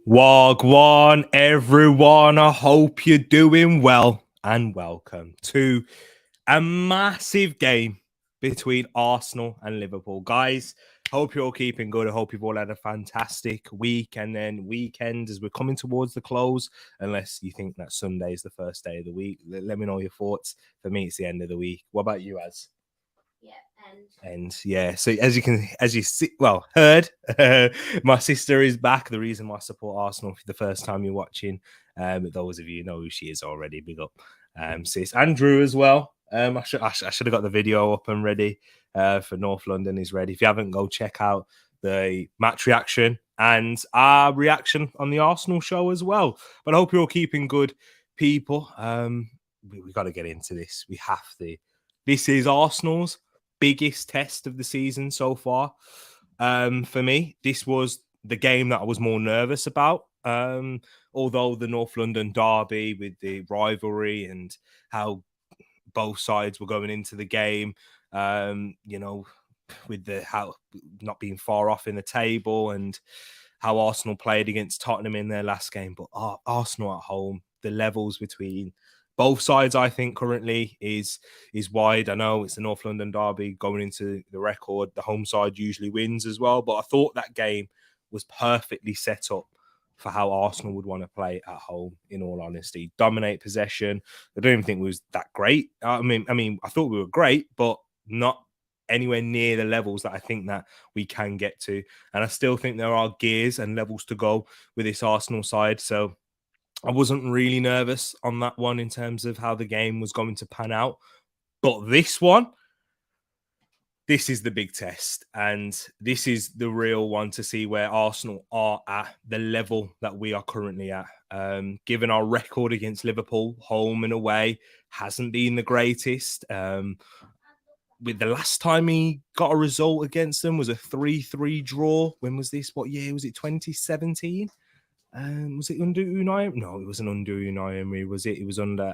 Wagwan, everyone. I hope you're doing well and welcome to a massive game between Arsenal and Liverpool. Guys, hope you're all keeping good. I hope you've all had a fantastic week and then weekend as we're coming towards the close, unless you think that Sunday is the first day of the week. Let me know your thoughts. For me, it's the end of the week. What about you, Az? And yeah, so as you see, heard, my sister is back. The reason why I support Arsenal for the first time you're watching, those of you know who she is already. Big up, sis. Andrew as well. I should have got the video up and ready for North London is ready. If you haven't, go check out the match reaction and our reaction on the Arsenal show as well. But I hope you're all keeping good, people. We got to get into this. We have to. This is Arsenal's biggest test of the season so far. For me, this was the game that I was more nervous about. Although the North London derby with the rivalry and how both sides were going into the game, with how not being far off in the table and how Arsenal played against Tottenham in their last game. But Arsenal at home, the levels between both sides, I think, currently is wide. I know it's the North London derby going into the record. The home side usually wins as well. But I thought that game was perfectly set up for how Arsenal would want to play at home, in all honesty. Dominate possession. I don't even think it was that great. I mean, I thought we were great, but not anywhere near the levels that I think that we can get to. And I still think there are gears and levels to go with this Arsenal side. So I wasn't really nervous on that one in terms of how the game was going to pan out. But this one, this is the big test. And this is the real one to see where Arsenal are at the level that we are currently at. Given our record against Liverpool, home and away, hasn't been the greatest. With the last time he got a result against them was a 3-3 draw. When was this? What year was it? 2017? Was it under Unai? No, it wasn't under Unai Emery, was it? It was under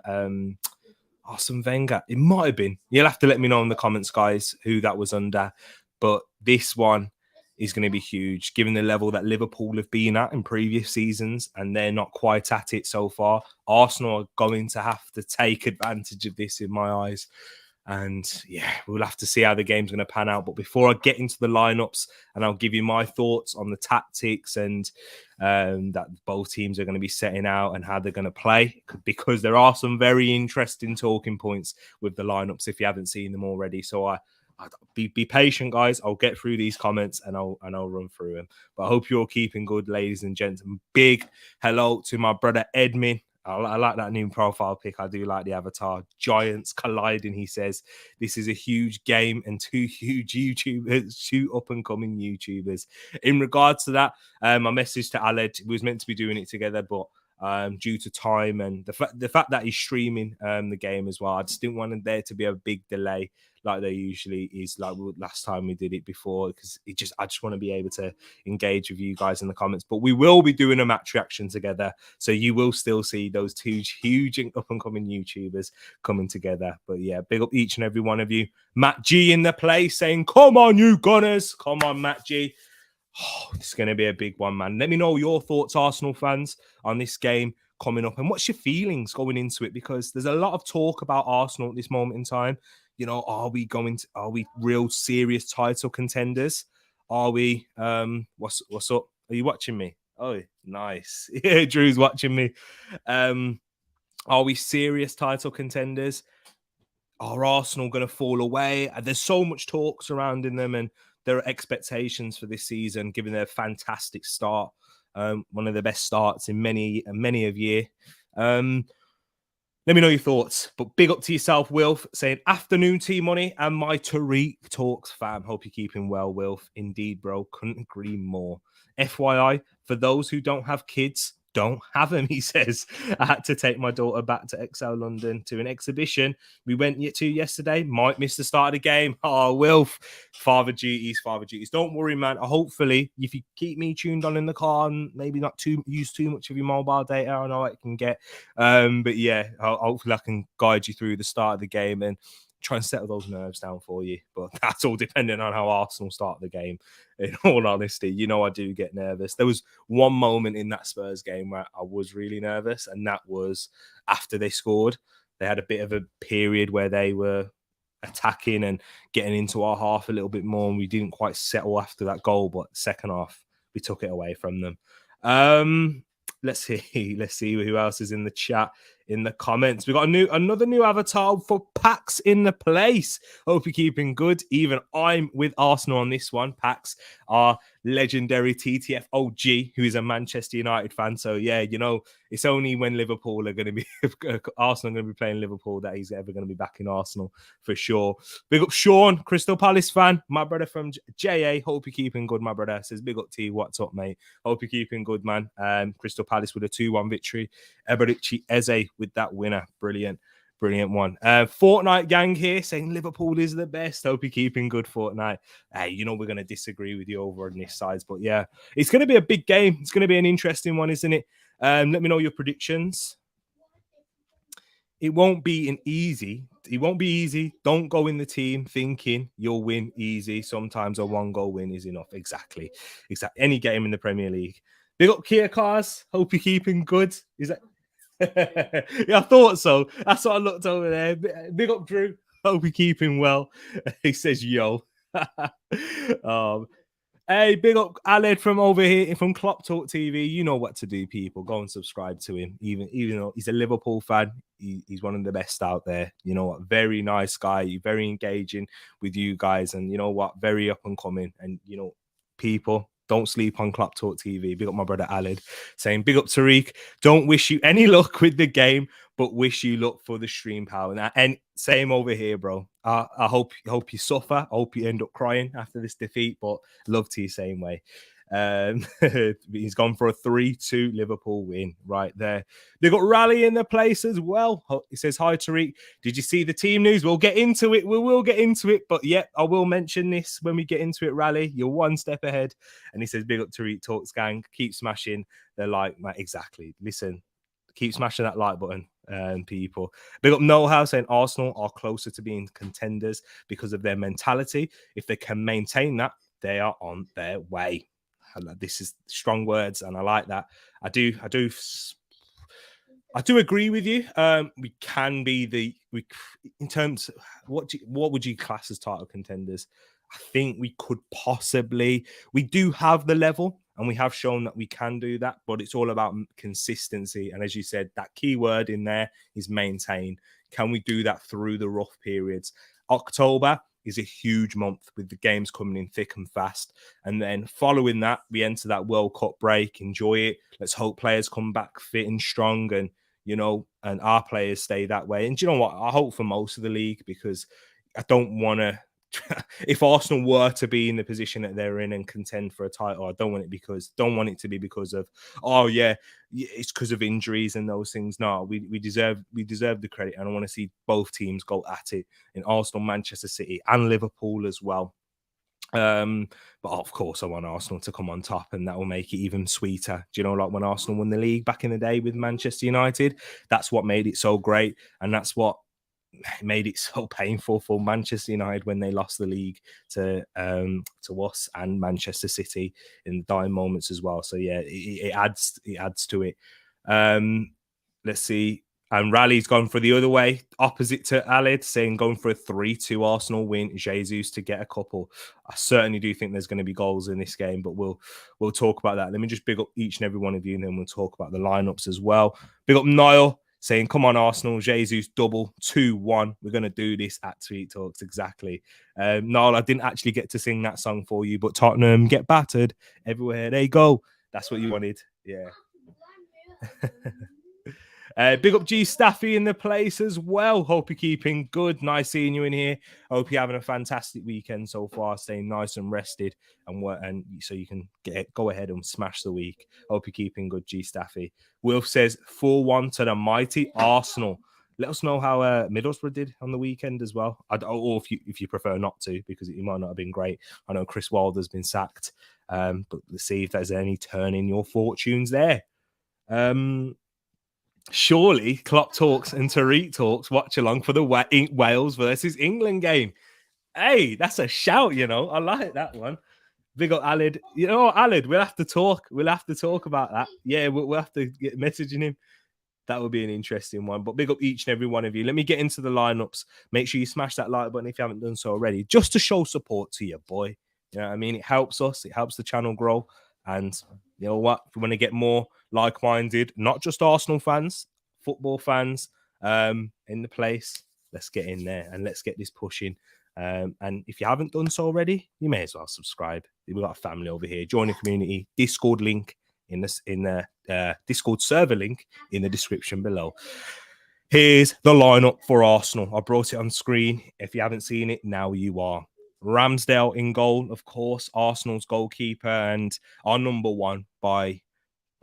Arsene Wenger. It might have been. You'll have to let me know in the comments, guys, who that was under. But this one is going to be huge, given the level that Liverpool have been at in previous seasons, and they're not quite at it so far. Arsenal are going to have to take advantage of this, in my eyes. And yeah, we'll have to see how the game's going to pan out. But before I get into the lineups, and I'll give you my thoughts on the tactics and that both teams are going to be setting out and how they're going to play, because there are some very interesting talking points with the lineups if you haven't seen them already. So be patient, guys. I'll get through these comments and I'll run through them. But I hope you're all keeping good, ladies and gents. And big hello to my brother Edmin. I like that new profile pic. I do like the avatar. Giants colliding, he says. This is a huge game and two huge YouTubers, two up-and-coming YouTubers. In regards to that, my message to Aled, we was meant to be doing it together, but due to time and the fact that he's streaming the game as well, I just didn't want there to be a big delay like there usually is, like last time we did it before, because I just want to be able to engage with you guys in the comments. But we will be doing a match reaction together, so you will still see those two huge up-and-coming YouTubers coming together. But yeah, big up each and every one of you. Matt G in the place saying, come on, you Gunners. Come on, Matt G. Oh, it's going to be a big one, man. Let me know your thoughts, Arsenal fans, on this game coming up, and what's your feelings going into it, because there's a lot of talk about Arsenal at this moment in time. You know, are we real serious title contenders? Are we what's up? Are you watching me? Oh, nice. Yeah, Drew's watching me. Are we serious title contenders? Are Arsenal going to fall away? There's so much talk surrounding them, and there are expectations for this season, given their fantastic start. One of the best starts in many of year. Let me know your thoughts. But big up to yourself, Wilf, saying afternoon tea money and my Tereak talks, fam. Hope you're keeping well, Wilf. Indeed, bro. Couldn't agree more. FYI, for those who don't have kids, don't have them, he says. I had to take my daughter back to XL London to an exhibition we went to yesterday. Might miss the start of the game. Oh, Wilf. Father duties. Don't worry, man. Hopefully, if you keep me tuned on in the car and maybe not use too much of your mobile data, I know it can get. But yeah, hopefully I can guide you through the start of the game. And try and settle those nerves down for you. But that's all depending on how Arsenal start the game. In all honesty, you know, I do get nervous. There was one moment in that Spurs game where I was really nervous, and that was after they scored. They had a bit of a period where they were attacking and getting into our half a little bit more, and we didn't quite settle after that goal. But second half, we took it away from them. Let's see who else is in the chat, in the comments. We got another new avatar for Pax in the place. Hope you're keeping good. Even I'm with Arsenal on this one. Pax, our legendary TTF OG, who is a Manchester United fan. So yeah, you know, it's only when Liverpool are going to be Arsenal are going to be playing Liverpool that he's ever going to be back in Arsenal for sure. Big up Sean, Crystal Palace fan, my brother from JA. Hope you're keeping good, my brother. Says big up to you. What's up, mate? Hope you're keeping good, man. Crystal Palace with a 2-1 victory. Eberici Eze with that winner. Brilliant one. Fortnite gang here saying Liverpool is the best. Hope you're keeping good, Fortnite. Hey, you know we're going to disagree with you over on this side, but yeah, it's going to be a big game. It's going to be an interesting one, isn't it? Let me know your predictions. It won't be easy. Don't go in the team thinking you'll win easy. Sometimes a 1-goal win is enough. Exactly. Any game in the Premier League. Big up Kia Cars. Hope you're keeping good. Is that? Yeah, I thought so. That's what I looked over there. Big up Drew. Hope you're keeping well. He says yo. Hey, big up Aled from over here from Klopp Talk TV. You know what to do, people. Go and subscribe to him. Even though he's a Liverpool fan, he's one of the best out there. You know what? Very nice guy. Very engaging with you guys. And you know what? Very up and coming. And, you know, people, don't sleep on Klopp Talk TV. Big up my brother Aled saying, big up Tereak. Don't wish you any luck with the game, but wish you luck for the stream, pal. And same over here, bro. I hope you suffer. I hope you end up crying after this defeat, but love to you same way. He's gone for a 3-2 Liverpool win right there. They got Rally in the place as well. He says, hi, Tereak. Did you see the team news? We'll get into it. We will get into it. But yeah, I will mention this when we get into it, Rally. You're one step ahead. And he says, big up Tereak Talks gang. Keep smashing the like. Exactly. Listen, keep smashing that like button. People. Big up Noel House saying Arsenal are closer to being contenders because of their mentality. If they can maintain that, they are on their way. This is strong words, and I like that. I do agree with you. We can be in terms of what would you class as title contenders? I think we could possibly. We do have the level, and we have shown that we can do that. But it's all about consistency, and as you said, that key word in there is maintain. Can we do that through the rough periods? October is a huge month with the games coming in thick and fast. And then following that, we enter that World Cup break, enjoy it. Let's hope players come back fit and strong and, you know, and our players stay that way. And do you know what? I hope for most of the league because I don't want to, if Arsenal were to be in the position that they're in and contend for a title, I don't want it to be because of, oh yeah, it's because of injuries and those things. No, we deserve the credit, and I want to see both teams go at it in Arsenal, Manchester City, and Liverpool as well. But of course, I want Arsenal to come on top, and that will make it even sweeter. Do you know, like when Arsenal won the league back in the day with Manchester United, that's what made it so great, and that's what made it so painful for Manchester United when they lost the league to us and Manchester City in the dying moments as well. So yeah, it adds to it. Let's see. And Rally's gone for the other way, opposite to Aled, saying going for a 3-2 Arsenal win, Jesus to get a couple. I certainly do think there's going to be goals in this game, but we'll talk about that. Let me just big up each and every one of you, and then we'll talk about the lineups as well. Big up Niall, saying, come on, Arsenal, Jesus double 2-1. We're going to do this at Tweet Talks. Exactly. Niall, I didn't actually get to sing that song for you, but Tottenham get battered everywhere they go. That's what you wanted. Yeah. Big up G Staffy in the place as well. Hope you're keeping good. Nice seeing you in here. Hope you're having a fantastic weekend so far, staying nice and rested and so you can go ahead and smash the week. Hope you're keeping good, G Staffy. Wilf says 4-1 to the mighty Arsenal. Let us know how Middlesbrough did on the weekend as well. Or if you prefer not to, because it might not have been great. I know Chris Wilder's been sacked, but let's see if there's any turn in your fortunes there. Surely Klopp talks and Tereak talks Watchalong for the Wales versus England game. Hey, that's a shout, you know. I like that one. Big up Alid. You know what, Alid, we'll have to talk. We'll have to talk about that. Yeah, we'll have to get messaging him. That would be an interesting one. But big up each and every one of you. Let me get into the lineups. Make sure you smash that like button if you haven't done so already, just to show support to your boy. You know what I mean? It helps us. It helps the channel grow. And you know what? If we want to get more like-minded, not just Arsenal fans, football fans in the place, let's get in there and let's get this pushing. And if you haven't done so already, you may as well subscribe. We've got a family over here. Join the community. Discord link in the Discord server link in the description below. Here's the lineup for Arsenal. I brought it on screen. If you haven't seen it, now you are. Ramsdale in goal, of course, Arsenal's goalkeeper and our number one by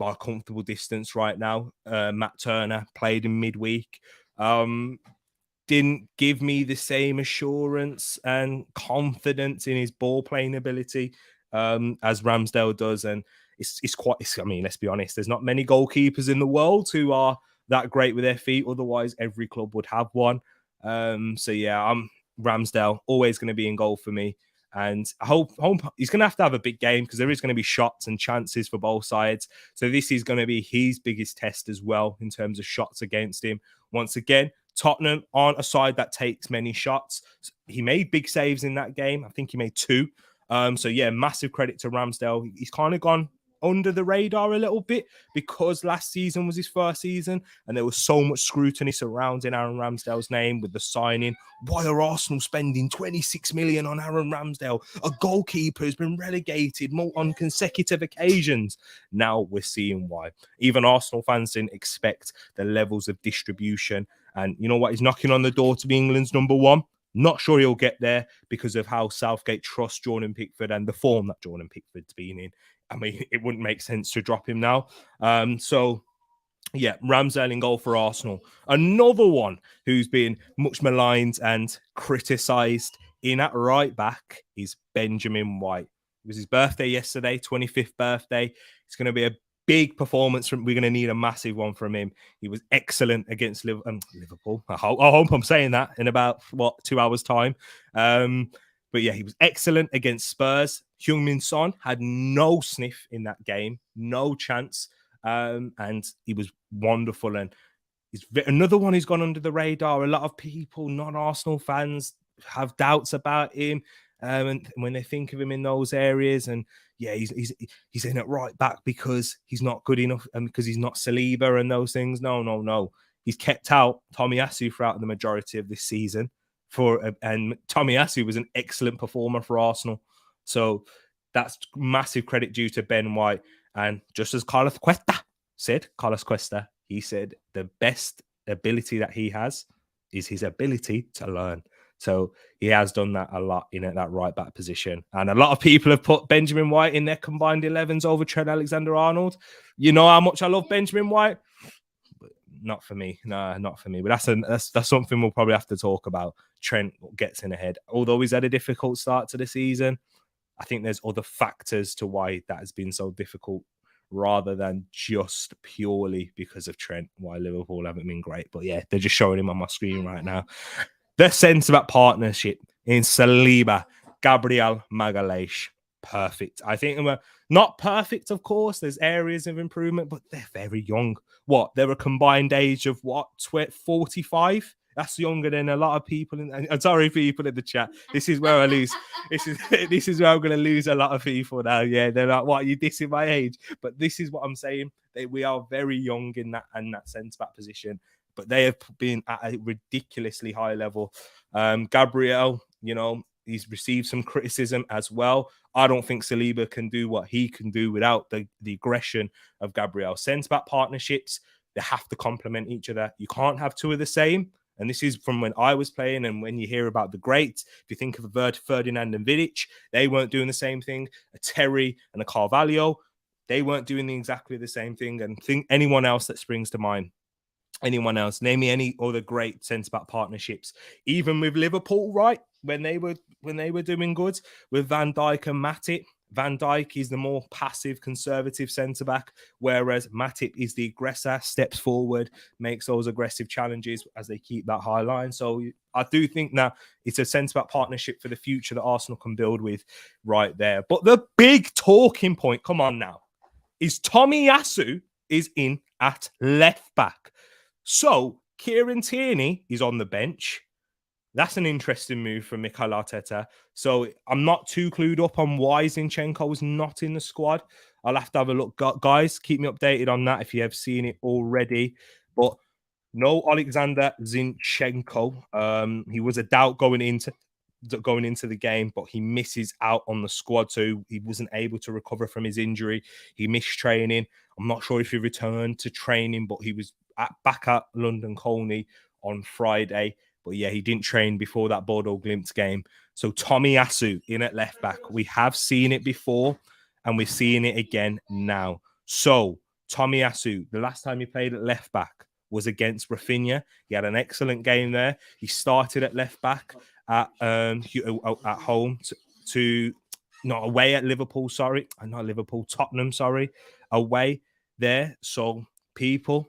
a comfortable distance right now. Matt Turner played in midweek. Didn't give me the same assurance and confidence in his ball playing ability as Ramsdale does. And I mean, let's be honest, there's not many goalkeepers in the world who are that great with their feet. Otherwise, every club would have one. So yeah, I'm Ramsdale, always going to be in goal for me. And I hope he's going to have a big game because there is going to be shots and chances for both sides. So this is going to be his biggest test as well in terms of shots against him. Once again, Tottenham aren't a side that takes many shots. He made big saves in that game. I think he made 2. So yeah, massive credit to Ramsdale. He's kind of gone under the radar a little bit because last season was his first season and there was so much scrutiny surrounding Aaron Ramsdale's name with the signing. Why are Arsenal spending 26 million on Aaron Ramsdale, a goalkeeper who's been relegated on consecutive occasions? Now we're seeing why. Even Arsenal fans didn't expect the levels of distribution. And you know what? He's knocking on the door to be England's number one. Not sure he'll get there because of how Southgate trusts Jordan Pickford and the form that Jordan Pickford's been in. I mean, it wouldn't make sense to drop him now. So, yeah, Ramsdale in goal for Arsenal. Another one who's been much maligned and criticised in at right back is Benjamin White. It was his birthday yesterday, 25th birthday. It's going to be a big performance. We're going to need a massive one from him. He was excellent against Liverpool. I hope I'm saying that in about, 2 hours' time. But yeah, he was excellent against Spurs. Heung-min Son had no sniff in that game, no chance. And he was wonderful. And he's another one who's gone under the radar. A lot of people, non-Arsenal fans, have doubts about him. And when they think of him in those areas, and yeah, he's in at right back because he's not good enough and because he's not Saliba and those things. No. He's kept out Tomiyasu throughout the majority of this season. And Tomiyasu was an excellent performer for Arsenal. So that's massive credit due to Ben White. And just as Carlos Cuesta, he said the best ability that he has is his ability to learn. So he has done that a lot in that right back position. And a lot of people have put Benjamin White in their combined 11s over Trent Alexander-Arnold. You know how much I love Benjamin White? But not for me. No, not for me. But that's something we'll probably have to talk about. Trent gets in ahead. Although he's had a difficult start to the season, I think there's other factors to why that has been so difficult rather than just purely because of Trent, why Liverpool haven't been great. But yeah, they're just showing him on my screen right now. The centre-back partnership in Saliba, Gabriel Magalhaes. Perfect. I think we're not perfect, of course. There's areas of improvement, but they're very young. They're a combined age of 45? That's younger than a lot of people. I'm sorry, people in the chat. This is where I lose. This is where I'm going to lose a lot of people now. Yeah, they're like, "What? Are you dissing my age?" But this is what I'm saying. We are very young in that centre back position, but they have been at a ridiculously high level. Gabriel, he's received some criticism as well. I don't think Saliba can do what he can do without the aggression of Gabriel. Centre back partnerships, they have to complement each other. You can't have two of the same. And this is from when I was playing, and when you hear about the greats, if you think of Ferdinand and Vidic, they weren't doing the same thing. A Terry and a Carvalho, they weren't doing exactly the same thing. And think anyone else that springs to mind. Anyone else? Name me any other great centre-back partnerships. Even with Liverpool, right? When they were doing good with Van Dijk and Matip, Van Dijk is the more passive, conservative centre-back, whereas Matip is the aggressor, steps forward, makes those aggressive challenges as they keep that high line. So I do think that it's a centre-back partnership for the future that Arsenal can build with right there. But the big talking point, come on now, is Tomiyasu is in at left-back. So Kieran Tierney is on the bench. That's an interesting move from Mikel Arteta. So I'm not too clued up on why Zinchenko was not in the squad. I'll have to have a look. Guys, keep me updated on that if you have seen it already. But no Alexander Zinchenko. He was a doubt going into the game, but he misses out on the squad. So he wasn't able to recover from his injury. He missed training. I'm not sure if he returned to training, but he was back at London Colney on Friday. But yeah, he didn't train before that Bordeaux Glimt game. So Tomiyasu in at left back. We have seen it before, and we're seeing it again now. So Tomiyasu, the last time he played at left back was against Rafinha. He had an excellent game there. He started at left back at home to not away at Liverpool. Sorry, not Liverpool, Tottenham. Sorry, away there. So people.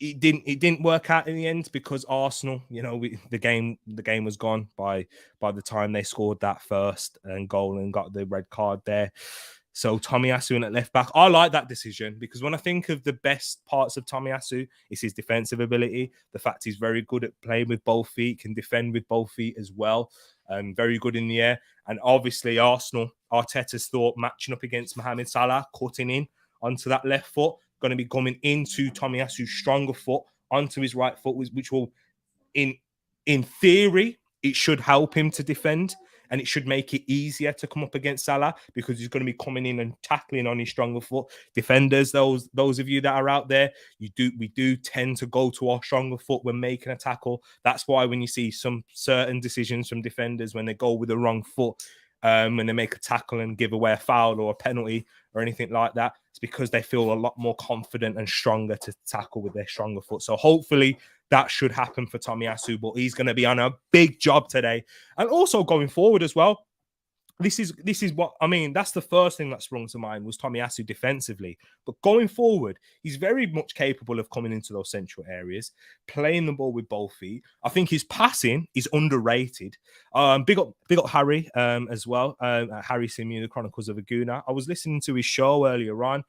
It didn't work out in the end because Arsenal, the game was gone by the time they scored that first goal and got the red card there. So Tomiyasu in at left back. I like that decision because when I think of the best parts of Tomiyasu, it's his defensive ability. The fact he's very good at playing with both feet, can defend with both feet as well, and very good in the air. And obviously Arsenal, Arteta's thought matching up against Mohamed Salah, cutting in onto that left foot, going to be coming into Tomiyasu's stronger foot onto his right foot, which will, in theory, it should help him to defend and it should make it easier to come up against Salah because he's going to be coming in and tackling on his stronger foot. Defenders, those of you that are out there, we do tend to go to our stronger foot when making a tackle. That's why when you see some certain decisions from defenders when they go with the wrong foot, when they make a tackle and give away a foul or a penalty or anything like that, it's because they feel a lot more confident and stronger to tackle with their stronger foot. So hopefully that should happen for Tomiyasu, but he's going to be on a big job today. And also going forward as well, this is what I mean. That's the first thing that sprung to mind was Tomiyasu defensively. But going forward, he's very much capable of coming into those central areas, playing the ball with both feet. I think his passing is underrated. Big up Harry as well. Harry Simeon, the Chronicles of a Gooner. I was listening to his show earlier on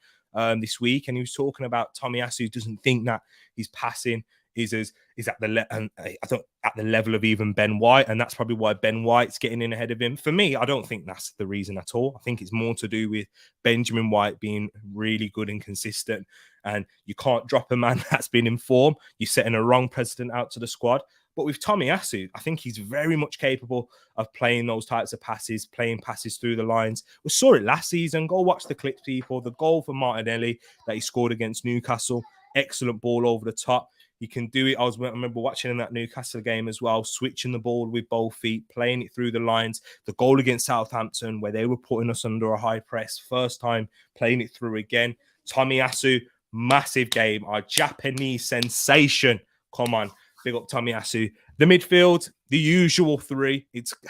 this week, and he was talking about Tomiyasu doesn't think that his passing is at the level of even Ben White, and that's probably why Ben White's getting in ahead of him. For me, I don't think that's the reason at all. I think it's more to do with Benjamin White being really good and consistent, and you can't drop a man that's been in form. You're setting a wrong precedent out to the squad. But with Tomiyasu, I think he's very much capable of playing those types of passes, playing passes through the lines. We saw it last season. Go watch the clips, people. The goal for Martinelli that he scored against Newcastle. Excellent ball over the top. You can do it. I remember watching in that Newcastle game as well, switching the ball with both feet, playing it through the lines. The goal against Southampton, where they were putting us under a high press, first time playing it through again. Tomiyasu, massive game. Our Japanese sensation. Come on, big up Tomiyasu. The midfield, the usual three.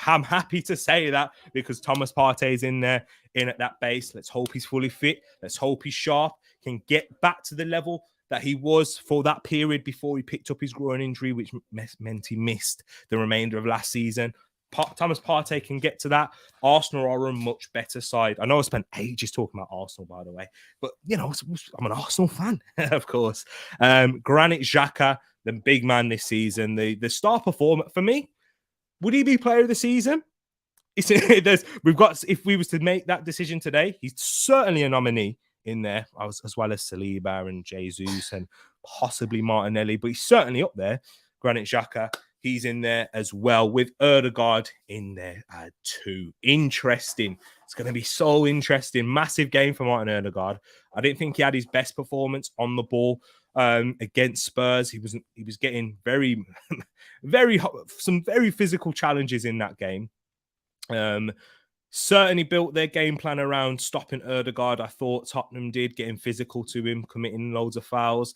I'm happy to say that because Thomas Partey is in there, in at that base. Let's hope he's fully fit. Let's hope he's sharp, can get back to the level that he was for that period before he picked up his groin injury, which meant he missed the remainder of last season. Thomas Partey can get to that. Arsenal are a much better side. I know I spent ages talking about Arsenal, by the way, but, I'm an Arsenal fan, of course. Granit Xhaka, the big man this season, the star performer. For me, would he be player of the season? If we was to make that decision today, he's certainly a nominee in there, as well as Saliba and Jesus and possibly Martinelli, but he's certainly up there. Granit Xhaka, he's in there as well, with Ødegaard in there too. Interesting. It's going to be so interesting. Massive game for Martin Ødegaard. I didn't think he had his best performance on the ball against Spurs. He was getting very, some very physical challenges in that game. Certainly built their game plan around stopping Ødegaard. I thought Tottenham did, getting physical to him, committing loads of fouls.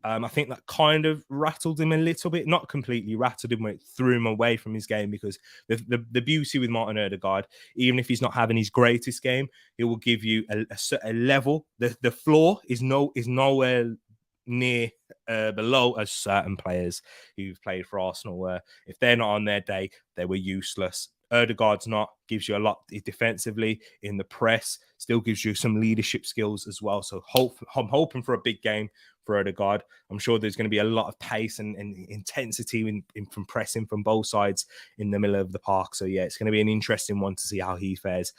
I think that kind of rattled him a little bit, not completely rattled him, it threw him away from his game, because the beauty with Martin Odegaard, even if he's not having his greatest game, it will give you a level. The floor is nowhere near below as certain players who've played for Arsenal, where if they're not on their day, they were useless. Odegaard's not, gives you a lot defensively in the press, still gives you some leadership skills as well. So I'm hoping for a big game for Odegaard. I'm sure there's going to be a lot of pace and intensity from pressing from both sides in the middle of the park. So yeah, it's going to be an interesting one to see how he fares.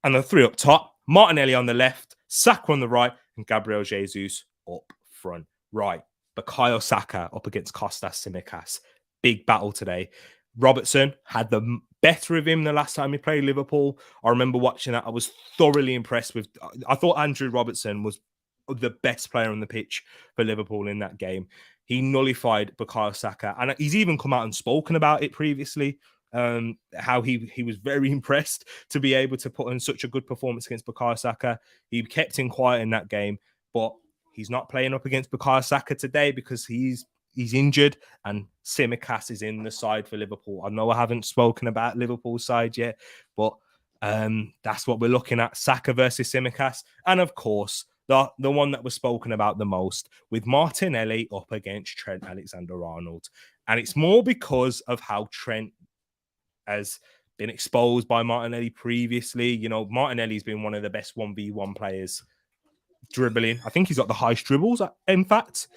And the three up top, Martinelli on the left, Saka on the right, and Gabriel Jesus up front. Right, Bukayo Saka up against Kostas Tsimikas. Big battle today. Robertson had the better of him the last time he played Liverpool. I remember watching that. I was thoroughly impressed with. I thought Andrew Robertson was the best player on the pitch for Liverpool in that game. He nullified Bukayo Saka, and he's even come out and spoken about it previously. How he was very impressed to be able to put in such a good performance against Bukayo Saka. He kept him quiet in that game, but he's not playing up against Bukayo Saka today because he's injured, and Tsimikas is in the side for Liverpool. I know I haven't spoken about Liverpool's side yet, but that's what we're looking at: Saka versus Tsimikas, and of course the one that was spoken about the most, with Martinelli up against Trent Alexander-Arnold. And it's more because of how Trent has been exposed by Martinelli previously. You know, Martinelli's been one of the best 1v1 players dribbling. I think he's got the highest dribbles, in fact,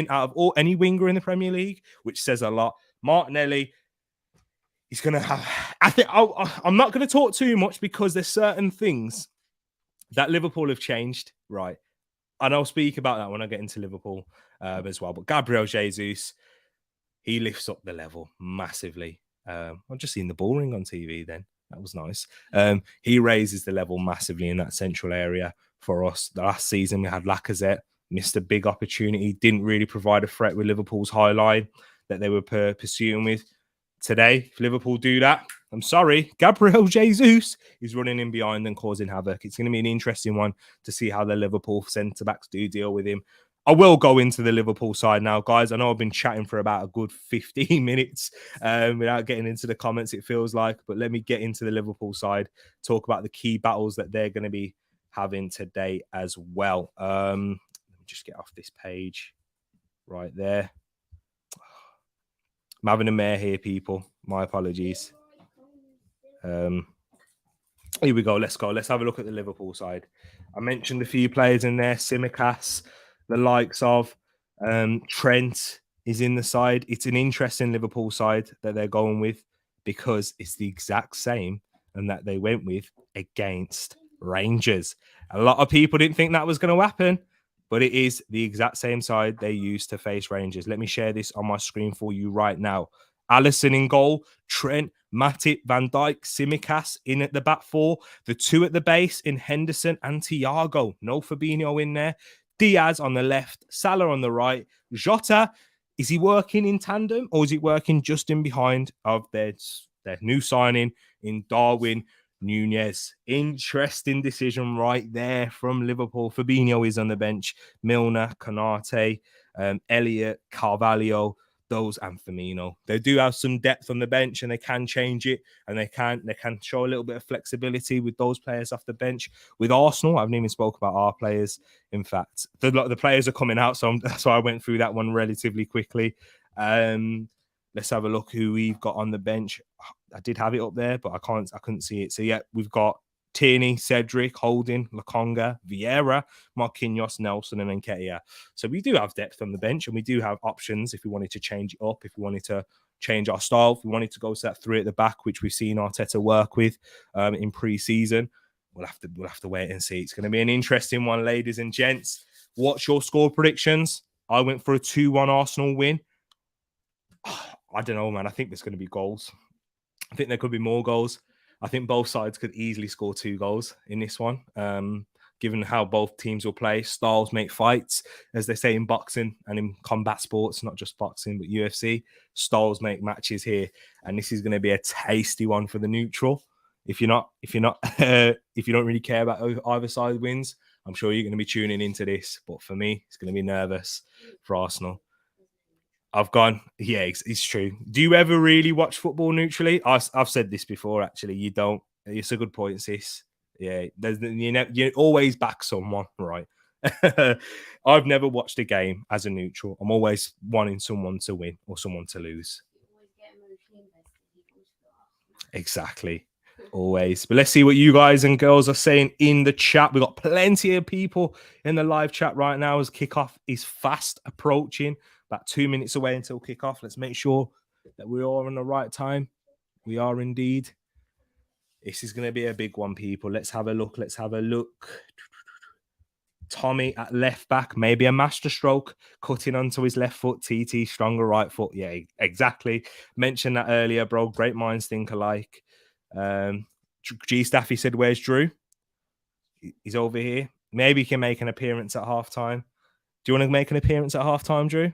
out of any winger in the Premier League, which says a lot. Martinelli, he's going to have... I'm not going to talk too much because there's certain things that Liverpool have changed, right? And I'll speak about that when I get into Liverpool as well. But Gabriel Jesus, he lifts up the level massively. I've just seen the ball ring on TV then. That was nice. He raises the level massively in that central area for us. The last season, we had Lacazette, missed a big opportunity, didn't really provide a threat with Liverpool's high line that they were pursuing with. Today, if Liverpool do that, I'm sorry, Gabriel Jesus is running in behind and causing havoc. It's going to be an interesting one to see how the Liverpool centre-backs do deal with him. I will go into the Liverpool side now, guys. I know I've been chatting for about a good 15 minutes without getting into the comments, it feels like. But let me get into the Liverpool side, talk about the key battles that they're going to be having today as well. Let me just get off this page right there. I'm having a mare here, people. My apologies. Here we go. Let's go. Let's have a look at the Liverpool side. I mentioned a few players in there. Tsimikas, the likes of Trent is in the side. It's an interesting Liverpool side that they're going with because it's the exact same and that they went with against Rangers. A lot of people didn't think that was going to happen, but it is the exact same side they used to face Rangers. Let me share this on my screen for you right now. Alisson in goal, Trent, Matip, Van Dijk, Tsimikas in at the back four, the two at the base in Henderson and Thiago. No Fabinho in there. Diaz on the left, Salah on the right. Jota, is he working in tandem or is he working just in behind of their new signing in Darwin Nunez? Interesting decision right there from Liverpool. Fabinho is on the bench. Milner, Konate, Elliott, Carvalho, those and Firmino. They do have some depth on the bench and they can change it and they can show a little bit of flexibility with those players off the bench. With Arsenal, I haven't even spoke about our players. In fact, the players are coming out, so that's why I went through that one relatively quickly. Let's have a look who we've got on the bench. I did have it up there, but I couldn't see it. So yeah, we've got Tierney, Cedric, Holding, Lokonga, Vieira, Marquinhos, Nelson, and Nketiah. So we do have depth on the bench and we do have options if we wanted to change it up, if we wanted to change our style, if we wanted to go to that three at the back, which we've seen Arteta work with in pre-season. We'll have to wait and see. It's going to be an interesting one, ladies and gents. What's your score predictions? I went for a 2-1 Arsenal win. I don't know, man. I think there's going to be goals. I think there could be more goals. I think both sides could easily score 2 goals in this one, given how both teams will play. Styles make fights, as they say in boxing and in combat sports, not just boxing, but UFC. Styles make matches here, and this is going to be a tasty one for the neutral. If you don't really care about either side wins, I'm sure you're going to be tuning into this, but for me, it's going to be nervous for Arsenal. I've gone, yeah, it's true. Do you ever really watch football neutrally? I've said this before, actually. You don't. It's a good point, sis. Yeah, you always back someone, right? I've never watched a game as a neutral. I'm always wanting someone to win or someone to lose. Exactly. Always. But let's see what you guys and girls are saying in the chat. We've got plenty of people in the live chat right now as kickoff is fast approaching. About 2 minutes away until kickoff. Let's make sure that we're all on the right time. We are indeed. This is going to be a big one, people. Let's have a look. Tommy at left back, maybe a masterstroke, cutting onto his left foot. TT, stronger right foot. Yeah, exactly. Mentioned that earlier, bro. Great minds think alike. G Staffy said, "Where's Drew?" He's over here. Maybe he can make an appearance at halftime. Do you want to make an appearance at halftime, Drew?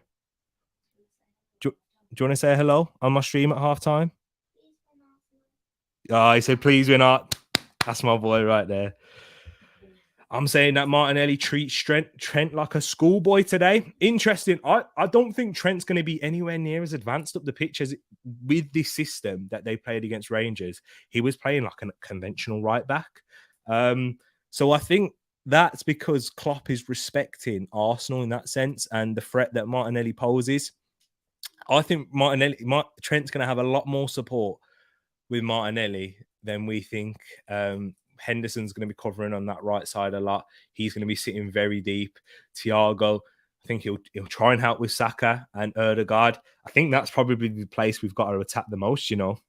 Do you want to say hello on my stream at halftime? Oh, he said, "Please, we're not." That's my boy right there. I'm saying that Martinelli treats Trent like a schoolboy today. Interesting. I don't think Trent's going to be anywhere near as advanced up the pitch as with this system that they played against Rangers. He was playing like a conventional right back. So I think that's because Klopp is respecting Arsenal in that sense and the threat that Martinelli poses. I think Trent's going to have a lot more support with Martinelli than we think. Henderson's going to be covering on that right side a lot. He's going to be sitting very deep. Thiago, I think he'll try and help with Saka and Ødegaard. I think that's probably the place we've got to attack the most. You know,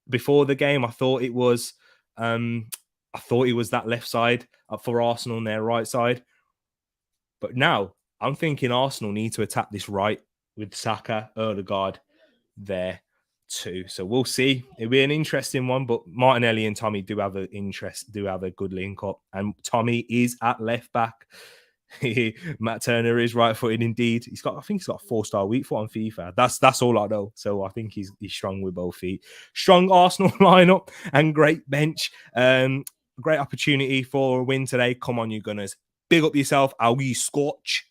before the game, I thought it was that left side for Arsenal and their right side. But now I'm thinking Arsenal need to attack this right with Saka, Ødegaard there too. So we'll see. It'll be an interesting one, but Martinelli and Tommy do have a good link up. And Tommy is at left back. Matt Turner is right-footed indeed. I think he's got a 4-star weak foot on FIFA. That's all I know. So I think he's strong with both feet. Strong Arsenal lineup and great bench. Great opportunity for a win today. Come on, you Gunners. Big up yourself. Are we Scotch?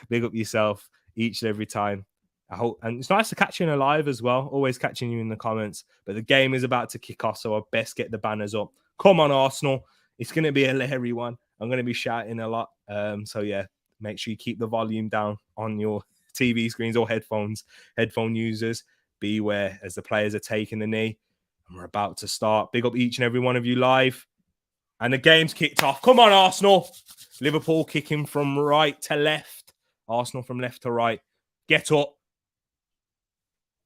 Big up yourself each and every time. I hope, and it's nice to catch you in live as well. Always catching you in the comments. But the game is about to kick off, so I best get the banners up. Come on, Arsenal. It's going to be a leery one. I'm going to be shouting a lot. So yeah, make sure you keep the volume down on your TV screens or headphones. Headphone users, beware as the players are taking the knee. And we're about to start. Big up each and every one of you live. And the game's kicked off. Come on, Arsenal. Liverpool kicking from right to left. Arsenal from left to right. Get up.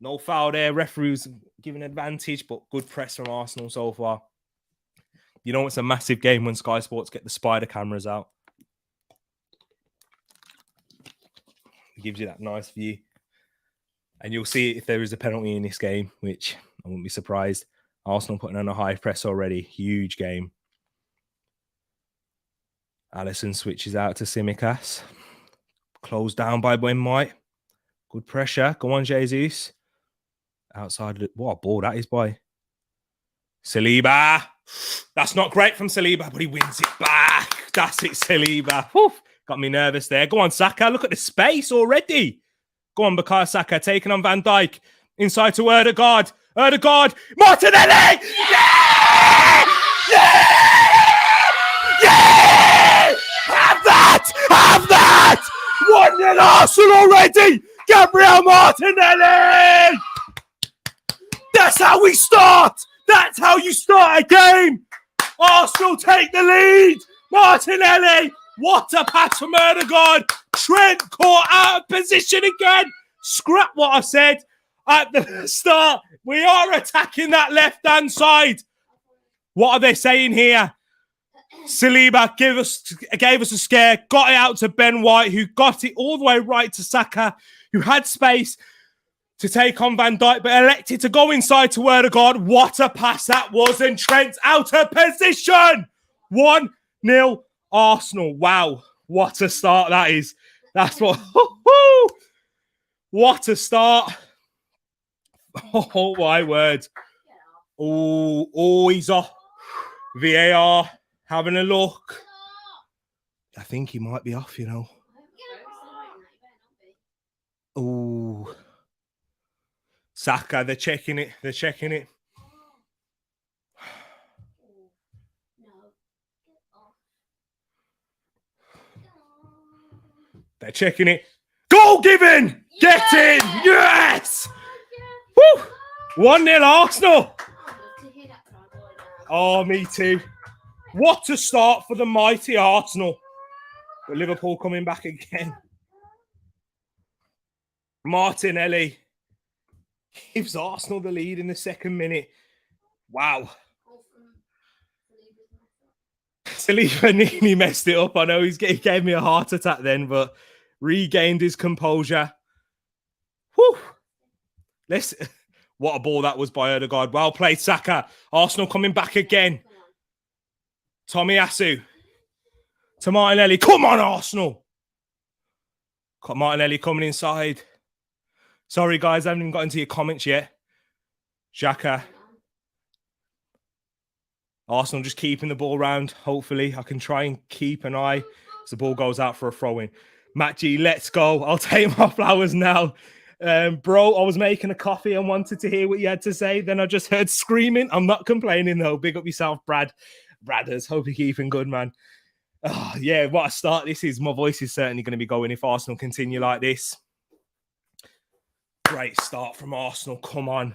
No foul there. Referees giving advantage, but good press from Arsenal so far. You know it's a massive game when Sky Sports get the spider cameras out. It gives you that nice view. And you'll see if there is a penalty in this game, which I wouldn't be surprised. Arsenal putting on a high press already. Huge game. Alisson switches out to Tsimikas. Closed down by Ben White. Good pressure. Go on, Jesus. Outside of it. What a ball that is, boy. Saliba. That's not great from Saliba, but he wins it back. That's it, Saliba. Whew. Got me nervous there. Go on, Saka. Look at the space already. Go on, Bukayo Saka. Taking on Van Dijk. Inside to Ødegaard. Ødegaard. Martinelli! Yeah! Yeah! Yeah! Have that! Have that! 1-0 Arsenal already! Gabriel Martinelli! That's how we start! That's how you start a game! Arsenal take the lead! Martinelli! What a pass from Ødegaard! Trent caught out of position again! Scrap what I said at the start. We are attacking that left-hand side. What are they saying here? Saliba gave us a scare, got it out to Ben White, who got it all the way right to Saka, who had space to take on Van Dijk, but elected to go inside to Ødegaard. What a pass that was, and Trent's out of position. 1-0 Arsenal. Wow, what a start that is. That's what... What a start. Oh, my word. Oh, he's off. VAR, having a look. I think he might be off, Oh, Saka, they're checking it. They're checking it. They're checking it. Goal given! Get in! Yes! Woo! 1-0 Arsenal. Oh, me too. What a start for the mighty Arsenal. But Liverpool coming back again. Martinelli gives Arsenal the lead in the second minute. Wow. Saliba nearly messed it up. I know he gave me a heart attack then, but regained his composure. Whew. What a ball that was by Odegaard. Well played, Saka. Arsenal coming back again. Tomiyasu to Martinelli. Come on, Arsenal. Martinelli coming inside. Sorry, guys, I haven't even got into your comments yet. Xhaka. Arsenal just keeping the ball around. Hopefully, I can try and keep an eye as the ball goes out for a throw-in. Matt G, let's go. I'll take my flowers now. Bro, I was making a coffee and wanted to hear what you had to say. Then I just heard screaming. I'm not complaining, though. Big up yourself, Brad. Bradders, hope you're keeping good, man. Oh, yeah, what a start this is. My voice is certainly going to be going if Arsenal continue like this. Great start from Arsenal. Come on.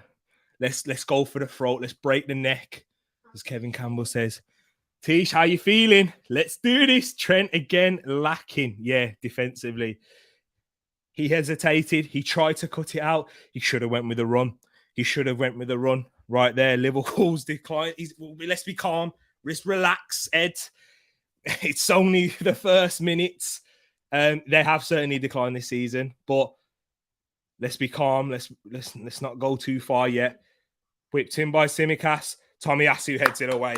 Let's go for the throat. Let's break the neck, as Kevin Campbell says. Tish, how you feeling? Let's do this. Trent again lacking. Yeah, defensively. He hesitated. He tried to cut it out. He should have went with a run. Right there. Liverpool's decline. Let's be calm. Let's relax, Ed. It's only the first minutes. They have certainly declined this season, but let's be calm. Let's not go too far yet. Whipped in by Tsimikas. Tomiyasu heads it away.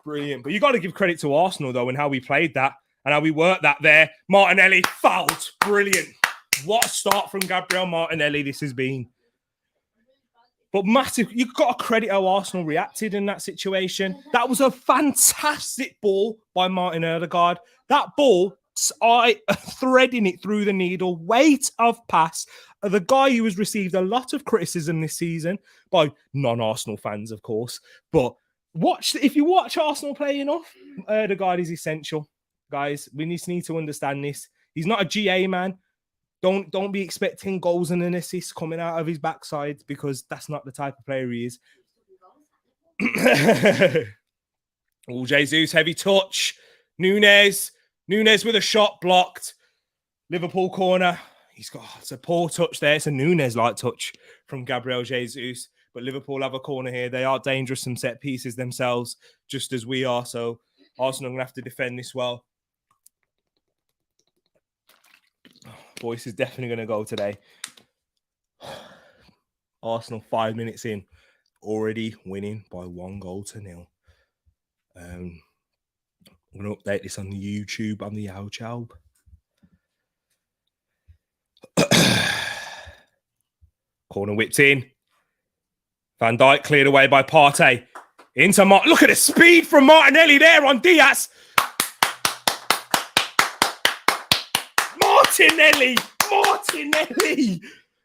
Brilliant. But you got to give credit to Arsenal, though, and how we played that and how we worked that there. Martinelli fouled. Brilliant. What a start from Gabriel Martinelli this has been. But massive, you've got to credit how Arsenal reacted in that situation. That was a fantastic ball by Martin Odegaard. That ball, threading it through the needle, weight of pass. The guy who has received a lot of criticism this season by non-Arsenal fans, of course. But if you watch Arsenal play enough, Odegaard is essential. Guys, we need to understand this. He's not a GA man. Don't be expecting goals and an assist coming out of his backside because that's not the type of player he is. Oh, Jesus, heavy touch. Nunes with a shot blocked. Liverpool corner. It's a poor touch there. It's a Nunes-like touch from Gabriel Jesus. But Liverpool have a corner here. They are dangerous from set pieces themselves, just as we are. So Arsenal are going to have to defend this well. Voice is definitely going to go today. Arsenal 5 minutes in, already winning by 1-0. I'm going to update this on the YouTube, on the YouTube. Corner whipped in. Van Dijk cleared away by Partey. Look at the speed from Martinelli there on Diaz. Martinelli!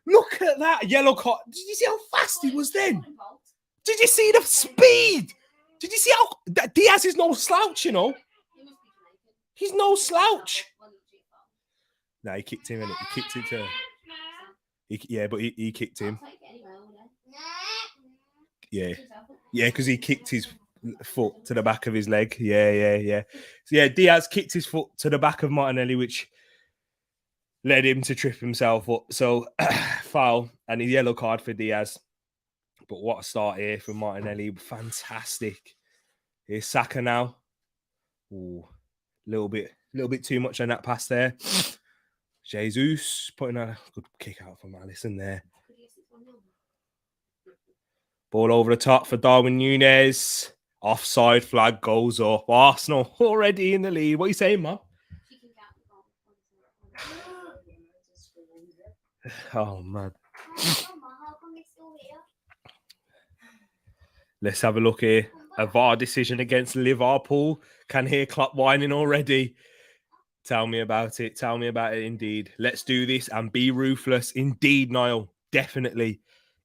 Look at that yellow card. Did you see how fast he was then? Did you see the speed? Did you see how Diaz is no slouch, you know? He's no slouch. No, he kicked him, and he kicked it to... he kicked him. Yeah, because he kicked his foot to the back of his leg. Yeah. So, Diaz kicked his foot to the back of Martinelli, which led him to trip himself up. So, foul and a yellow card for Diaz. But what a start here from Martinelli. Fantastic. Here's Saka now. Ooh, little bit too much on that pass there. Jesus putting a good kick out from Alisson there. Ball over the top for Darwin Núñez. Offside flag goes up. Arsenal already in the lead. What are you saying, man? Oh, man. Let's have a look here. A VAR decision against Liverpool. Can hear Klopp whining already. Tell me about it. Tell me about it indeed. Let's do this and be ruthless. Indeed, Niall. Definitely.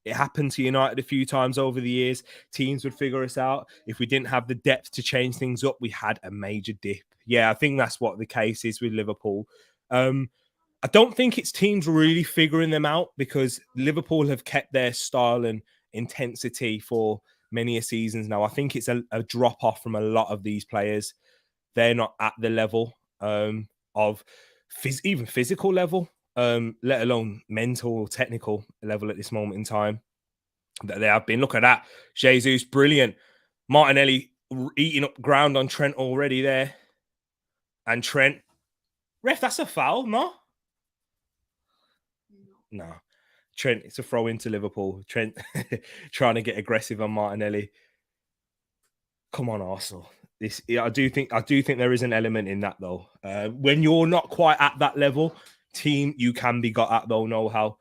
It happened to United a few times over the years. Teams would figure us out. If we didn't have the depth to change things up, we had a major dip. Yeah, I think that's what the case is with Liverpool. I don't think it's teams really figuring them out because Liverpool have kept their style and intensity for many seasons now. I think it's a drop off from a lot of these players. They're not at the level of even physical level, let alone mental or technical level at this moment in time that they have been. Look at that. Jesus, brilliant. Martinelli eating up ground on Trent already there. And Trent, ref, that's a foul, no? No. Trent, it's a throw into Liverpool. Trent trying to get aggressive on Martinelli. Come on, Arsenal. I do think there is an element in that though. When you're not quite at that level, team, you can be got at though, know how.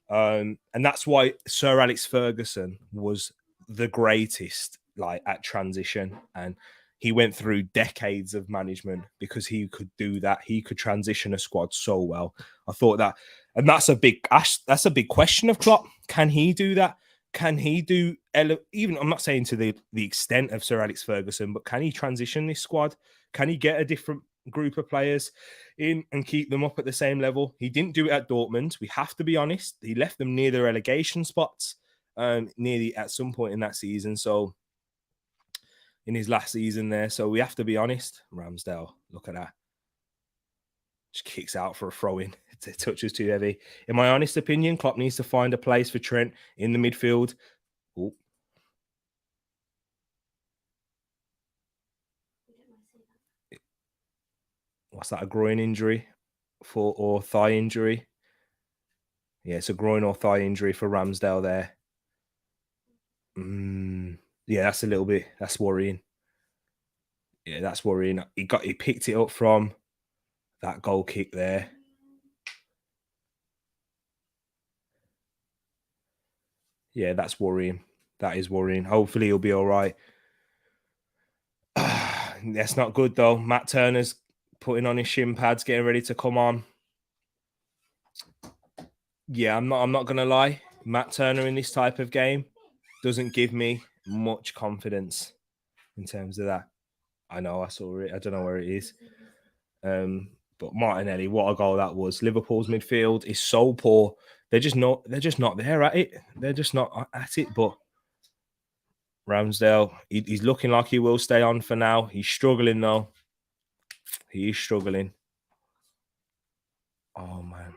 And that's why Sir Alex Ferguson was the greatest, like at transition, and he went through decades of management because he could do that. He could transition a squad so well. I thought that, and that's a big question of Klopp. Can he do that? Can he do even? I'm not saying to the extent of Sir Alex Ferguson, but can he transition this squad? Can he get a different group of players in and keep them up at the same level? He didn't do it at Dortmund. We have to be honest. He left them near the relegation spots at some point in that season. So in his last season there. So we have to be honest. Ramsdale, look at that. Just kicks out for a throw-in. It touches too heavy. In my honest opinion, Klopp needs to find a place for Trent in the midfield. Ooh. What's that, a groin injury or thigh injury? Yeah, it's a groin or thigh injury for Ramsdale there. Yeah, that's worrying. Yeah, that's worrying. He picked it up from that goal kick there. Yeah, that's worrying. That is worrying. Hopefully he'll be all right. That's not good though. Matt Turner's putting on his shin pads, getting ready to come on. Yeah, I'm not gonna lie. Matt Turner in this type of game doesn't give me much confidence in terms of that. I know, I saw it. I don't know where it is. But Martinelli, what a goal that was. Liverpool's midfield is so poor. They're just not there at it. They're just not at it. But Ramsdale, he's looking like he will stay on for now. He's struggling though. He is struggling. Oh man.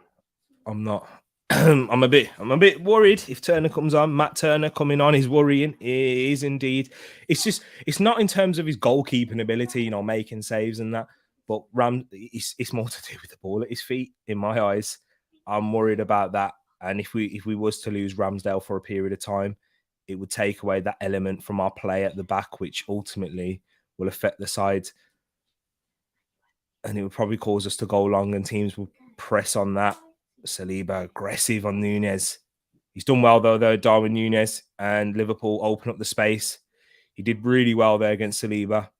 I'm not. I'm a bit worried if Turner comes on. Matt Turner coming on is worrying. It is indeed. It's not in terms of his goalkeeping ability, making saves and that, but it's more to do with the ball at his feet. In my eyes, I'm worried about that. And if we was to lose Ramsdale for a period of time, it would take away that element from our play at the back, which ultimately will affect the side, and it would probably cause us to go long, and teams will press on that. Saliba aggressive on Núñez. He's done well though, Darwin Núñez, and Liverpool open up the space. He did really well there against Saliba.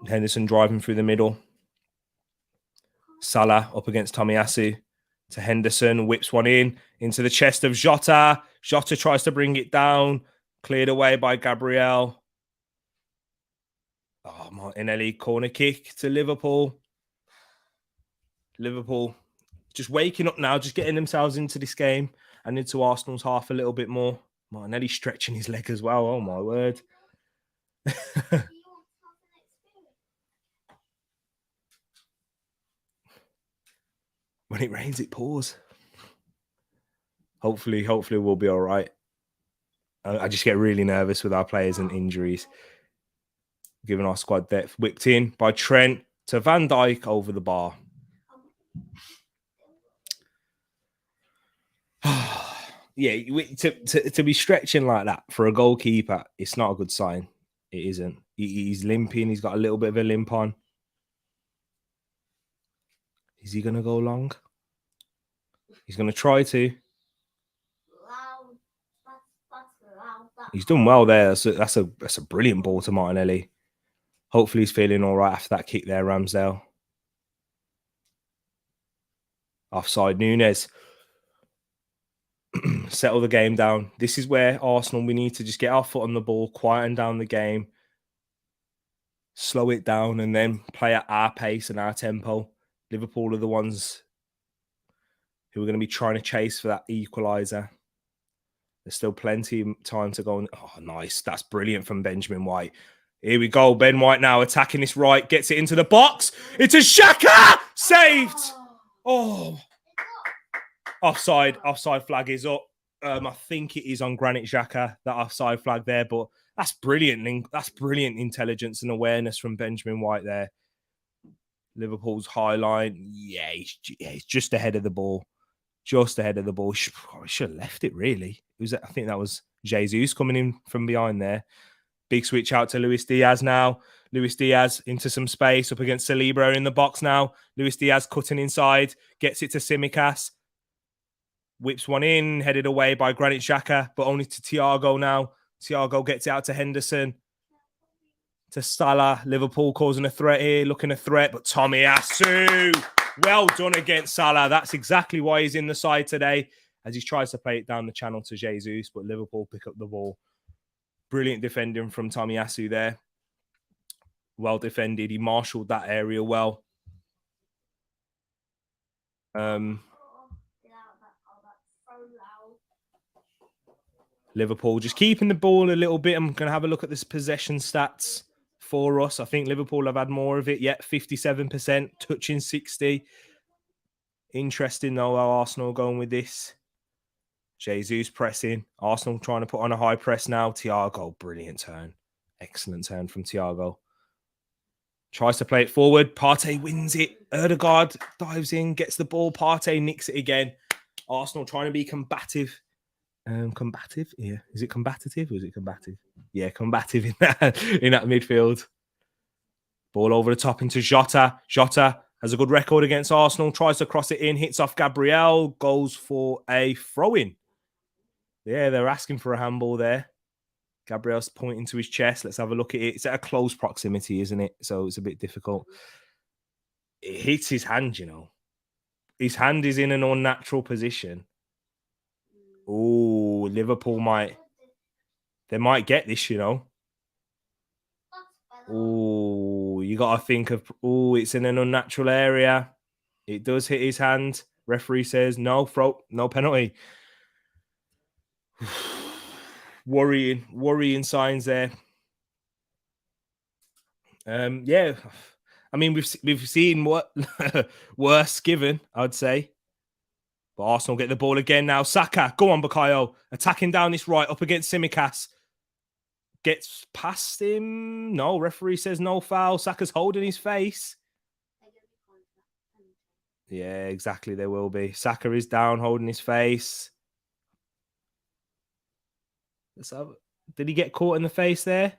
Henderson driving through the middle. Salah up against Tomiyasu to Henderson, whips one into the chest of Jota. Jota tries to bring it down, cleared away by Gabriel. Oh, Martinelli, corner kick to Liverpool. Liverpool just waking up now, just getting themselves into this game and into Arsenal's half a little bit more. Martinelli stretching his leg as well. Oh, my word. When it rains, it pours. Hopefully we'll be all right. I just get really nervous with our players and injuries. Given our squad depth. Whipped in by Trent to Van Dijk over the bar. Yeah, to be stretching like that for a goalkeeper, it's not a good sign. It isn't. He's limping. He's got a little bit of a limp on. Is he going to go long? He's going to try to. He's done well there. That's a brilliant ball to Martinelli. Hopefully he's feeling all right after that kick there, Ramsdale. Offside, Nunes. Settle the game down. This is where Arsenal, we need to just get our foot on the ball, quieten down the game, slow it down, and then play at our pace and our tempo. Liverpool are the ones who are going to be trying to chase for that equaliser. There's still plenty of time to go. Oh, nice. That's brilliant from Benjamin White. Here we go. Ben White now attacking this right. Gets it into the box. It's a Xhaka! Saved! Oh. Offside flag is up. I think it is on Granit Xhaka, that offside flag there, but that's brilliant. That's brilliant intelligence and awareness from Benjamin White there. Liverpool's high line. Yeah, he's just ahead of the ball. Just ahead of the ball. Should have left it, really. I think that was Jesus coming in from behind there. Big switch out to Luis Diaz now. Luis Diaz into some space up against Saliba in the box now. Luis Diaz cutting inside. Gets it to Tsimikas. Whips one in, headed away by Granit Xhaka, but only to Thiago now. Thiago gets it out to Henderson. To Salah. Liverpool causing a threat here, looking a threat, but Tomiyasu. Well done against Salah. That's exactly why he's in the side today, as he tries to play it down the channel to Jesus, but Liverpool pick up the ball. Brilliant defending from Tomiyasu there. Well defended. He marshalled that area well. Liverpool just keeping the ball a little bit. I'm going to have a look at this possession stats for us. I think Liverpool have had more of it yet. 57%, touching 60. Interesting though how Arsenal going with this. Jesus pressing. Arsenal trying to put on a high press now. Thiago, brilliant turn. Excellent turn from Thiago. Tries to play it forward. Partey wins it. Ødegaard dives in, gets the ball. Partey nicks it again. Arsenal trying to be combative. Combative? Yeah. Is it combative or is it combative? Yeah, combative in that midfield. Ball over the top into Jota. Jota has a good record against Arsenal. Tries to cross it in. Hits off Gabriel. Goes for a throw-in. Yeah, they're asking for a handball there. Gabriel's pointing to his chest. Let's have a look at it. It's at a close proximity, isn't it? So it's a bit difficult. It hits his hand, you know. His hand is in an unnatural position. Oh, Liverpool might get this, you know. Oh, you got to think of, it's in an unnatural area. It does hit his hand. Referee says no penalty. Worrying signs there. Yeah. I mean, we've seen what worse given, I'd say. But Arsenal get the ball again now. Saka, go on, Bukayo. Attacking down this right, up against Tsimikas. Gets past him. No, referee says no foul. Saka's holding his face. Yeah, exactly, there will be. Saka is down, holding his face. Did he get caught in the face there?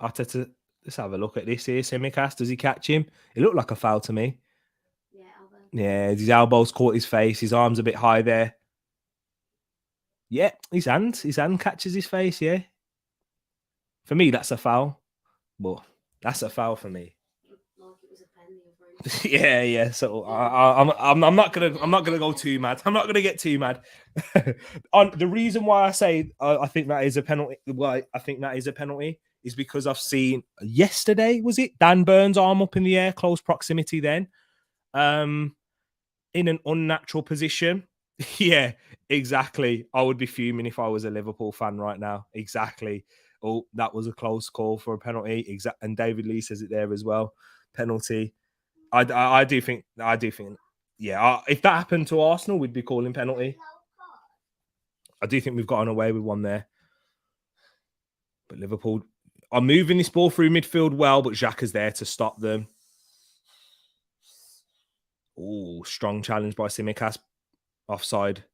Arteta, let's have a look at this here. Tsimikas, does he catch him? It looked like a foul to me. Yeah, his elbows caught his face. His arm's a bit high there. Yeah, his hand catches his face, yeah. For me, that's a foul. But that's a foul for me. Yeah. So I'm not gonna go too mad. I'm not gonna get too mad. On the reason why I say I think that is a penalty. Why I think that is a penalty is because I've seen yesterday. Was it Dan Burns' arm up in the air, close proximity? Then, in an unnatural position. Yeah, exactly. I would be fuming if I was a Liverpool fan right now. Exactly. Oh, that was a close call for a penalty. And David Lee says it there as well. Penalty. I do think. Yeah, if that happened to Arsenal, we'd be calling penalty. I do think we've gotten away with one there. But Liverpool are moving this ball through midfield well, but Xhaka's there to stop them. Oh, strong challenge by Tsimikas. Offside.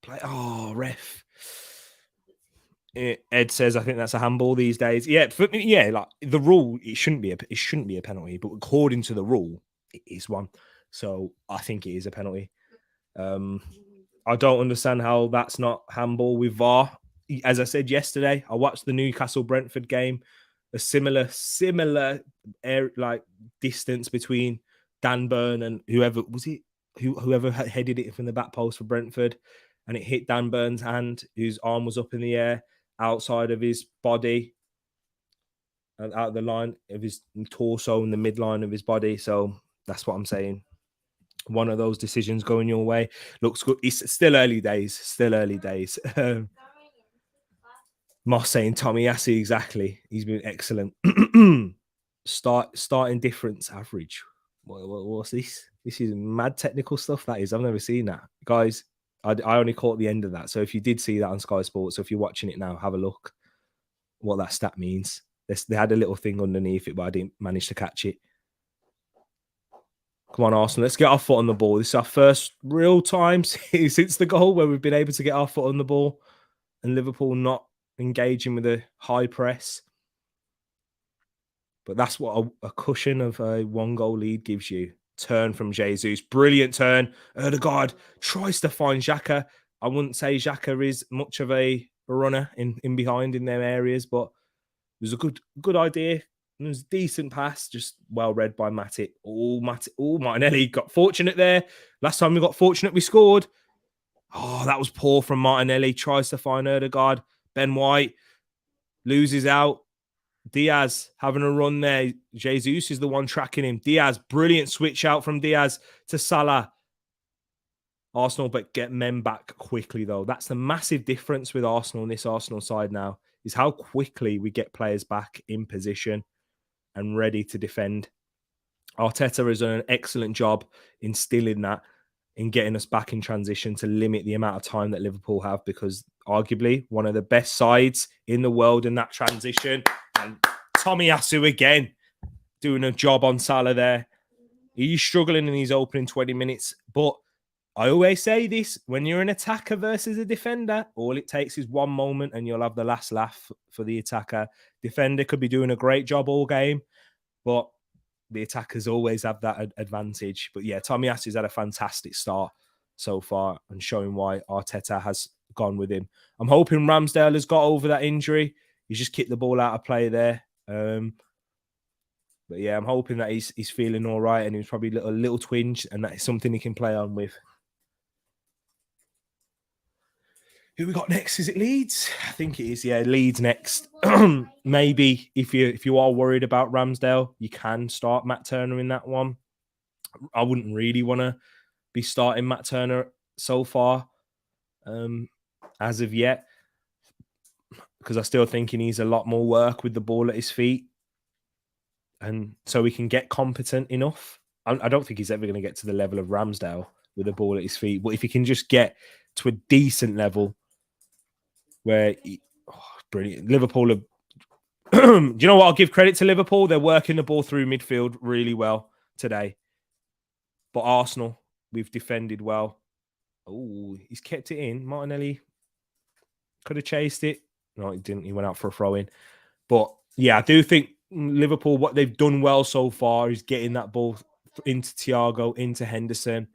Play. Oh, ref. Ed says, I think that's a handball these days. Yeah, like the rule, it shouldn't be a penalty, but according to the rule, it is one. So I think it is a penalty. I don't understand how that's not handball with VAR. as I said yesterday, I watched the Newcastle Brentford game. A similar like distance between Dan Burn and whoever was it, whoever headed it from the back post for Brentford, and it hit Dan Burn's hand, whose arm was up in the air outside of his body, and out of the line of his torso and the midline of his body. So that's what I'm saying. One of those decisions going your way looks good. It's still early days. Still early days. Moss saying Tomiyasu, exactly. He's been excellent. Starting difference average. What's this? This is mad technical stuff. That is. I've never seen that, guys. I only caught the end of that. So if you did see that on Sky Sports, so if you're watching it now, have a look what that stat means. They had a little thing underneath it, but I didn't manage to catch it. Come on, Arsenal. Let's get our foot on the ball. This is our first real time since the goal where we've been able to get our foot on the ball, and Liverpool not engaging with a high press. But that's what a cushion of a 1-goal lead gives you. Turn from Jesus. Brilliant turn. Odegaard tries to find Xhaka. I wouldn't say Xhaka is much of a runner in behind in their areas, but it was a good idea. It was a decent pass, just well read by Matip. Martinelli got fortunate there. Last time we got fortunate, we scored. Oh, that was poor from Martinelli. Tries to find Odegaard. Ben White loses out. Diaz having a run there. Jesus is the one tracking him. Diaz, brilliant switch out from Diaz to Salah. Arsenal, but get men back quickly, though. That's the massive difference with Arsenal, this Arsenal side now, is how quickly we get players back in position and ready to defend. Arteta has done an excellent job instilling that, in getting us back in transition to limit the amount of time that Liverpool have, because arguably one of the best sides in the world in that transition. And Tomiyasu again doing a job on Salah there. He's struggling in his opening 20 minutes, but I always say this, when you're an attacker versus a defender, all it takes is one moment and you'll have the last laugh for the attacker. Defender could be doing a great job all game, but the attackers always have that advantage. But yeah, Tomiyasu's had a fantastic start so far and showing why Arteta has gone with him. I'm hoping Ramsdale has got over that injury. He's just kicked the ball out of play there. But yeah, I'm hoping that he's feeling all right, and he's probably a little twinge, and that is something he can play on with. Who we got next? Is it Leeds? I think it is. Yeah, Leeds next. Maybe if you are worried about Ramsdale, you can start Matt Turner in that one. I wouldn't really want to be starting Matt Turner so far, as of yet, because I still think he needs a lot more work with the ball at his feet, and so he can get competent enough. I don't think he's ever going to get to the level of Ramsdale with the ball at his feet, but if he can just get to a decent level where brilliant. Liverpool have do you know what? I'll give credit to Liverpool. They're working the ball through midfield really well today. But Arsenal, we've defended well. Oh, he's kept it in. Martinelli could have chased it. No, he didn't. He went out for a throw in. But yeah, I do think Liverpool, what they've done well so far is getting that ball into Thiago, into Henderson.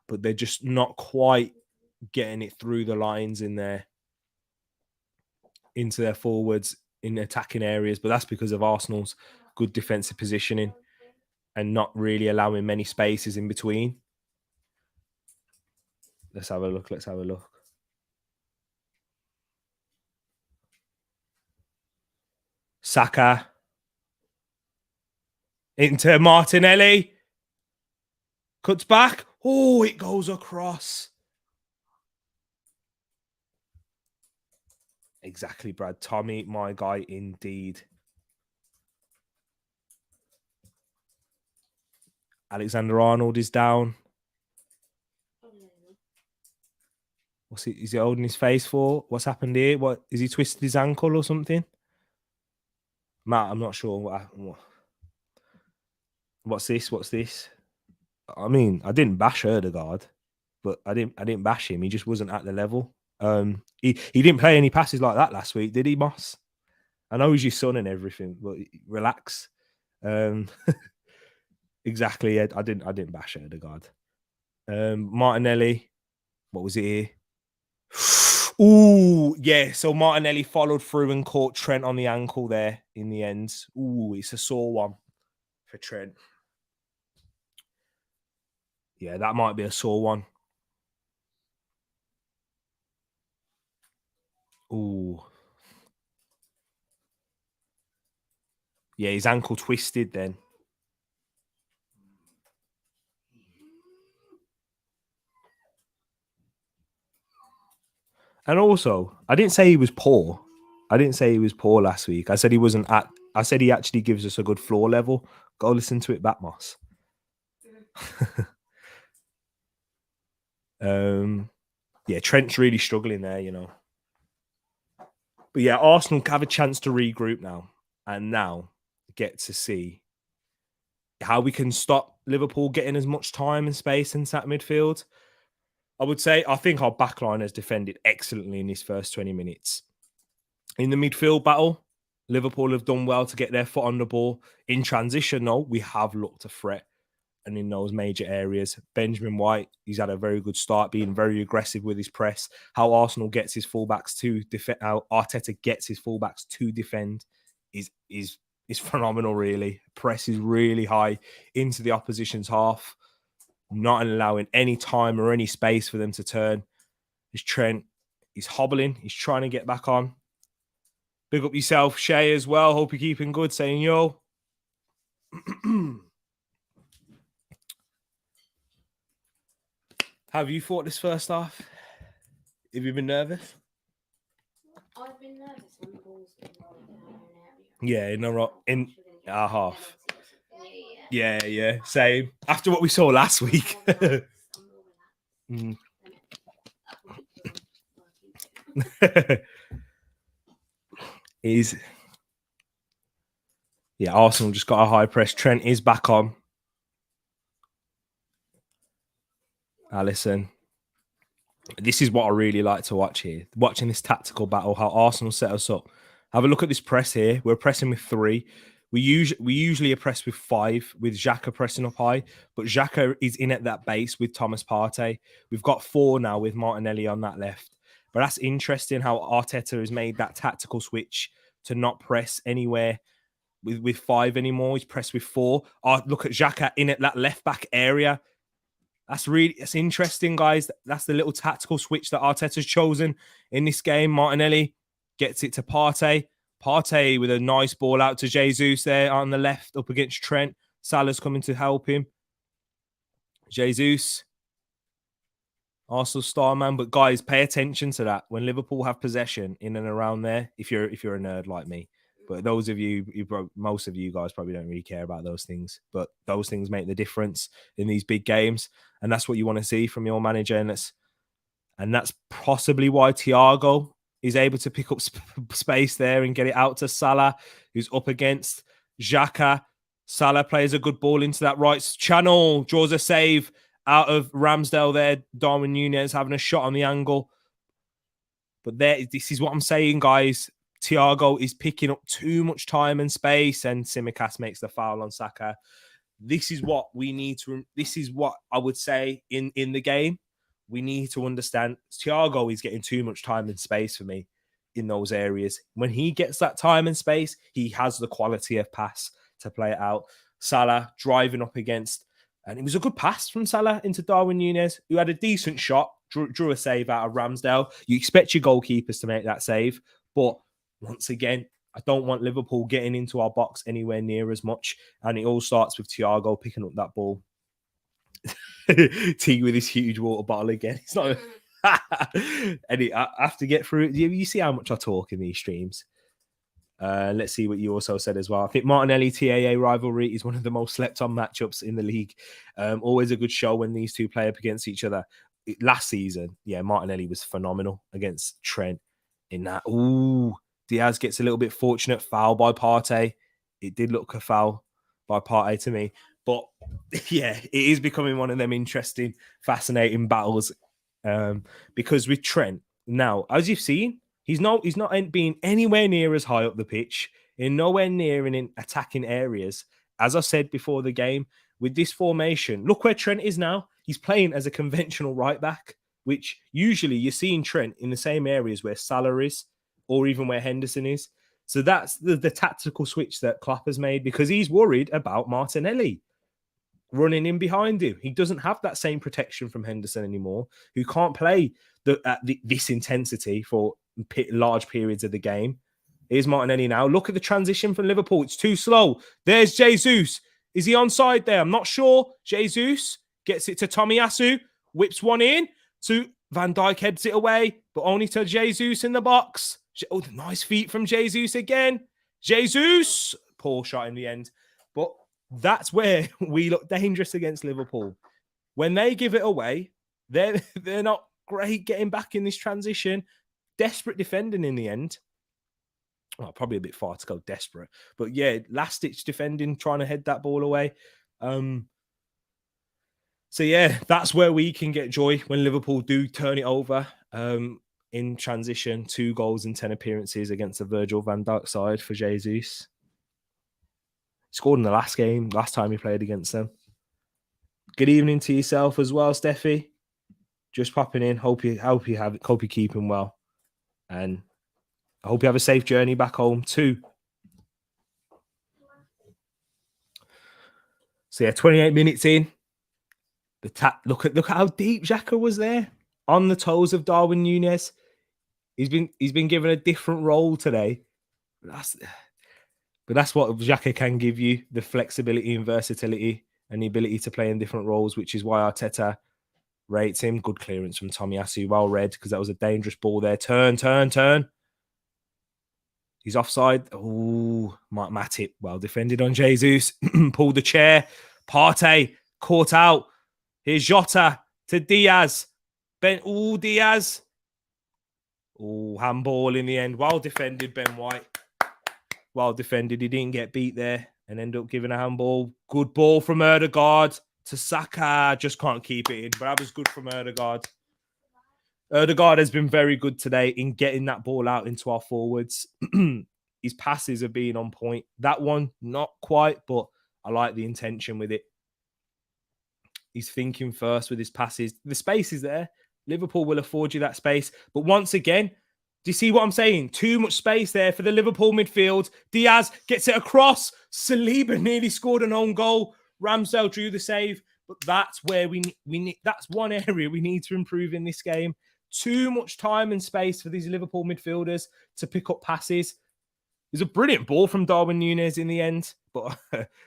But they're just not quite getting it through the lines in there, into their forwards in attacking areas. But that's because of Arsenal's good defensive positioning and not really allowing many spaces in between. Let's have a look. Saka into Martinelli. Cuts back. Oh, it goes across. Exactly, Brad. Tommy, my guy, indeed. Alexander-Arnold is down. What's he? Is he holding his face for? What's happened here? What is he twisted his ankle or something? Matt, I'm not sure. What's this? I mean, I didn't bash Odegaard, but I didn't bash him. He just wasn't at the level. He didn't play any passes like that last week, did he, Moss? I know he's your son and everything, but relax. Exactly. I didn't bash Odegaard. Martinelli, what was it here? Ooh, yeah. So Martinelli followed through and caught Trent on the ankle there in the end. Ooh, it's a sore one for Trent. Yeah, that might be a sore one. Ooh. Yeah, his ankle twisted then. And also, I didn't say he was poor. I didn't say he was poor last week. I said he wasn't at. I said he actually gives us a good floor level. Go listen to it back, Moss. Yeah, Trent's really struggling there, you know. But yeah, Arsenal have a chance to regroup now, and now get to see how we can stop Liverpool getting as much time and space in that midfield. I think our backline has defended excellently in this first 20 minutes. In the midfield battle, Liverpool have done well to get their foot on the ball. In transition, though, we have looked a threat. And in those major areas, Benjamin White, he's had a very good start, being very aggressive with his press. How Arsenal gets his fullbacks to defend, how Arteta gets his fullbacks to defend is phenomenal, really. Press is really high into the opposition's half, not allowing any time or any space for them to turn. There's Trent, he's hobbling, he's trying to get back on. Big up yourself, Shay, as well. Hope you're keeping good, saying yo. Have you thought this first half? Have you been nervous? I've been nervous when the ball's been rolling down in an Yeah, area. in our half. Yeah, same. After what we saw last week. Yeah, Arsenal just got a high press. Trent is back on. Alisson. This is what I really like to watch here. Watching this tactical battle, how Arsenal set us up. Have a look at this press here. We're pressing with 3. We usually are pressed with 5, with Xhaka pressing up high, but Xhaka is in at that base with Thomas Partey. We've got 4 now with Martinelli on that left. But that's interesting how Arteta has made that tactical switch to not press anywhere with 5 anymore. He's pressed with 4. Look at Xhaka in at that left back area. That's interesting, guys. That's the little tactical switch that Arteta's chosen in this game. Martinelli gets it to Partey. Partey with a nice ball out to Jesus there on the left up against Trent. Salah's coming to help him. Jesus, Arsenal star man. But guys, pay attention to that. When Liverpool have possession in and around there, if you're a nerd like me. But those of you, most of you guys probably don't really care about those things. But those things make the difference in these big games. And that's what you want to see from your manager. And that's possibly why Thiago is able to pick up space there and get it out to Salah, who's up against Xhaka. Salah plays a good ball into that right channel, draws a save out of Ramsdale there. Darwin Núñez having a shot on the angle. But this is what I'm saying, guys. Thiago is picking up too much time and space, and Tsimikas makes the foul on Saka. This is what we need to. This is what I would say in the game. We need to understand Thiago is getting too much time and space for me in those areas. When he gets that time and space, he has the quality of pass to play it out. Salah driving up against, and it was a good pass from Salah into Darwin Núñez, who had a decent shot, drew a save out of Ramsdale. You expect your goalkeepers to make that save, but once again, I don't want Liverpool getting into our box anywhere near as much. And it all starts with Thiago picking up that ball. T with his huge water bottle again. It's not. I have to get through it. You see how much I talk in these streams. Let's see what you also said as well. I think Martinelli TAA rivalry is one of the most slept on matchups in the league. Always a good show when these two play up against each other. Last season, yeah, Martinelli was phenomenal against Trent in that. Ooh, Diaz gets a little bit fortunate. Foul by Partey. It did look a foul by Partey to me. But yeah, it is becoming one of them interesting, fascinating battles. Because with Trent, now, as you've seen, he's not being anywhere near as high up the pitch, in nowhere near in attacking areas. As I said before the game, with this formation, look where Trent is now. He's playing as a conventional right back. which usually you're seeing Trent in the same areas where Salah is, or even where Henderson is. So that's the tactical switch that Klopp has made, because he's worried about Martinelli running in behind him. He doesn't have that same protection from Henderson anymore, who can't play this intensity for large periods of the game. Here's Martinelli now. Look at the transition from Liverpool. It's too slow. There's Jesus. Is he onside there? I'm not sure. Jesus gets it to Tomiyasu, whips one in to Van Dijk, heads it away, but only to Jesus in the box. Oh, nice feet from Jesus again. Jesus, poor shot in the end. But that's where we look dangerous against Liverpool. When they give it away, they're not great getting back in this transition. Desperate defending in the end. Well, probably a bit far to go desperate. But yeah, last-ditch defending, trying to head that ball away. So yeah, that's where we can get joy, when Liverpool do turn it over in transition. 2 goals in 10 appearances against the Virgil van Dijk side for Jesus. Scored in the last time he played against them. Good evening to yourself as well, Steffi. Just popping in. Hope you're keeping well, and I hope you have a safe journey back home too. So yeah, 28 minutes in. Look at how deep Xhaka was there, on the toes of Darwin Núñez. He's been given a different role today. But that's what Xhaka can give you, the flexibility and versatility and the ability to play in different roles, which is why Arteta rates him. Good clearance from Tomiyasu, well read, because that was a dangerous ball there. Turn. He's offside. Oh, Matip, well defended on Jesus. Pulled the chair. Partey caught out. Here's Jota to Diaz. Diaz. Oh, handball in the end. Well defended, Ben White. Well defended. He didn't get beat there and end up giving a handball. Good ball from Ødegaard to Saka. Just can't keep it in. But that was good from Ødegaard. Ødegaard has been very good today in getting that ball out into our forwards. His passes have been on point. That one, not quite, but I like the intention with it. He's thinking first with his passes. The space is there. Liverpool will afford you that space. But once again, do you see what I'm saying? Too much space there for the Liverpool midfield. Diaz gets it across. Saliba nearly scored an own goal. Ramsdale drew the save. But that's where we need. That's one area we need to improve in this game. Too much time and space for these Liverpool midfielders to pick up passes. There's a brilliant ball from Darwin Núñez in the end, but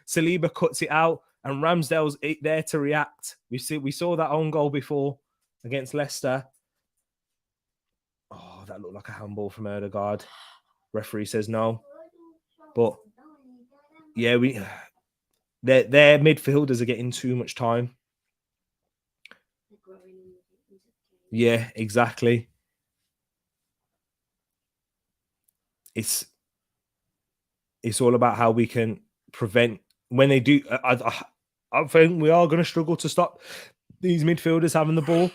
Saliba cuts it out, and Ramsdale's there to react. We saw that own goal before against Leicester. Oh, that looked like a handball from Ødegaard. Referee says no. But yeah, their midfielders are getting too much time. Yeah, exactly. It's all about how we can prevent when they do. I think we are going to struggle to stop these midfielders having the ball,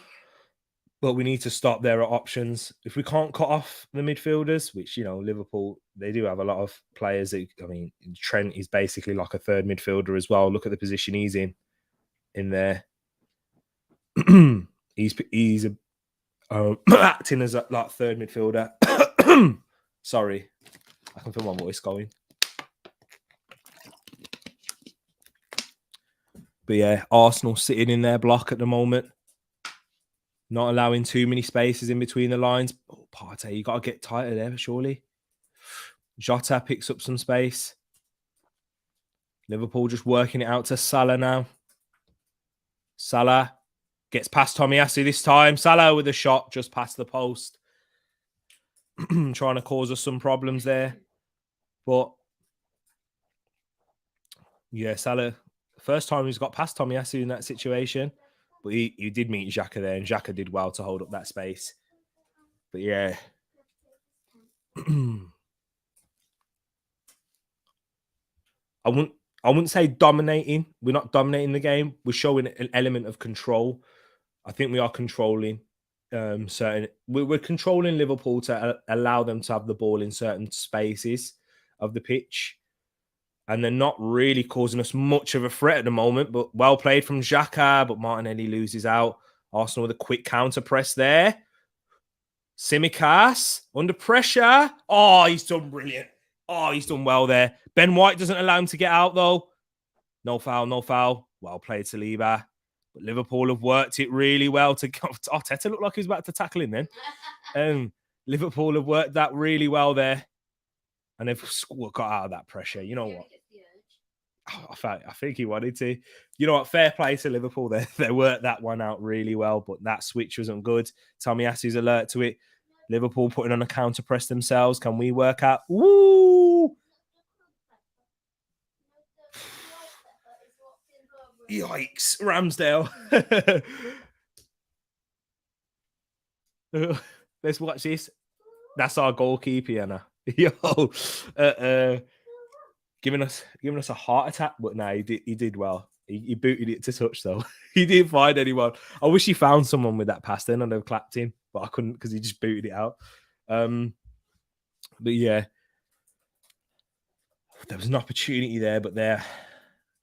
but we need to stop their options. If we can't cut off the midfielders, which, you know, Liverpool, they do have a lot of players. Trent is basically like a third midfielder as well. Look at the position he's in there. he's acting as a like third midfielder. Sorry, I can feel my voice going. But yeah, Arsenal sitting in their block at the moment, not allowing too many spaces in between the lines. Oh, Partey, you got to get tighter there, surely. Jota picks up some space. Liverpool just working it out to Salah now. Salah gets past Tomiyasu this time. Salah with a shot just past the post. Trying to cause us some problems there. But yeah, Salah, first time he's got past Tomiyasu in that situation. But he did meet Xhaka there, and Xhaka did well to hold up that space. But yeah. I wouldn't say dominating. We're not dominating the game. We're showing an element of control. I think we are controlling we're controlling Liverpool to allow them to have the ball in certain spaces of the pitch. And they're not really causing us much of a threat at the moment. But well played from Xhaka, but Martinelli loses out. Arsenal with a quick counter press there. Tsimikas under pressure. Oh, he's done brilliant. Oh, he's done well there. Ben White doesn't allow him to get out, though. No foul, no foul. Well played, Saliba. But Liverpool have worked it really well to... Arteta looked like he was about to tackle him then. Liverpool have worked that really well there. And they've got out of that pressure. You know what? I think he wanted to. You know what? Fair play to Liverpool. They worked that one out really well, but that switch wasn't good. Tomiyasu's alert to it. Liverpool putting on a counter press themselves. Can we work out? Woo! Yikes. Ramsdale. Let's watch this. That's our goalkeeper, Anna. Yo. Giving us a heart attack, but no, he did well. He booted it to touch, though. He didn't find anyone. I wish he found someone with that pass then, and I'd have clapped him, but I couldn't because he just booted it out. But yeah, there was an opportunity there, but they're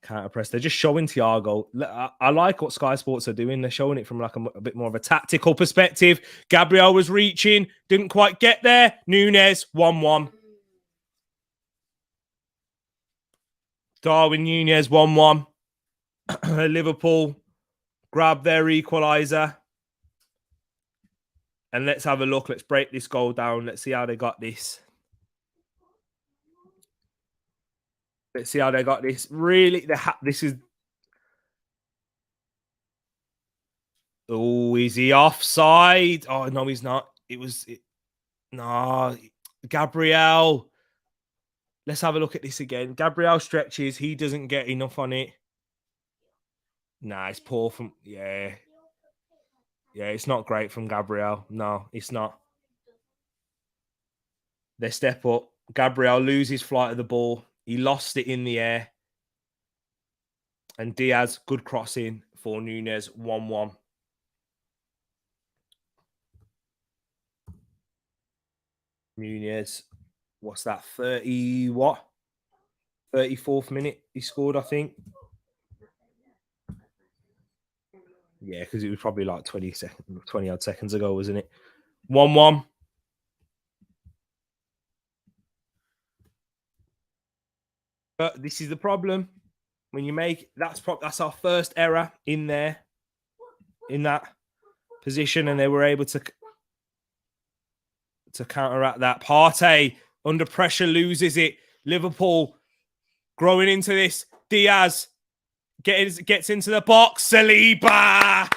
counter press. They're just showing Thiago. I like what Sky Sports are doing. They're showing it from like a bit more of a tactical perspective. Gabriel was reaching, didn't quite get there. Núñez 1-1. Darwin Núñez 1-1. Liverpool grab their equaliser. And let's have a look. Let's break this goal down. Let's see how they got this. Let's see how they got this. Really, this is... Oh, is he offside? Oh, no, he's not. No, Gabriel. Let's have a look at this again. Gabriel stretches. He doesn't get enough on it. Nah, it's poor from... Yeah. Yeah, it's not great from Gabriel. No, it's not. They step up. Gabriel loses flight of the ball. He lost it in the air. And Diaz, good crossing for Núñez, 1-1. Núñez, what's that? 30 what? 34th minute he scored, I think. Yeah, because it was probably like 20 odd seconds ago, wasn't it? 1-1. But this is the problem. When you make that's our first error in there, in that position, and they were able to counteract that. Partey under pressure loses it. Liverpool growing into this. Diaz gets into the box. Saliba.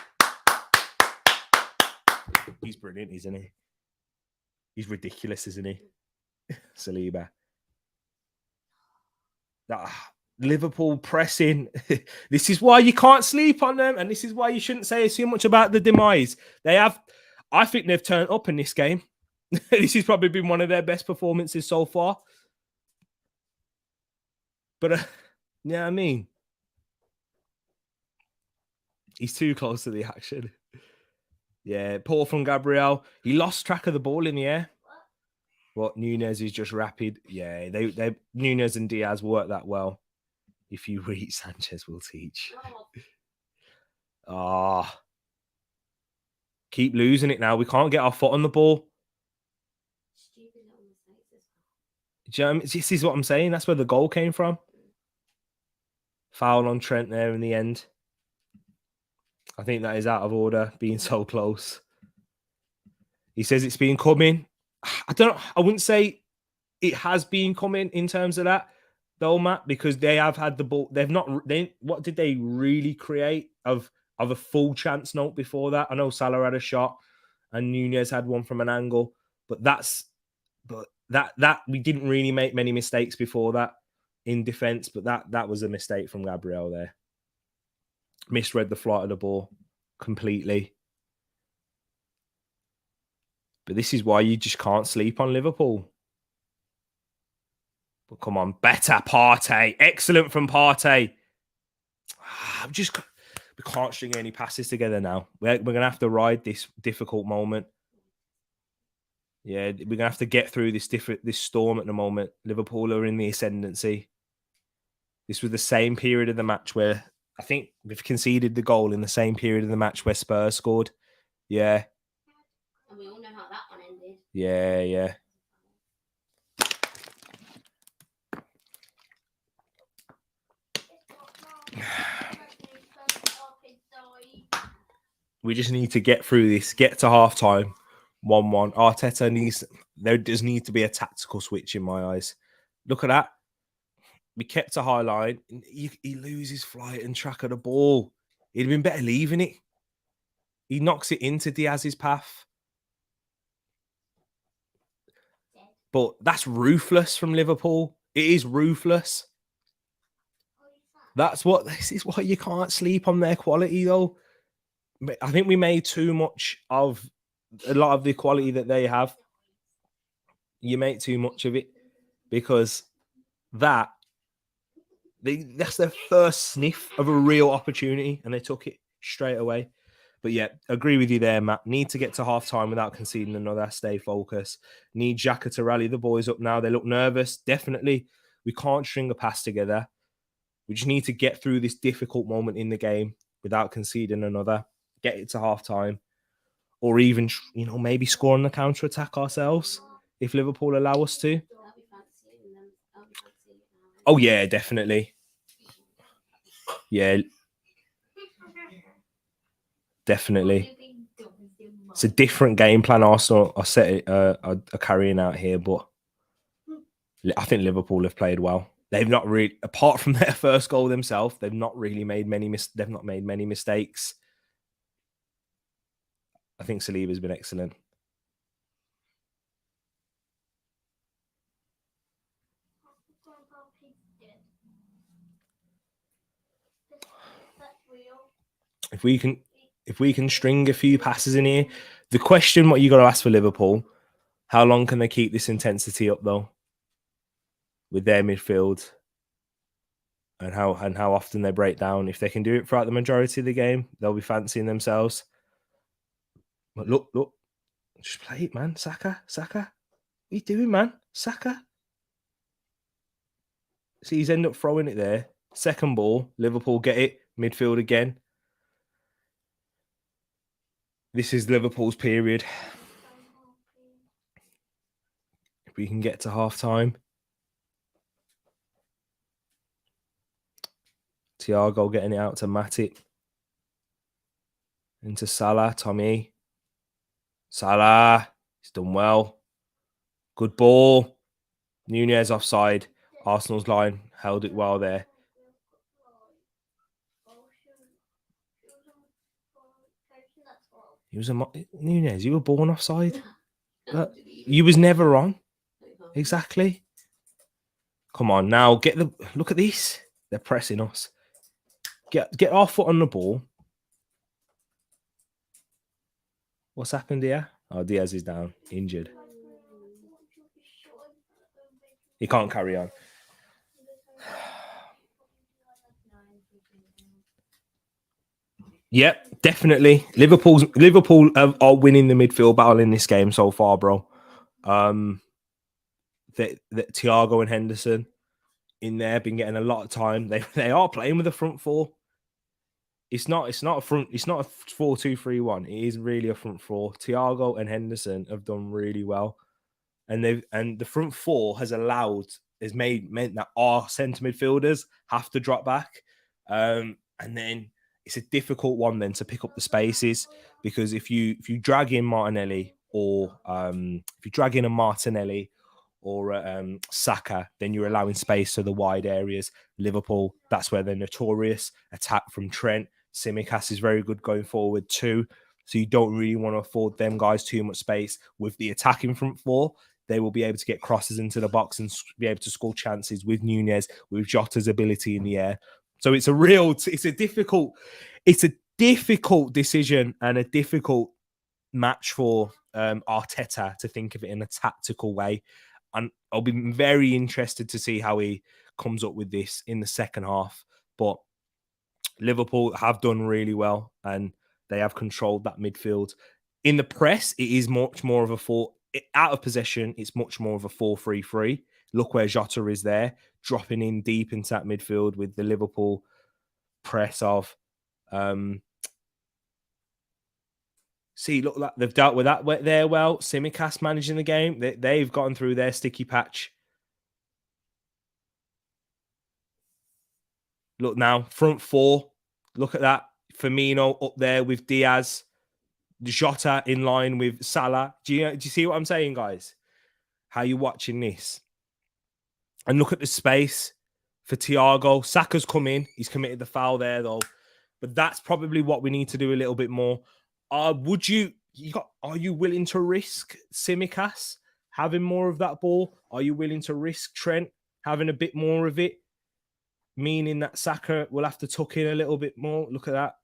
He's brilliant, isn't he? He's ridiculous, isn't he? Saliba. Liverpool pressing. This is why you can't sleep on them, and this is why you shouldn't say too much about the demise. I think they've turned up in this game. This has probably been one of their best performances so far. But yeah, I mean, he's too close to the action. Yeah, poor from Gabriel. He lost track of the ball in the air. But Núñez is just rapid. Yeah, they Núñez and Diaz work that well. If you read, Sanchez will teach. Keep losing it now. We can't get our foot on the ball. This is what I'm saying. That's where the goal came from. Foul on Trent there in the end. I think that is out of order, being so close. He says it's been coming. I wouldn't say it has been coming in terms of that, though, Matt, because they have had the ball. What did they really create of a full chance note before that? I know Salah had a shot and Núñez had one from an angle, but that we didn't really make many mistakes before that in defense, but that was a mistake from Gabriel there. Misread the flight of the ball completely. But this is why you just can't sleep on Liverpool. But come on, better Partey. Excellent from Partey. We can't string any passes together now. We're going to have to ride this difficult moment. Yeah, we're going to have to get through this storm at the moment. Liverpool are in the ascendancy. This was the same period of the match where I think we've conceded the goal in the same period of the match where Spurs scored. Yeah. And we all know how that one ended. Yeah, yeah. We just need to get through this, get to half time, 1-1. Arteta there does need to be a tactical switch in my eyes. Look at that. We kept a high line. He loses flight and track of the ball. He'd have been better leaving it. He knocks it into Diaz's path. But that's ruthless from Liverpool. It is ruthless. This is why you can't sleep on their quality, though. I think we made too much of a lot of the quality that they have. You make too much of it because that's their first sniff of a real opportunity and they took it straight away. But yeah, agree with you there, Matt. Need to get to half time without conceding another. Stay focused. Need Xhaka to rally the boys up now. They look nervous. Definitely. We can't string a pass together. We just need to get through this difficult moment in the game without conceding another. Get it to half time. Or even, maybe score on the counter-attack ourselves if Liverpool allow us to. Oh, yeah, definitely. Yeah. Definitely. It's a different game plan Arsenal are carrying out here, but I think Liverpool have played well. They've not really, apart from their first goal themselves, they've not really made many mistakes. I think Saliba's been excellent. If we can string a few passes in here, the question what you got to ask for Liverpool, how long can they keep this intensity up though with their midfield and how often they break down? If they can do it throughout the majority of the game, they'll be fancying themselves. But look, just play it, man. Saka. What are you doing, man? Saka. See, he's ended up throwing it there. Second ball, Liverpool get it. Midfield again. This is Liverpool's period. If we can get to half time. Thiago getting it out to Matip. Into Salah, Tommy. Salah. He's done well. Good ball. Nunez offside. Arsenal's line held it well there. Nunez, you were born offside. You was never on. Exactly. Come on now, look at this. They're pressing us. Get our foot on the ball. What's happened here? Oh, Diaz is down, injured. He can't carry on. Yep, definitely. Liverpool are winning the midfield battle in this game so far, bro. Thiago and Henderson in there been getting a lot of time. They are playing with a front four. It's not a 4-2-3-1. It is really a front four. Thiago and Henderson have done really well. And the front four has meant that our centre midfielders have to drop back. And then it's a difficult one then to pick up the spaces, because if you drag in Martinelli or if you drag in a Martinelli or Saka, then you're allowing space to the wide areas. Liverpool, that's where they're notorious. Attack from Trent. Tsimikas is very good going forward too. So you don't really want to afford them guys too much space. With the attacking front four, they will be able to get crosses into the box and be able to score chances with Nunez, with Jota's ability in the air. So it's a difficult decision and a difficult match for Arteta to think of it in a tactical way. And I'll be very interested to see how he comes up with this in the second half. But Liverpool have done really well and they have controlled that midfield. In the press, it is much more of out of possession, it's much more of a 4-3-3. Look where Jota is there, dropping in deep into that midfield with the Liverpool press of. See, look, like they've dealt with that there well. Simicast managing the game. They've gotten through their sticky patch. Look now, front four. Look at that. Firmino up there with Diaz. Jota in line with Salah. Do you see what I'm saying, guys? How you watching this? And look at the space for Thiago. Saka's come in. He's committed the foul there, though. But that's probably what we need to do a little bit more. Are you willing to risk Simicast having more of that ball? Are you willing to risk Trent having a bit more of it? Meaning that Saka will have to tuck in a little bit more. Look at that.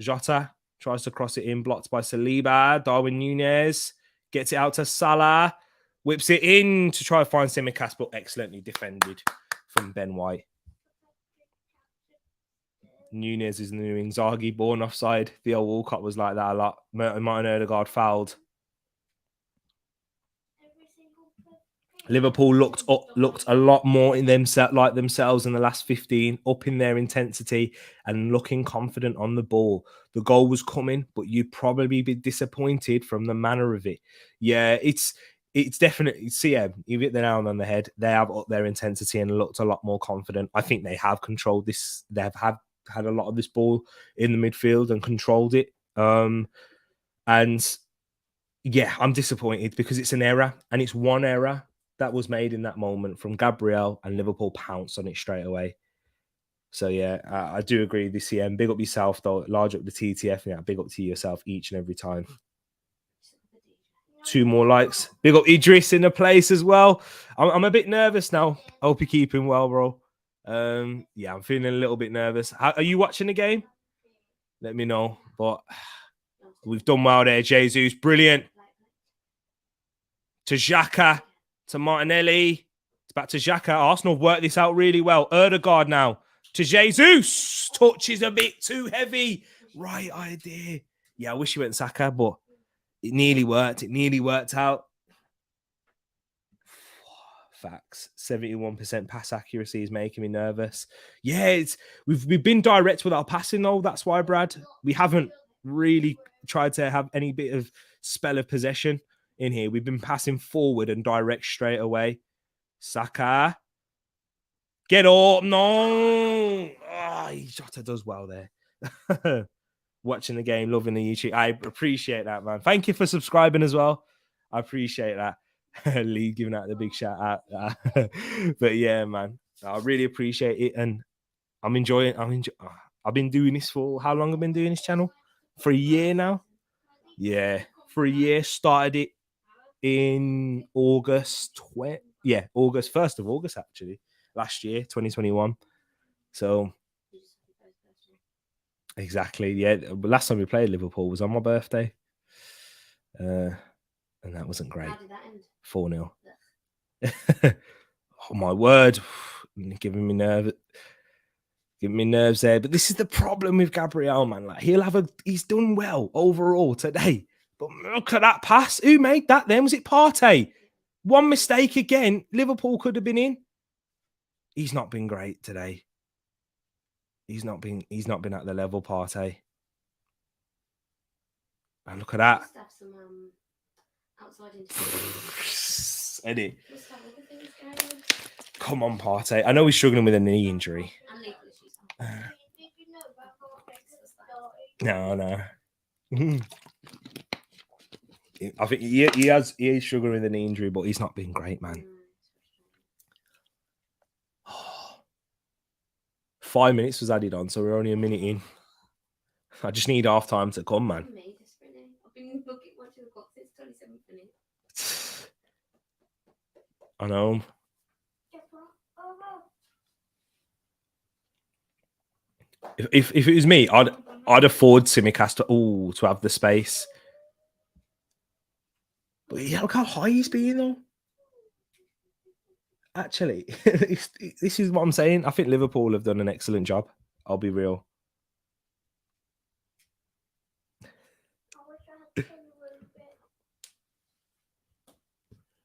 Jota tries to cross it in, blocked by Saliba. Darwin Núñez gets it out to Salah. Whips it in to try to find Simicast, but excellently defended from Ben White. Núñez is the new Inzaghi, born offside. Theo Walcott was like that a lot. Martin Odegaard fouled. Liverpool looked a lot more in themselves in the last 15, up in their intensity and looking confident on the ball. The goal was coming, but you'd probably be disappointed from the manner of it. Yeah, it's definitely CM. You hit the nail on the head. They have upped their intensity and looked a lot more confident. I think they have controlled this. They have had a lot of this ball in the midfield and controlled it. And yeah, I'm disappointed because it's an error, and it's one error that was made in that moment from Gabriel, and Liverpool pounced on it straight away. So yeah, I do agree with the CM. Big up yourself though. Large up the TTF. Yeah, big up to yourself each and every time. 2 more likes. Big up Idris in the place as well. I'm a bit nervous now. Hope you're keeping well, bro. Yeah, I'm feeling a little bit nervous. Are you watching the game? Let me know. But we've done well there, Jesus. Brilliant. To Xhaka, to Martinelli. It's back to Xhaka. Arsenal worked this out really well. Odegaard now to Jesus. Touches a bit too heavy. Right idea. Yeah, I wish you went Saka, but it nearly worked. It nearly worked out. Facts. 71% pass accuracy is making me nervous. Yeah, we've been direct with our passing though. That's why, Brad. We haven't really tried to have any bit of spell of possession in here. We've been passing forward and direct straight away. Saka. Get up. No. Jota does well there. Watching the game, loving the YouTube. I appreciate that, man. Thank you for subscribing as well. I appreciate that. Lee giving out the big shout out. But yeah, man, I really appreciate it. And I'm enjoying. I've been doing this for how long? I've been doing this channel for a year now. Yeah, for a year. Started it in August. August 1st of August actually last year, 2021. So exactly, yeah. Last time we played Liverpool was on my birthday, and that wasn't great. How did that end? 4-0. Oh my word, giving me nerves there. But this is the problem with Gabriel, man. Like he's done well overall today. But look at that pass. Who made that then? Was it Partey? One mistake again. Liverpool could have been in. He's not been great today. He's not been at the level, Partey. And look at that. Must have some outside Eddie. Come on, Partey. I know he's struggling with a knee injury. No. I think he is struggling with an knee injury, but he's not been great, man. 5 minutes was added on, so we're only a minute in. I just need half time to come, man. I've been watching the clock since 27 minutes. I know. If it was me, I'd afford Simicast to have the space. But yeah, look how high he's being though. Actually, this is what I'm saying. I think Liverpool have done an excellent job. I'll be real.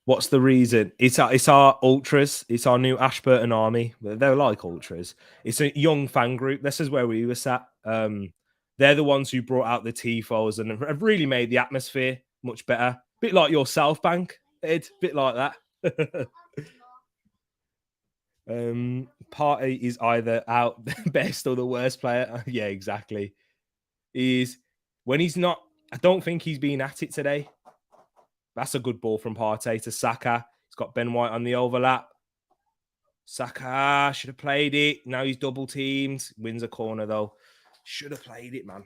What's the reason? It's our ultras. It's our new Ashburton army. They're like ultras. It's a young fan group. This is where we were sat. They're the ones who brought out the tifos and have really made the atmosphere much better. Bit like your South Bank, Ed. Bit like that. Partey is either out the best or the worst player. Yeah, exactly. When he's not. I don't think he's been at it today. That's a good ball from Partey to Saka. He's got Ben White on the overlap. Saka should have played it. Now he's double teamed. Wins a corner though. Should have played it, man.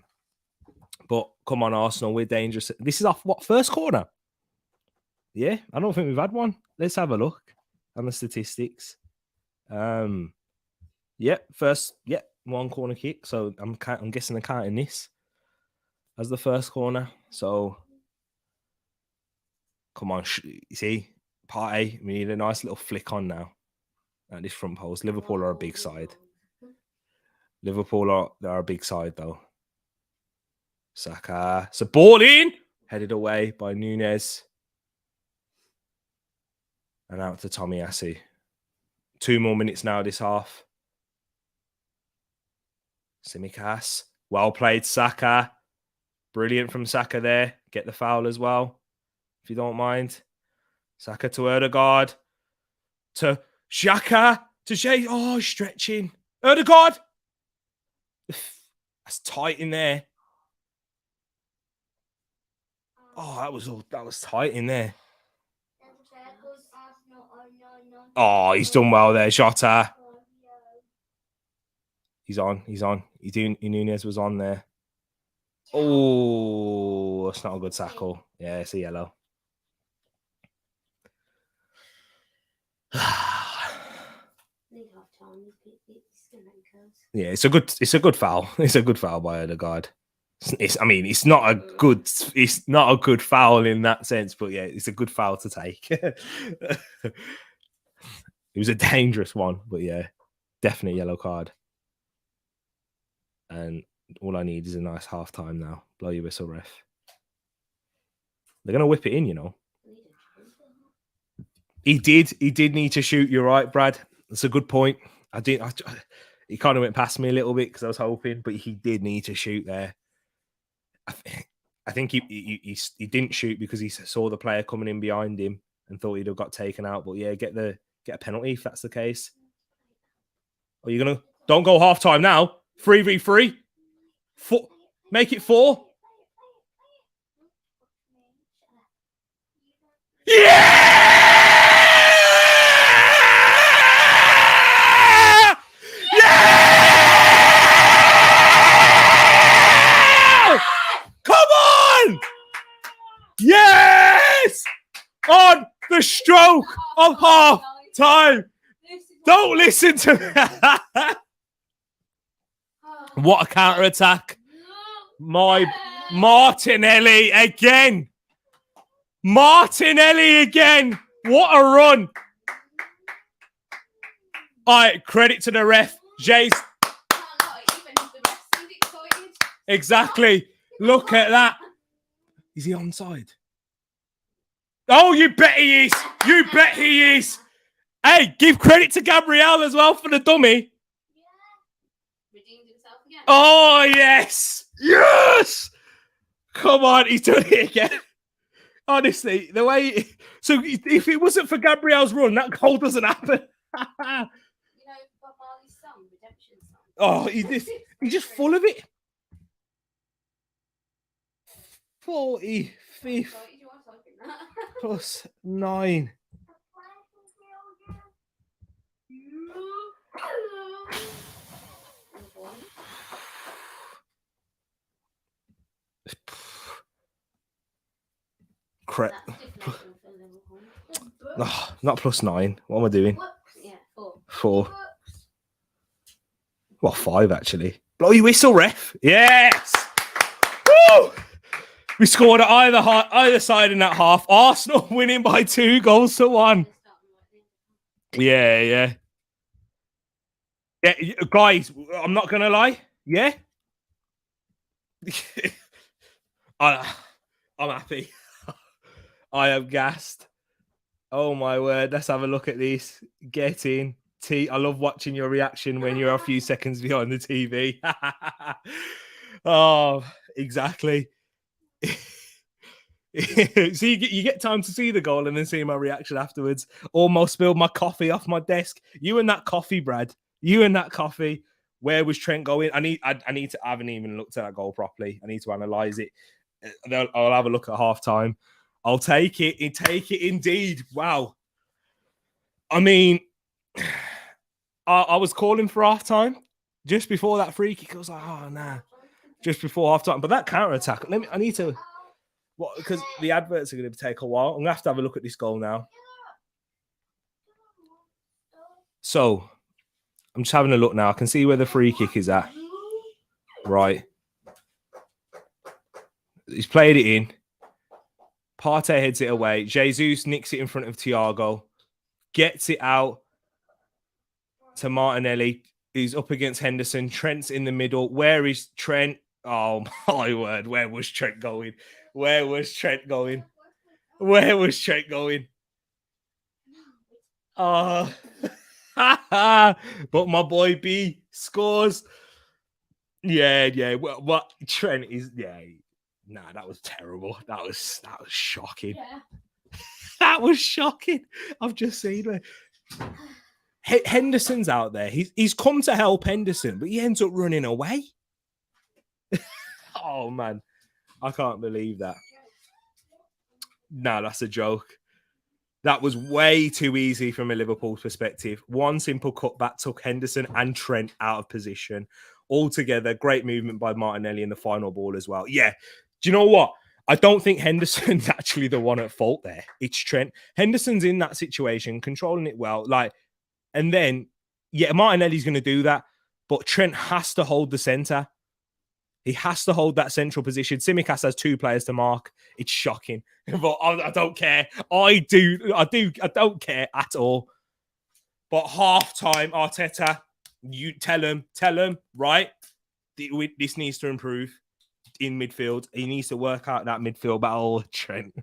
But come on, Arsenal, we're dangerous. This is our first corner? Yeah, I don't think we've had one. Let's have a look on the statistics. One corner kick. So I'm guessing they're counting this as the first corner. So come on, see, Partey, we need a nice little flick on now at this front post. Liverpool are a big side. They're a big side though. Saka, it's a ball in, headed away by Nunez, and out to Tomiyasu. 2 more minutes now this half. Tsimikas, well played, Saka. Brilliant from Saka there. Get the foul as well, if you don't mind. Saka to Ødegaard. To Xhaka. To Jay. Oh, stretching. Ødegaard. That's tight in there. Oh, that was tight in there. Oh, he's done well there, Jota. He's on. Nunez was on there. Oh, that's not a good tackle. Yeah, it's a yellow. Yeah, it's a good foul. It's a good foul by Ødegaard. It's not a good foul in that sense, but yeah, it's a good foul to take. It was a dangerous one, but yeah, definite yellow card. And all I need is a nice half time now. Blow your whistle, ref. They're gonna whip it in, you know. He did need to shoot. You're right, Brad. That's a good point. He kind of went past me a little bit because I was hoping, but he did need to shoot there. I think he didn't shoot because he saw the player coming in behind him and thought he'd have got taken out. But yeah, get a penalty if that's the case. Are you gonna? Don't go half time now. 3v3. 4. Make it 4. Yeah! Yes! On the stroke of half time. Don't listen to me. What a counter attack. My Martinelli again. Martinelli again. What a run. All right, credit to the ref. Jace. Exactly. Look at that. Is he onside? Oh, you bet he is. You bet he is. Hey, give credit to Gabriel as well for the dummy. Oh, yes. Yes. Come on. He's doing it again. Honestly, the way... So if it wasn't for Gabriel's run, that goal doesn't happen. Bob Marley's song, Redemption Song. Oh, he's just full of it. 45th plus 9. Oh, not plus 9. What am I doing? Yeah, 4. 4. Well, 5 actually. Blow your whistle, ref. Yes. Woo! We scored at either side in that half. Arsenal winning by 2-1. Yeah. Yeah, guys, I'm not going to lie. Yeah. I'm happy. I am gassed. Oh my word. Let's have a look at this. Get in. T. I love watching your reaction when you're a few seconds behind the TV. Oh, exactly. So you get time to see the goal and then see my reaction afterwards. Almost spilled my coffee off my desk. You and that coffee, Brad. You and that coffee. Where was Trent going? I need to. I haven't even looked at that goal properly. I need to analyze it. I'll have a look at halftime. I'll take it. Take it indeed. Wow. I mean, I was calling for halftime just before that free kick. I was like, oh nah, just before halftime. But that counter attack. I need to. What? Because the adverts are going to take a while. I'm going to have a look at this goal now. So I'm just having a look now. I can see where the free kick is at. Right. He's played it in. Partey heads it away. Jesus nicks it in front of Thiago. Gets it out to Martinelli. He's up against Henderson. Trent's in the middle. Where is Trent? Oh, my word. Where was Trent going? Where was Trent going? Where was Trent going? But my boy B scores. Yeah. What Trent is? Yeah. Nah, that was terrible. That was shocking. Yeah. That was shocking. I've just seen it. Henderson's out there. He's come to help Henderson, but he ends up running away. Oh man, I can't believe that. No, that's a joke. That was way too easy from a Liverpool perspective. One simple cutback took Henderson and Trent out of position. Altogether, great movement by Martinelli in the final ball as well. Yeah. Do you know what? I don't think Henderson's actually the one at fault there. It's Trent. Henderson's in that situation, controlling it well. And then, yeah, Martinelli's going to do that, but Trent has to hold the centre. He has to hold that central position. Tsimikas has two players to mark. It's shocking, but I don't care. I don't care at all. But half-time, Arteta, you tell him, right? This needs to improve in midfield. He needs to work out that midfield battle. Trent.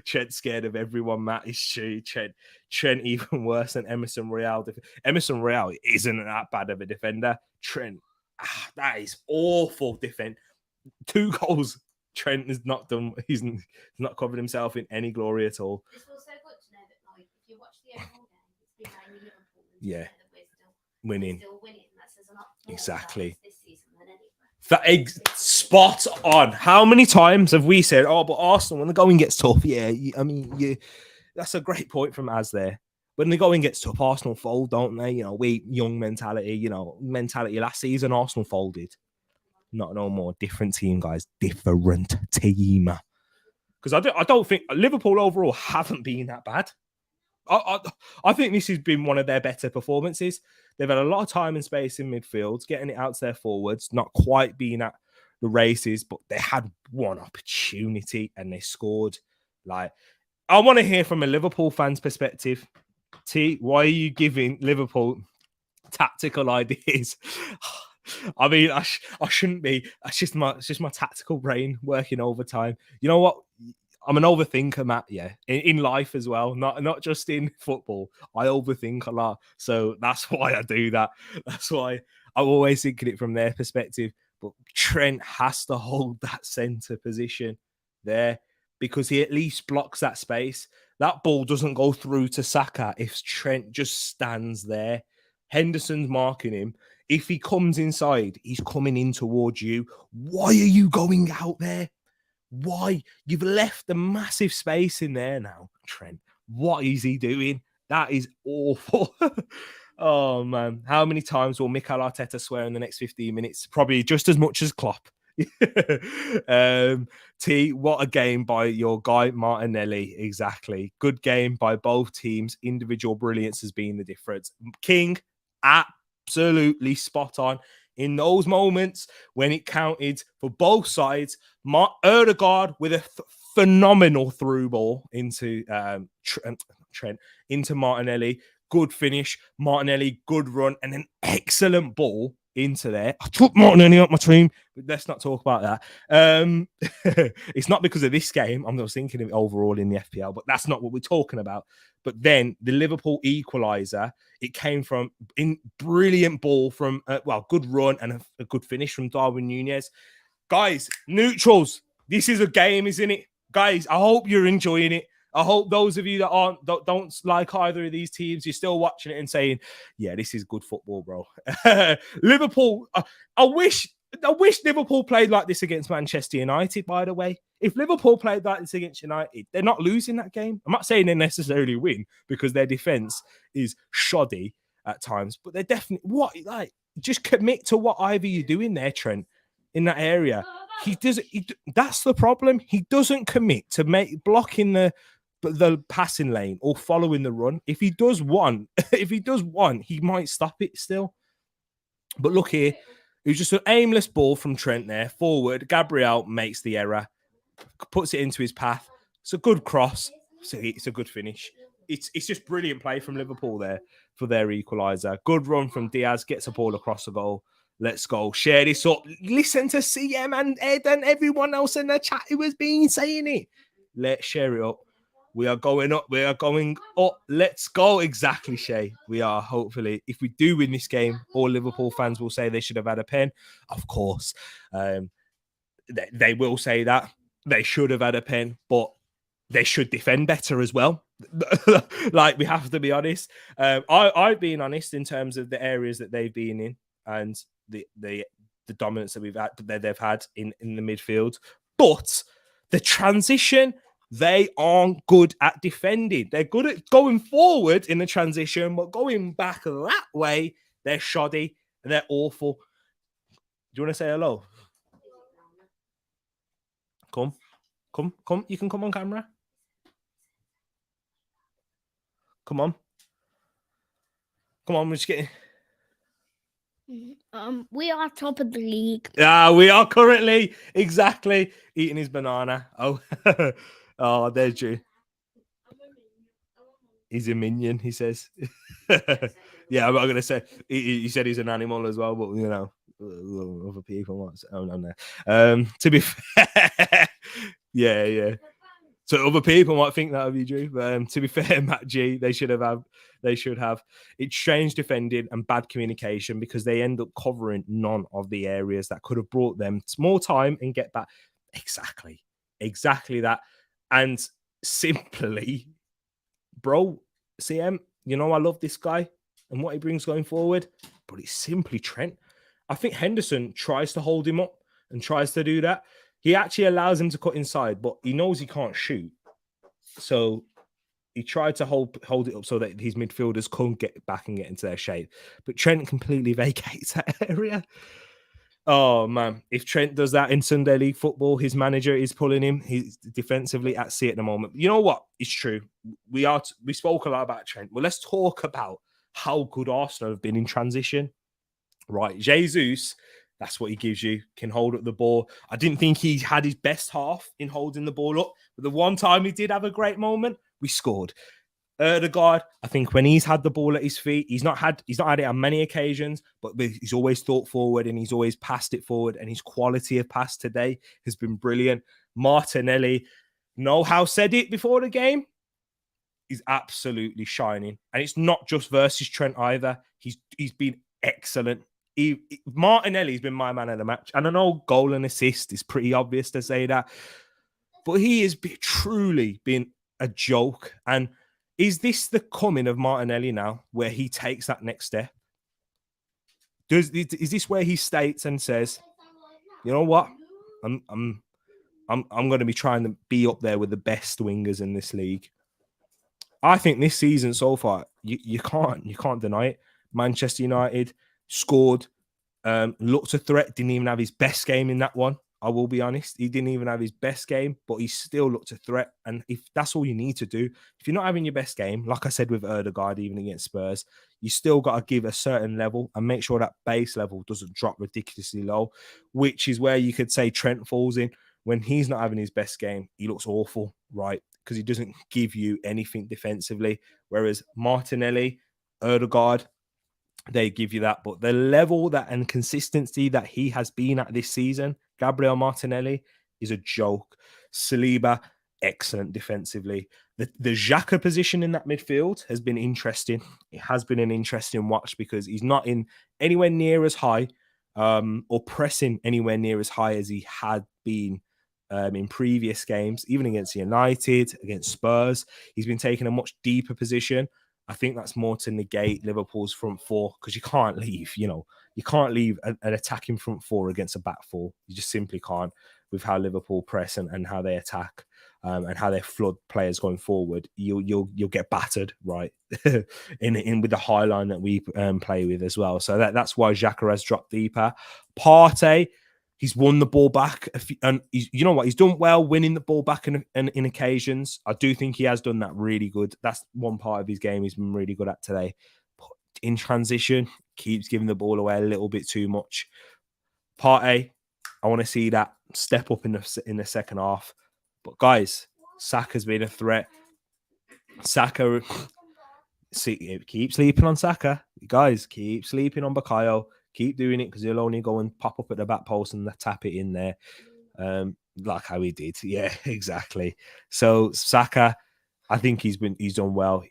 Trent's scared of everyone, Matt. It's true. Trent even worse than Emerson Royale. Emerson Royale isn't that bad of a defender. Trent, that is awful defense. 2 goals. Trent has not done. He's not covered himself in any glory at all. It's also good to know that, like, if you watch the overall game, it's been mainly Liverpool. Yeah, winning. Still winning. That says a lot. Exactly. This season than anyway. Spot on. How many times have we said, "Oh, but Arsenal when the going gets tough"? Yeah, that's a great point from Az there. When the going gets tough, Arsenal fold, don't they? We young mentality. Mentality last season, Arsenal folded. Not no more. Different team, guys. Different team. Because I don't think Liverpool overall haven't been that bad. I think this has been one of their better performances. They've had a lot of time and space in midfield, getting it out to their forwards, not quite being at the races, but they had one opportunity and they scored. I want to hear from a Liverpool fan's perspective. T, why are you giving Liverpool tactical ideas? I mean, I shouldn't be. It's just my tactical brain working overtime. You know what? I'm an overthinker, Matt. Yeah, in life as well, not just in football. I overthink a lot, so that's why I do that. That's why I'm always thinking it from their perspective. But Trent has to hold that centre position there because he at least blocks that space. That ball doesn't go through to Saka if Trent just stands there. Henderson's marking him. If he comes inside, he's coming in towards you. Why are you going out there? Why? You've left the massive space in there now, Trent. What is he doing? That is awful. Oh, man. How many times will Mikel Arteta swear in the next 15 minutes? Probably just as much as Klopp. T, what a game by your guy, Martinelli. Exactly. Good game by both teams. Individual brilliance has been the difference. King, absolutely spot on. In those moments when it counted for both sides, Ødegaard with a phenomenal through ball into Trent, into Martinelli. Good finish. Martinelli, good run, and an excellent ball into there. I took Martinelli up my team, but let's not talk about that. It's not because of this game. I'm not thinking of it overall in the FPL, but that's not what we're talking about. But then the Liverpool equaliser, it came from in brilliant ball from good run and a good finish from Darwin Núñez. Guys, neutrals, this is a game, isn't it? Guys, I hope you're enjoying it. I hope those of you that don't like either of these teams, you're still watching it and saying, yeah, this is good football, bro. Liverpool, I wish Liverpool played like this against Manchester United, by the way. If Liverpool played like this against United, they're not losing that game. I'm not saying they necessarily win because their defense is shoddy at times, but they're definitely just commit to what either you're doing there, Trent, in that area. That's the problem. He doesn't commit to blocking the passing lane or following the run. If he does one, he might stop it still. But look here, it was just an aimless ball from Trent there. Forward, Gabriel makes the error, puts it into his path. It's a good cross. So it's a good finish. It's just brilliant play from Liverpool there for their equaliser. Good run from Diaz, gets a ball across the goal. Let's go. Share this up. Listen to CM and Ed and everyone else in the chat who has been saying it. Let's share it up. We are going up. We are going up. Let's go. Exactly, Shay. We are, hopefully. If we do win this game, all Liverpool fans will say they should have had a pen. Of course. They will say that. They should have had a pen, but they should defend better as well. Like, we have to be honest. I've been honest in terms of the areas that they've been in and the dominance that they've had in the midfield. But the transition, they aren't good at defending. They're good at going forward in the transition, but going back that way, they're shoddy and they're awful. Do you want to say hello? Come. You can come on camera. Come on, we're just getting... We are top of the league. Yeah, we are currently exactly eating his banana. Oh, there's you. He's a minion, he says. Yeah, I'm not gonna say he said he's an animal as well, but you know, other people might say, oh no. To be fair, yeah. So other people might think that of you, Drew. But to be fair, Matt G, they should have. It's strange defending and bad communication because they end up covering none of the areas that could have brought them more time and get back. Exactly that. And simply, bro, CM, you know I love this guy and what he brings going forward, but it's simply Trent. I think Henderson tries to hold him up and tries to do that. He actually allows him to cut inside, but he knows he can't shoot. So he tried to hold it up so that his midfielders couldn't get back and get into their shape. But Trent completely vacates that area. Oh, man. If Trent does that in Sunday League football, his manager is pulling him. He's defensively at sea at the moment. You know what? It's true. We spoke a lot about Trent. Well, let's talk about how good Arsenal have been in transition. Right. Jesus, that's what he gives you. Can hold up the ball. I didn't think he had his best half in holding the ball up. But the one time he did have a great moment, we scored. Odegaard, I think when he's had the ball at his feet, he's not had it on many occasions, but he's always thought forward and he's always passed it forward. And his quality of pass today has been brilliant. Martinelli, Know-how said it before the game. He's absolutely shining. And it's not just versus Trent either. He's been excellent. Martinelli's been my man of the match. And I know goal and assist is pretty obvious to say that, but he has truly been a joke. And is this the coming of Martinelli now, where he takes that next step? Is this where he states and says, you know what, I'm going to be trying to be up there with the best wingers in this league? I think this season so far, you can't deny it. Manchester United scored, looked a threat, didn't even have his best game in that one. I will be honest. He didn't even have his best game, but he still looked a threat. And if that's all you need to do, if you're not having your best game, like I said with Odegaard, even against Spurs, you still got to give a certain level and make sure that base level doesn't drop ridiculously low, which is where you could say Trent falls in. When he's not having his best game, he looks awful, right? Because he doesn't give you anything defensively. Whereas Martinelli, Odegaard, they give you that. But the level that and consistency that he has been at this season, Gabriel Martinelli, is a joke. Saliba, excellent defensively. The Xhaka position in that midfield has been interesting. It has been an interesting watch because he's not in anywhere near as high or pressing anywhere near as high as he had been in previous games, even against United, against Spurs. He's been taking a much deeper position. I think that's more to negate Liverpool's front four because you can't leave, you can't leave an attacking front four against a back four. You just simply can't with how Liverpool press and how they attack and how they flood players going forward. You'll get battered, right? in with the high line that we play with as well. So that's why Xhaka has dropped deeper. Partey, he's won the ball back, and you know what? He's done well winning the ball back in occasions. I do think he has done that really good. That's one part of his game he's been really good at today. But in transition, keeps giving the ball away a little bit too much. Partey, I want to see that step up in the second half. But guys, Saka's been a threat. Saka, keep sleeping on Saka. Guys, keep sleeping on Bukayo. Keep doing it because he'll only go and pop up at the back post and tap it in there. Like how he did. Yeah, exactly. So Saka, I think he's done well.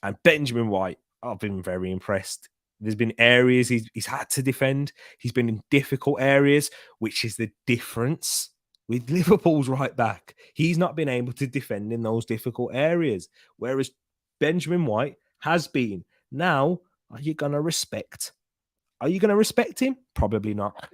And Benjamin White, I've been very impressed. There's been areas he's had to defend. He's been in difficult areas, which is the difference with Liverpool's right back. He's not been able to defend in those difficult areas, whereas Benjamin White has been. Now, are you going to respect him? Probably not.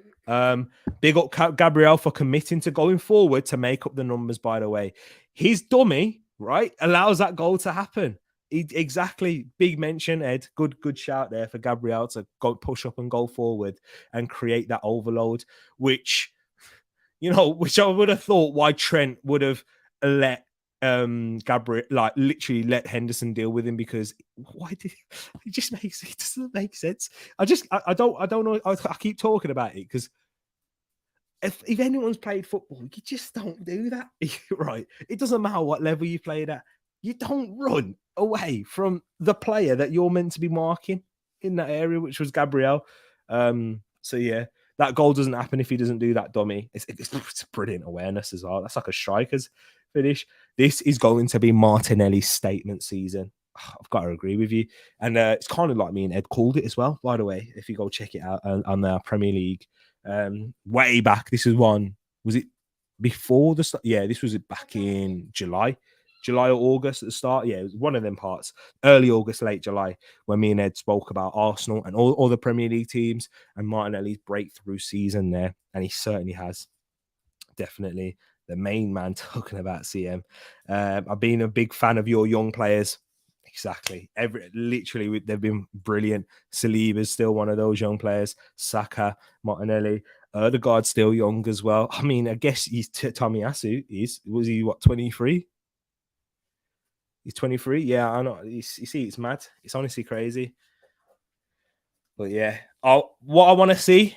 Big up Gabriel for committing to going forward to make up the numbers, by the way. His dummy, right, allows that goal to happen. Exactly. Big mention, Ed. Good shout there for Gabriel to go push up and go forward and create that overload, which I would have thought why Trent would have let Gabriel, like literally let Henderson deal with him, because it doesn't make sense. I don't know. I keep talking about it because if anyone's played football, you just don't do that. Right. It doesn't matter what level you played at. You don't run away from the player that you're meant to be marking in that area, which was Gabriel. So yeah, that goal doesn't happen if he doesn't do that dummy. It's brilliant awareness as well. That's like a striker's finish. This is going to be Martinelli's statement season. I've got to agree with you. And it's kind of like me and Ed called it as well, by the way, if you go check it out on the Premier League. Way back. This was it before the start? Yeah, this was back in July or August at the start. Yeah, it was one of them parts. Early August, late July, when me and Ed spoke about Arsenal and all the Premier League teams and Martinelli's breakthrough season there. And he certainly has. Definitely the main man talking about CM. I've been a big fan of your young players. Exactly. Literally, they've been brilliant. Saliba's still one of those young players. Saka, Martinelli, Odegaard's still young as well. I mean, I guess he's Tomiyasu was he 23? He's 23. Yeah, I know. You see, it's mad. It's honestly crazy. But yeah, what I want to see,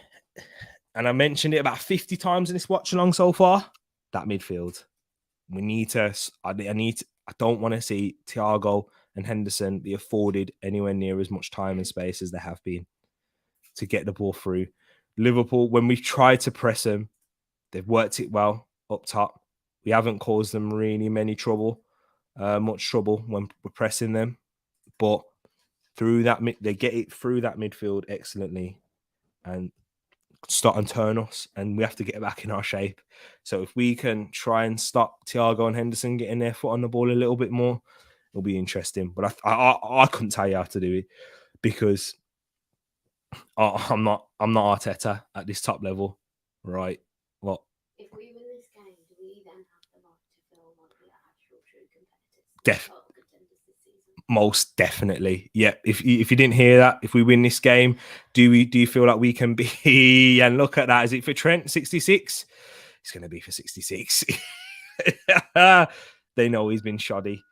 and I mentioned it about 50 times in this watch along so far, that midfield. We need to. I don't want to see Thiago and Henderson be afforded anywhere near as much time and space as they have been to get the ball through. Liverpool, when we've tried to press them, they've worked it well up top. We haven't caused them really much trouble when we're pressing them. But through that, they get it through that midfield excellently and start and turn us, and we have to get back in our shape. So if we can try and stop Thiago and Henderson getting their foot on the ball a little bit more, it'll be interesting. But I couldn't tell you how to do it because I'm not Arteta at this top level, right? What? If we win this game, do we then have the right to feel like we are actual true competitors? Most definitely, yeah. If you didn't hear that, if we win this game, do you feel like we can be? And look at that. Is it for Trent 66? It's going to be for 66. They know he's been shoddy.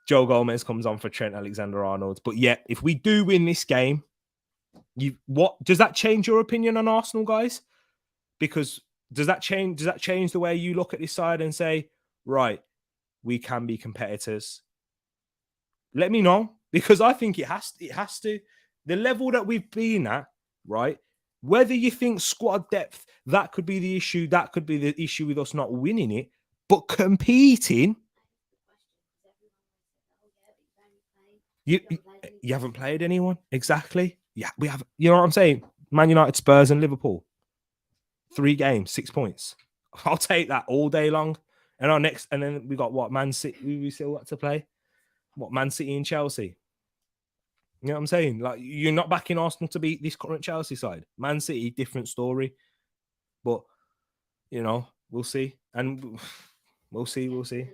Joe Gomez comes on for Trent Alexander-Arnold. But yeah, if we do win this game, what does that change your opinion on Arsenal, guys? Because does that change the way you look at this side and say, right, we can be competitors? Let me know, because I think it has to. the level that we've been at, right? Whether you think squad depth, that could be the issue, that could be the issue with us not winning it, but competing, you haven't played anyone. Exactly. Yeah, we have. You know what I'm saying? Man United, Spurs, and Liverpool. 3 games, 6 points. I'll take that all day long. And our next, and then we got what? Man City, we still got to play. What, Man City and Chelsea? You know what I'm saying? Like, you're not backing Arsenal to beat this current Chelsea side. Man City, different story. But, you know, we'll see. And we'll see.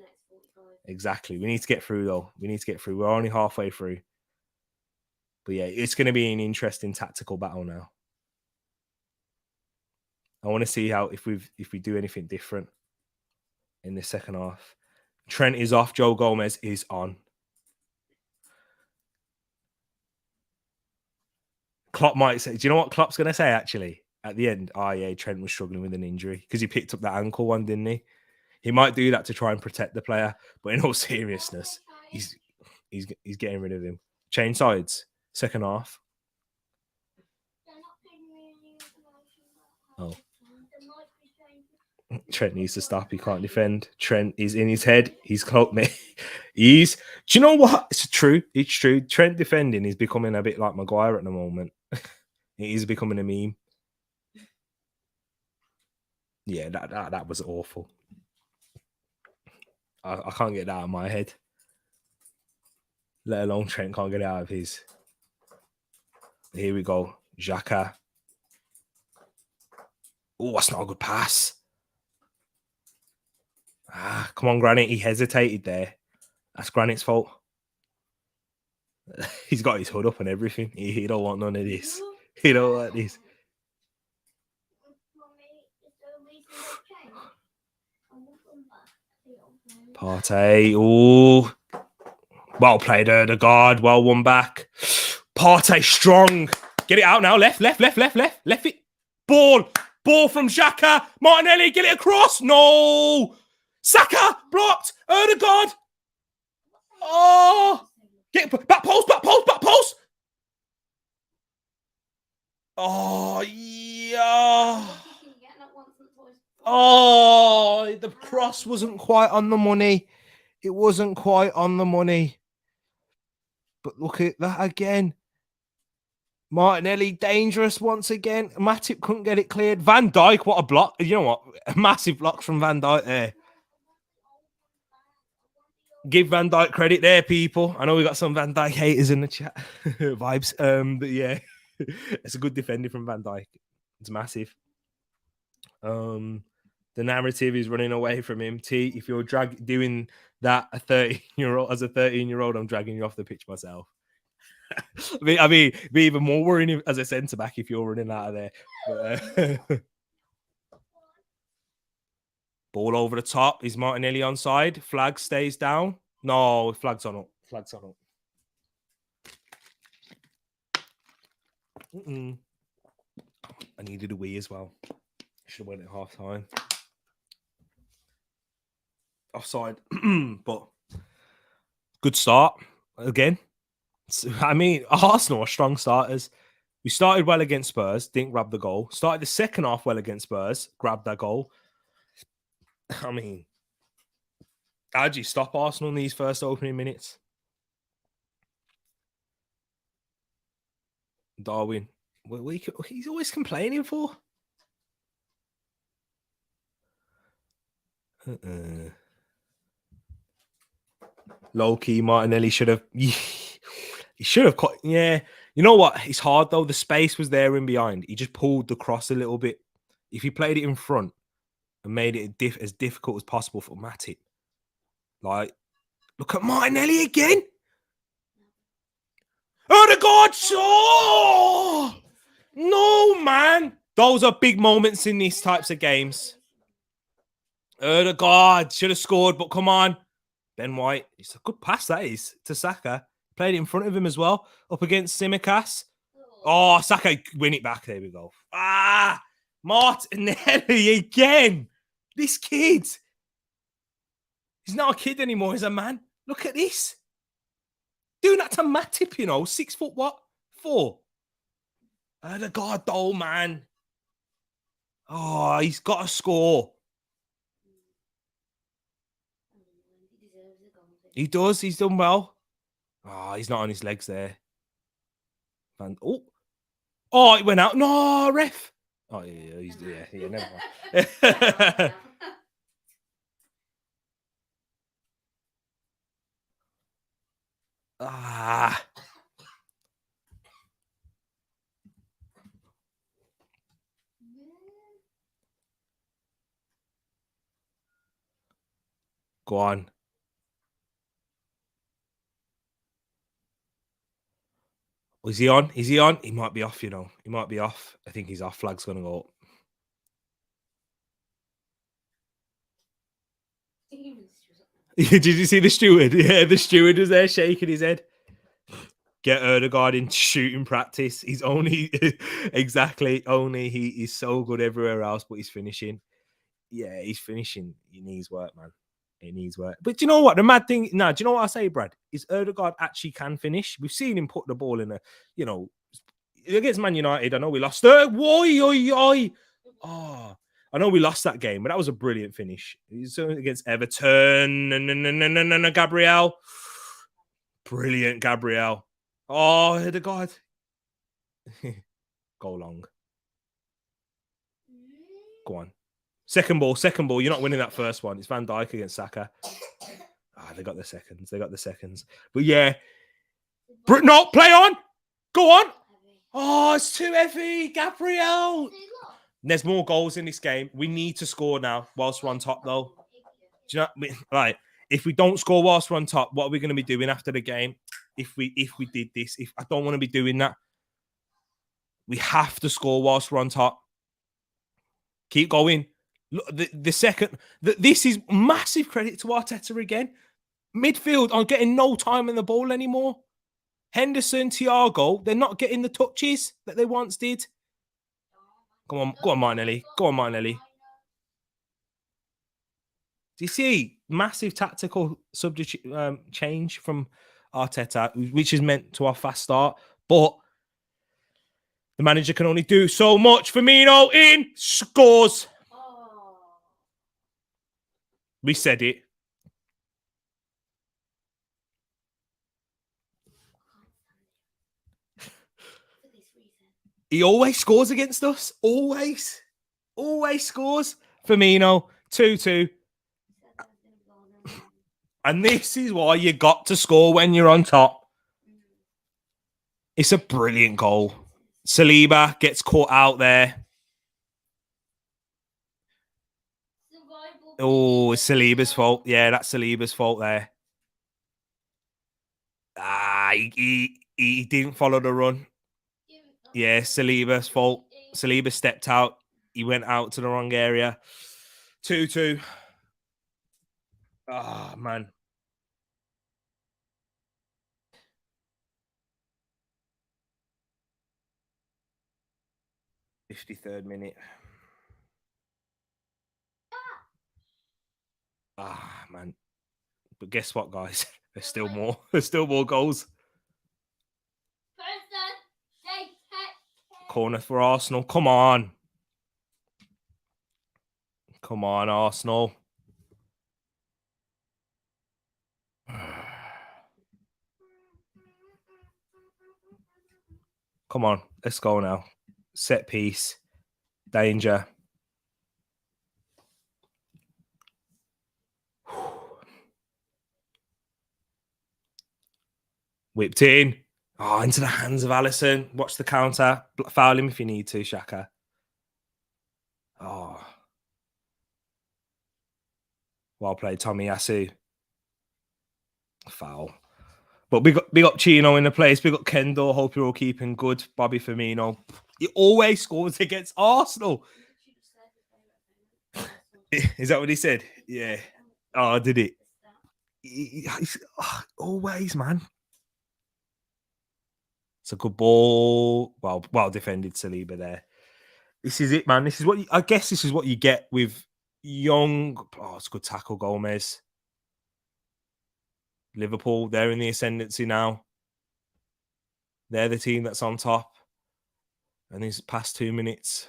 Exactly. We need to get through, though. We need to get through. We're only halfway through. But yeah, it's going to be an interesting tactical battle now. I want to see how if we do anything different in the second half. Trent is off. Joe Gomez is on. Klopp might say, do you know what Klopp's going to say actually at the end? Oh, yeah, Trent was struggling with an injury because he picked up that ankle one, didn't he? He might do that to try and protect the player. But in all seriousness, he's getting rid of him. Change sides. Second half. Oh. Trent needs to stop. He can't defend. Trent is in his head. He's caught me. Do you know what? It's true. It's true. Trent defending is becoming a bit like Maguire at the moment. It is becoming a meme. Yeah, that was awful. I can't get that out of my head. Let alone Trent can't get it out of his. Here we go. Xhaka. Oh, that's not a good pass. Ah, come on, Granit. He hesitated there. That's Granit's fault. He's got his hood up and everything. He don't want none of this. He don't want this. Partey. Oh. Well played, Erdegaard. Well won back. Partey strong. Get it out now. Left it. Ball from Xhaka. Martinelli, get it across. No. Saka blocked. Erdegaard. Oh. Get back post. Oh, yeah. Oh, the cross wasn't quite on the money. It wasn't quite on the money. But look at that again. Martinelli dangerous once again. Matip couldn't get it cleared. Van Dijk, what a block. You know what? A massive block from Van Dijk there. Give Van Dijk credit there, people. I know we got some Van Dijk haters in the chat. Vibes. But yeah, it's a good defender from Van Dijk. It's massive. The narrative is running away from him. T, if you're doing that a 13-year-old as a 13-year-old, I'm dragging you off the pitch myself. I mean, be even more worrying as a centre back if you're running out of there. But, ball over the top. Is Martinelli onside? Flag stays down. No, flag's on up. I needed a wee as well. Should have went at half time. Offside. But good start again. I mean, Arsenal are strong starters. We started well against Spurs, didn't grab the goal. Started the second half well against Spurs, grabbed that goal. I mean, how do you stop Arsenal in these first opening minutes? Darwin. He's always complaining for. Low-key, Martinelli should have... He should have caught... Yeah. You know what? It's hard, though. The space was there in behind. He just pulled the cross a little bit. If he played it in front and made it as difficult as possible for Matip. Like, look at Martinelli again. Odegaard! Oh! No, man. Those are big moments in these types of games. Odegaard should have scored, but come on. Ben White. It's a good pass, that is, to Saka. Played it in front of him as well. Up against Tsimikas. Oh, Saka win it back. There we go. Ah, Martinelli again. This kid. He's not a kid anymore. He's a man. Look at this. Doing that to Matip, 6 foot what? 4. The God, though, man. Oh, he's got to score. He deserves a goal. He does. He's done well. Oh, he's not on his legs there. And oh, it went out. No, ref. Oh, yeah, never mind. Ah. Go on. Is he on? Is he on? He might be off, you know. He might be off. I think he's off. Flag's going to go up. Did you see the steward? Yeah, the steward was there shaking his head. Get Erdegaard in shooting practice. He's only exactly only he is so good everywhere else, but he's finishing. Yeah, he's finishing. He needs work, man. He needs work. But do you know what? The mad thing, do you know what I say, Brad? Is Erdegaard actually can finish. We've seen him put the ball in against Man United. I know we lost. Oh, I know we lost that game, but that was a brilliant finish. He's against Everton. And Gabriel. Brilliant, Gabriel. Oh, Erdegaard. Go long. Go on. Second ball. You're not winning that first one. It's Van Dijk against Saka. They got the seconds. But yeah. No, play on. Go on. Oh, it's too heavy. Gabriel. There's more goals in this game. We need to score now whilst we're on top, though. Do you know? Right. If we don't score whilst we're on top, what are we going to be doing after the game? If we did this, I don't want to be doing that. We have to score whilst we're on top. Keep going. Look, the second, this is massive credit to Arteta again. Midfield are getting no time in the ball anymore. Henderson, Thiago, they're not getting the touches that they once did. Go on, Martinelli. Do you see massive tactical change from Arteta, which is meant to our fast start, but the manager can only do so much. Firmino in, scores. We said it. He always scores against us. Always scores. Firmino, 2-2. And this is why you got to score when you're on top. It's a brilliant goal. Saliba gets caught out there. Oh, it's Saliba's fault. Yeah, that's Saliba's fault there. He didn't follow the run. Yeah, Saliba's fault. Saliba stepped out. He went out to the wrong area. 2-2. Ah, man. '53rd minute. Ah, man. But guess what, guys? There's still more. There's still more goals. Corner for Arsenal. Come on. Come on, Arsenal. Come on. Let's go now. Set piece. Danger. Whipped in. Oh, into the hands of Alisson. Watch the counter. Foul him if you need to, Xhaka. Oh. Well played, Tomiyasu. Foul. But big up Chino in the place. Big up Kendall. Hope you're all keeping good. Bobby Firmino. He always scores against Arsenal. Is that what he said? Yeah. Oh, did it? Always, man. It's a good ball. Well defended, Saliba there. This is it, man. This is what I guess this is what you get with young. Oh, it's a good tackle, Gomez. Liverpool, they're in the ascendancy now. They're the team that's on top. And these past 2 minutes.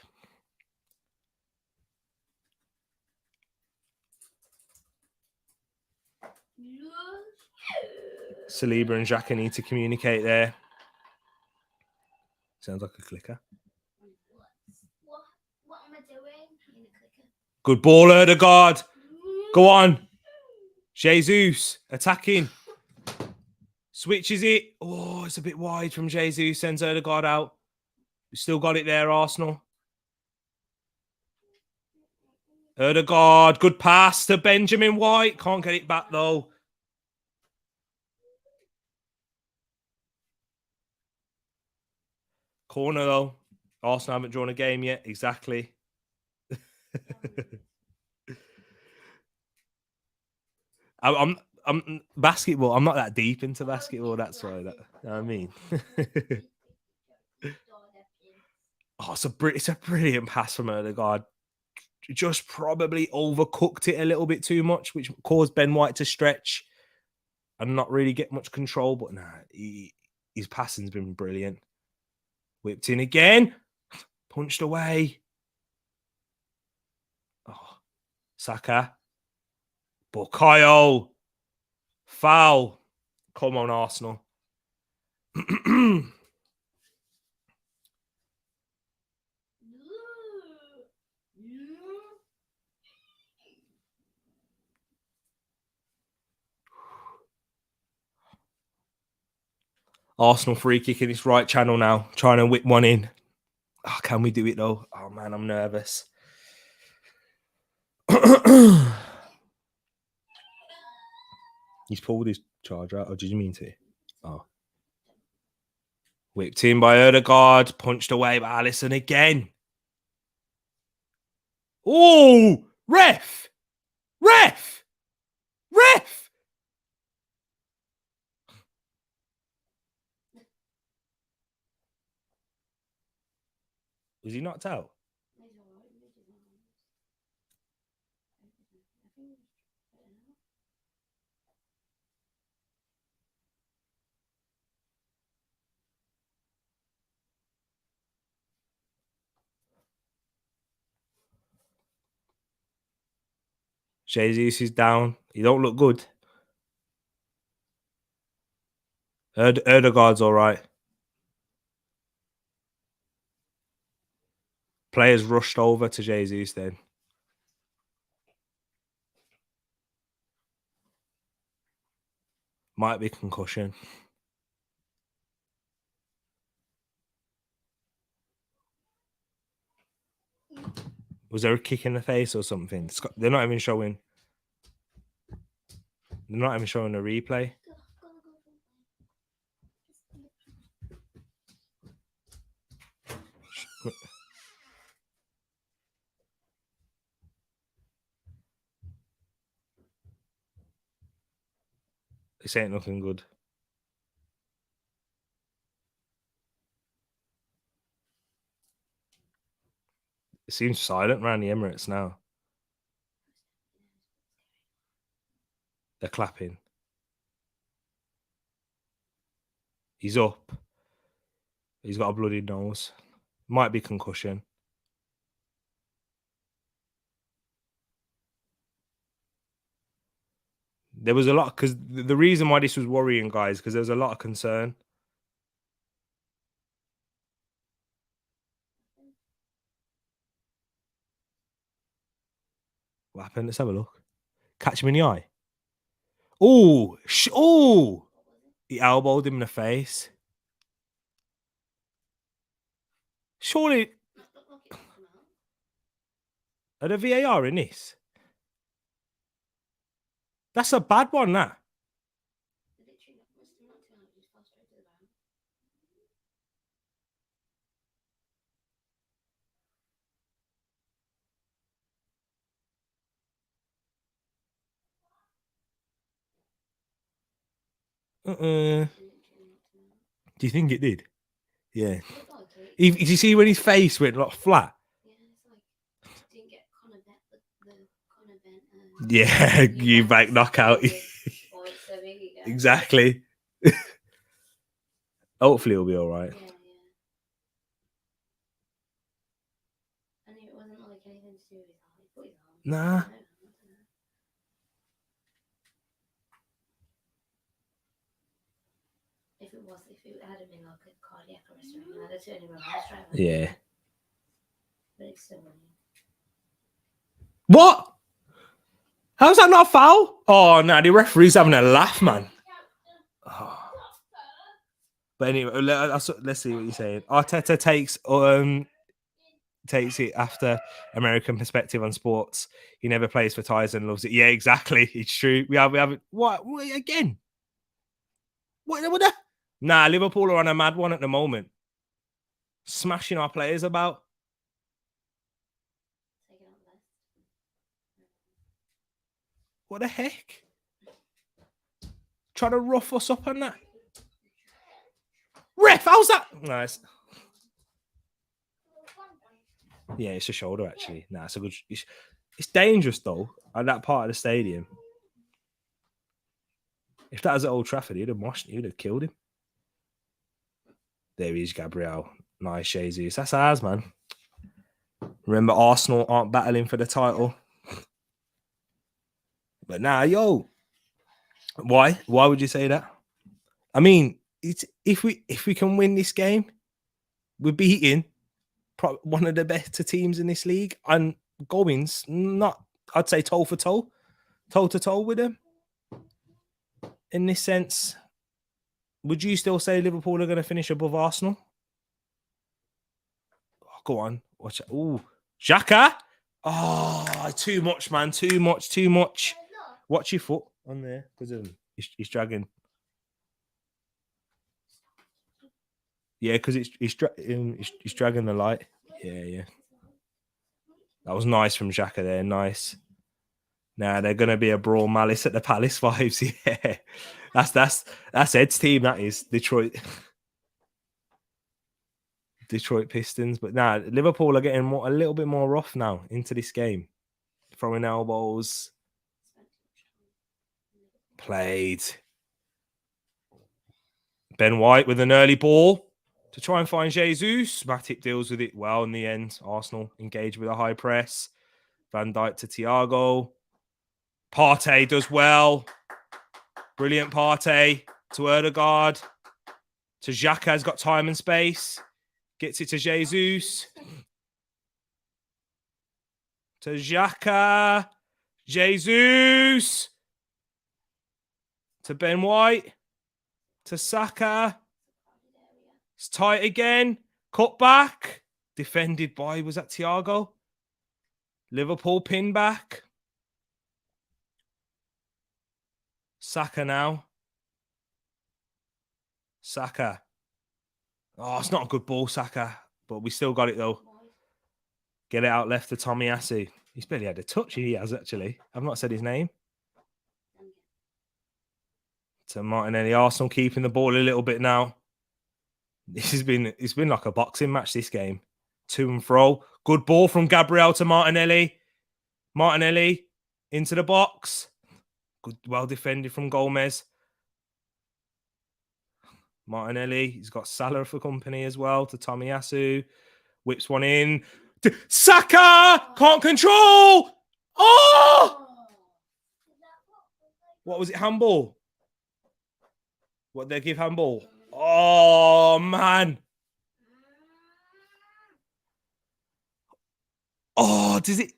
Saliba and Xhaka need to communicate there. Sounds like a clicker. What am I doing? In a clicker. Good ball, Ødegaard. Go on. Jesus attacking. Switches it. Oh, it's a bit wide from Jesus. Sends Ødegaard out. We still got it there, Arsenal. Ødegaard. Good pass to Benjamin White. Can't get it back, though. Corner, though. Arsenal haven't drawn a game yet. Exactly. I'm basketball. I'm not that deep into basketball. That's why. You know what I mean? Oh, it's a brilliant pass from Ødegaard. Just probably overcooked it a little bit too much, which caused Ben White to stretch and not really get much control. But nah, his passing's been brilliant. Whipped in again. Punched away. Oh, Saka. Bukayo. Foul. Come on, Arsenal. Arsenal free kick in its right channel now. Trying to whip one in. Oh, can we do it, though? Oh, man, I'm nervous. He's pulled his charger out. Or did you mean to? Oh. Whipped in by Ødegaard. Punched away by Alisson again. Oh! Ref! Ref! Ref! Was he knocked out? Jesus is down. He don't look good. Ødegaard's all right. Players rushed over to Jesus then. Might be concussion. Was there a kick in the face or something? They're not even showing. They're not even showing a replay. This ain't nothing good. It seems silent around the Emirates now. They're clapping. He's up. He's got a bloody nose. Might be concussion. There was a lot, because the reason why this was worrying, guys, because there was a lot of concern. What happened? Let's have a look. Catch him in the eye. Oh, he elbowed him in the face. Surely, are the VAR in this? That's a bad one, that. Do you think it did? Yeah. Did you see when his face went like flat? Yeah, you back knockout. Exactly. Hopefully he'll be all right. Yeah. I knew it wasn't like anything to do with his heart. He put his heart. Nah. If it had been like a cardiac arrest or anything, I'd have turned him around straight away. Yeah. But it's still running. What? How's that not a foul? Oh, no, the referee's having a laugh, man. Oh. But anyway, let's see what you're saying. Arteta takes it after American perspective on sports. He never plays for ties and loves it. Yeah, exactly. It's true. We have what again? What? Nah, Liverpool are on a mad one at the moment. Smashing our players about. What the heck? Trying to rough us up on that. Ref, how's that? Nice. Yeah, it's a shoulder actually. Nah, it's a good. It's dangerous though at that part of the stadium. If that was at Old Trafford, he'd have killed him. There he is, Gabriel. Nice, Jesus. That's ours, man. Remember, Arsenal aren't battling for the title. But nah, yo. Why? Why would you say that? I mean, it's if we can win this game, we're beating one of the better teams in this league, and Going's not. I'd say toe to toe with them. In this sense, would you still say Liverpool are going to finish above Arsenal? Oh, go on, watch it. Ooh, Xhaka. Oh, too much, man. Too much. Watch your foot on there because he's dragging. Yeah, because he's dragging the light. Yeah. That was nice from Xhaka there. Nice. Now they're gonna be a brawl malice at the Palace vibes. Yeah, that's Ed's team. That is Detroit Pistons. But now Liverpool are getting a little bit more rough now into this game, throwing elbows. Played. Ben White with an early ball to try and find Jesus. Matip deals with it well in the end. Arsenal engaged with a high press. Van Dijk to Thiago. Partey does well. Brilliant Partey to Odegaard. To Xhaka, has got time and space. Gets it to Jesus. To Xhaka. Jesus. To Ben White. To Saka. It's tight again. Cut back. Defended by, was that Thiago? Liverpool pin back. Saka now. Saka. Oh, it's not a good ball, Saka. But we still got it, though. Get it out left to Tomiyasu. He's barely had a touch. He has, actually. I've not said his name. To Martinelli. Arsenal keeping the ball a little bit now. It's been like a boxing match, this game. To and fro. Good ball from Gabriel to Martinelli. Martinelli into the box. Good, well defended from Gomez. Martinelli, he's got Salah for company as well to Tomiyasu. Whips one in. Saka! Can't control! Oh! What was it? Handball? What they give handball? Oh, man. Oh, does it?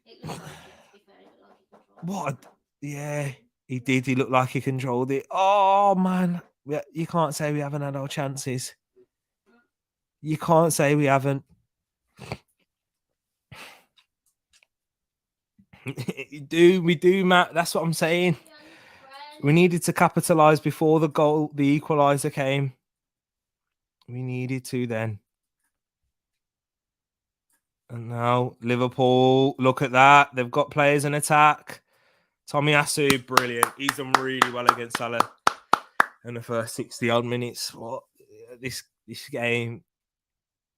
What? Yeah, he did. He looked like he controlled it. Oh, man. You can't say we haven't had our chances. You can't say we haven't. We do, Matt. That's what I'm saying. We needed to capitalise before the equaliser came. We needed to then. And now Liverpool, look at that. They've got players in attack. Tomiyasu, brilliant. He's done really well against Salah in the first 60-odd minutes. What this game,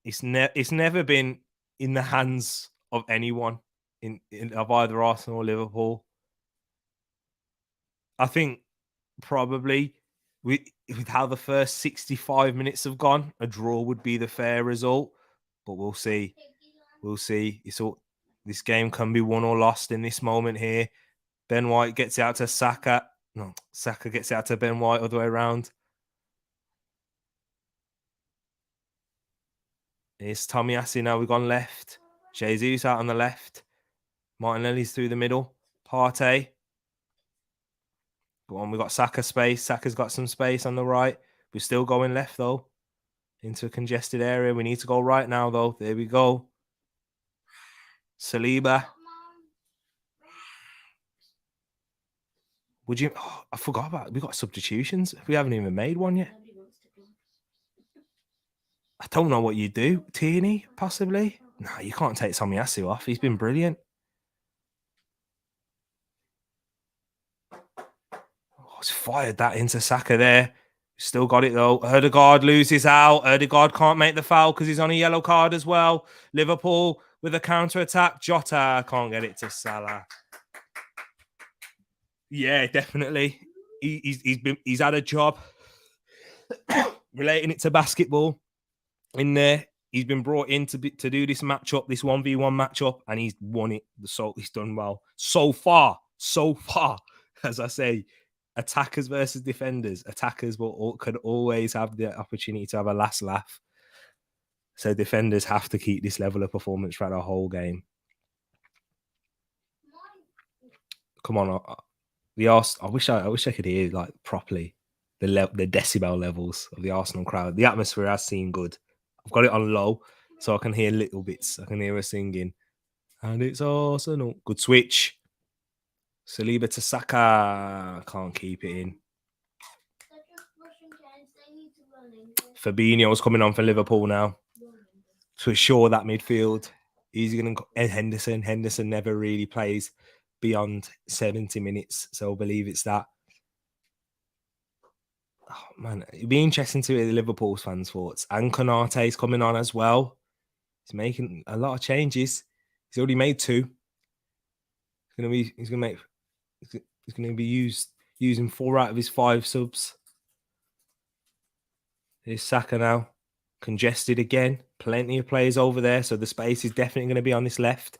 it's never been in the hands of anyone of either Arsenal or Liverpool. I think probably with how the first 65 minutes have gone, a draw would be the fair result. But we'll see. We'll see. This game can be won or lost in this moment here. Ben White gets it out to Saka. No, Saka gets it out to Ben White, other way around. Here's Tomiyasu now. We've gone left. Jesus out on the left. Martinelli's through the middle. Partey. Go on, we've got Saka space. Saka's got some space on the right. We're still going left, though. Into a congested area. We need to go right now, though. There we go. Saliba. Would you... Oh, I forgot about it. We got substitutions. We haven't even made one yet. I don't know what you do. Tierney, possibly? No, you can't take Tomiyasu off. He's been brilliant. Oh, it's fired that into Saka there. Still got it, though. Ødegaard loses out. Ødegaard can't make the foul because he's on a yellow card as well. Liverpool with a counter-attack. Jota can't get it to Salah. Yeah, definitely. He's had a job relating it to basketball in there. He's been brought in to do this matchup, this 1v1 matchup, and he's won it. So he's done well. So far, as I say, attackers versus defenders. Attackers could always have the opportunity to have a last laugh. So defenders have to keep this level of performance throughout the whole game. Come on, I wish I could hear like properly the decibel levels of the Arsenal crowd. The atmosphere has seemed good. I've got it on low, so I can hear little bits. I can hear her singing, and it's Arsenal. Good switch. Saliba to Saka. Can't keep it in. Fabinho's coming on for Liverpool now to assure that midfield. He's going to go. Henderson never really plays beyond 70 minutes, so I believe it's that. Oh, man, it'd be interesting to hear the Liverpool fans' thoughts. And Konate's coming on as well. He's making a lot of changes. He's already made 2. He's going to be using 4 out of his 5 subs. Here's Saka now. Congested again. Plenty of players over there, so the space is definitely going to be on this left.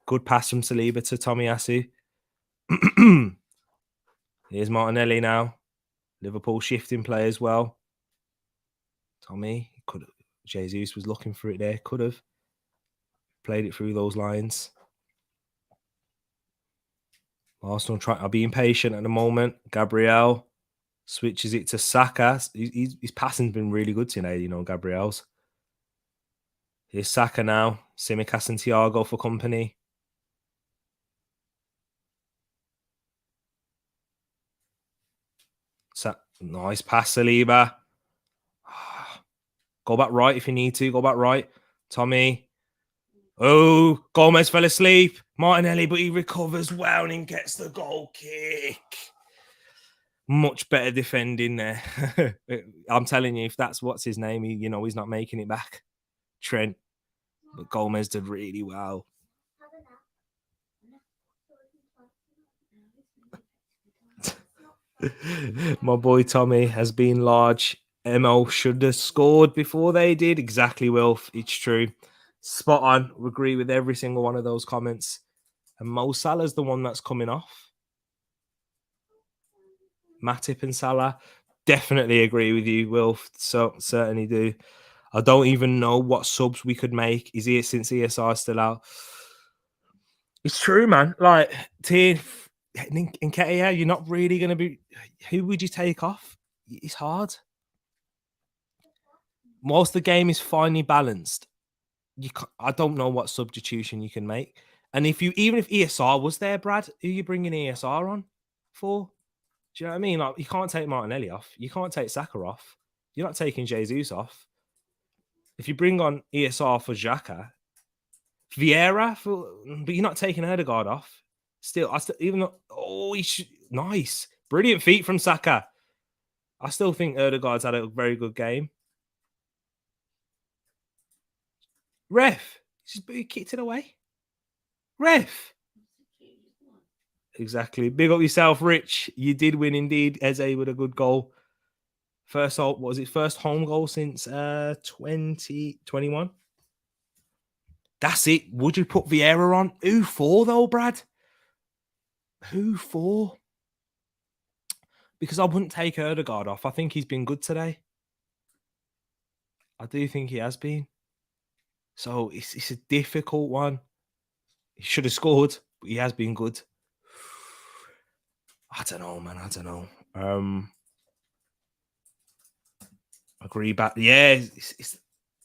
Good pass from Saliba to Tomiyasu. Here's Martinelli now. Liverpool shifting play as well. Tommy, Jesus was looking for it there. Could have played it through those lines. Arsenal are being patient at the moment. Gabriel switches it to Saka. His passing's been really good today, Gabriel's. Here's Saka now. Tsimikas and Thiago for company. Nice pass, Saliba. Go back right if you need to. Go back right. Tommy. Oh, Gomez fell asleep. Martinelli, but he recovers well and he gets the goal kick. Much better defending there. I'm telling you, if that's what's his name, he's not making it back. Trent. But Gomez did really well. My boy Tommy has been large. MO should have scored before they did. Exactly, Wilf. It's true. Spot on. We agree with every single one of those comments. And Mo Salah's the one that's coming off. Matip and Salah. Definitely agree with you, Wilf. So certainly do. I don't even know what subs we could make. Is he since ESR still out? It's true, man. Like, in Ketia, you're not really going to be... Who would you take off? It's hard. Whilst the game is finely balanced, I don't know what substitution you can make. And even if ESR was there, Brad, who are you bringing ESR on for? Do you know what I mean? Like, you can't take Martinelli off. You can't take Saka off. You're not taking Jesus off. If you bring on ESR for Xhaka, Vieira, but you're not taking Ødegaard off. Nice. Brilliant feat from Saka. I still think Ødegaard's had a very good game. Ref. He kicked it away. Ref. Exactly. Big up yourself, Rich. You did win indeed. Eze with a good goal. First home goal since 2021. That's it. Would you put Vieira on? Who for though, Brad? Who for? Because I wouldn't take Ødegaard off. I think he's been good today. I do think he has been. So it's a difficult one. He should have scored, but he has been good. I don't know, man. I don't know. Agree back. Yeah, it's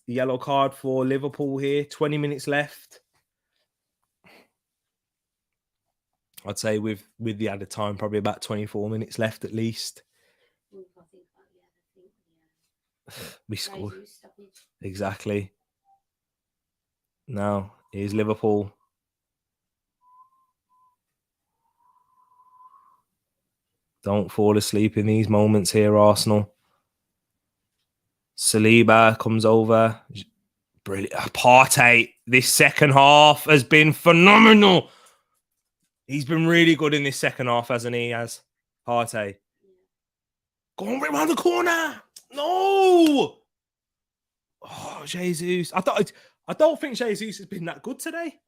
the yellow card for Liverpool here. 20 minutes left. I'd say with the added time, probably about 24 minutes left at least. We scored. Exactly. Now, here's Liverpool. Don't fall asleep in these moments here, Arsenal. Saliba comes over. Brilliant. Partey, this second half has been phenomenal. He's been really good in this second half, hasn't he? As Partey. Go on, right around the corner. No. Oh, Jesus. I don't think Jesus has been that good today.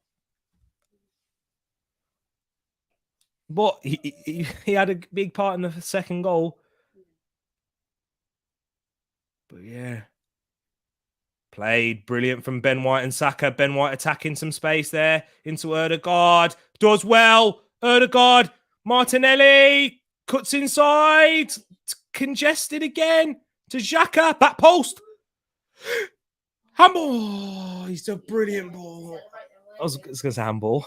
But he had a big part in the second goal. But yeah. Played brilliant from Ben White and Saka. Ben White attacking some space there into Ødegaard. Does well. Ødegaard. Martinelli. Cuts inside. Congested again. To Xhaka. Back post. Handball. He's a brilliant ball. I was going to say handball.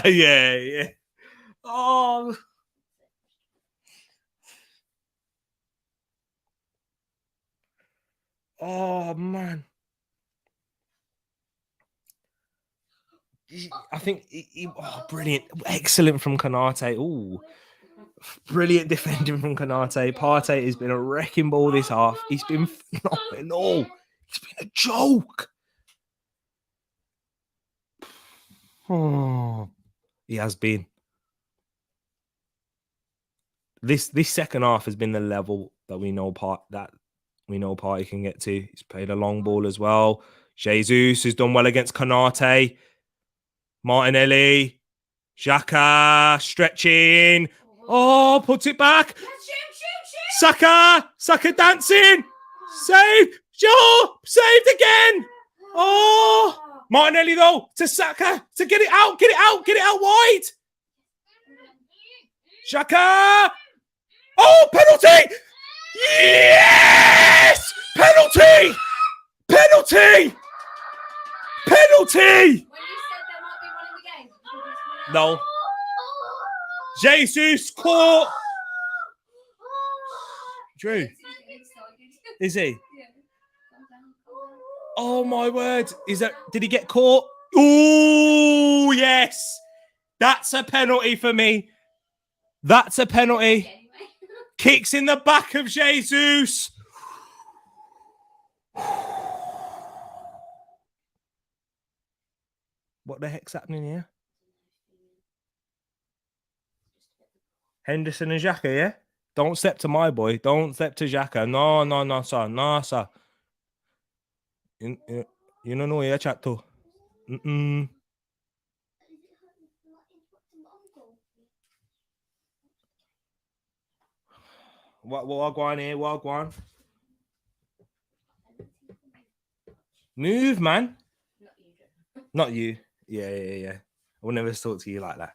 Yeah. Oh. Oh, man. I think brilliant. Excellent from Konate. Ooh. Brilliant defending from Konate. Partey has been a wrecking ball this half. He's been phenomenal. He's been a joke. Oh, he has been. This second half has been the level that we know Partey can get to. He's played a long ball as well. Jesus has done well against Konate. Martinelli. Xhaka stretching. Oh, puts it back. Saka dancing. Saved. Sure. Saved again. Oh, Martinelli though to Saka to get it out wide. Xhaka. Oh, penalty. Yes, penalty. No. Jesus caught. Drew. Is he? Oh my word. Did he get caught? Oh, yes. That's a penalty for me. That's a penalty. Kicks in the back of Jesus. What the heck's happening here? Henderson and Xhaka, yeah? Don't step to my boy. Don't step to Xhaka. No, sir. No, sir. You don't know where chat to. What go on here? What go on? Move, man. Not you. Yeah. I will never talk to you like that.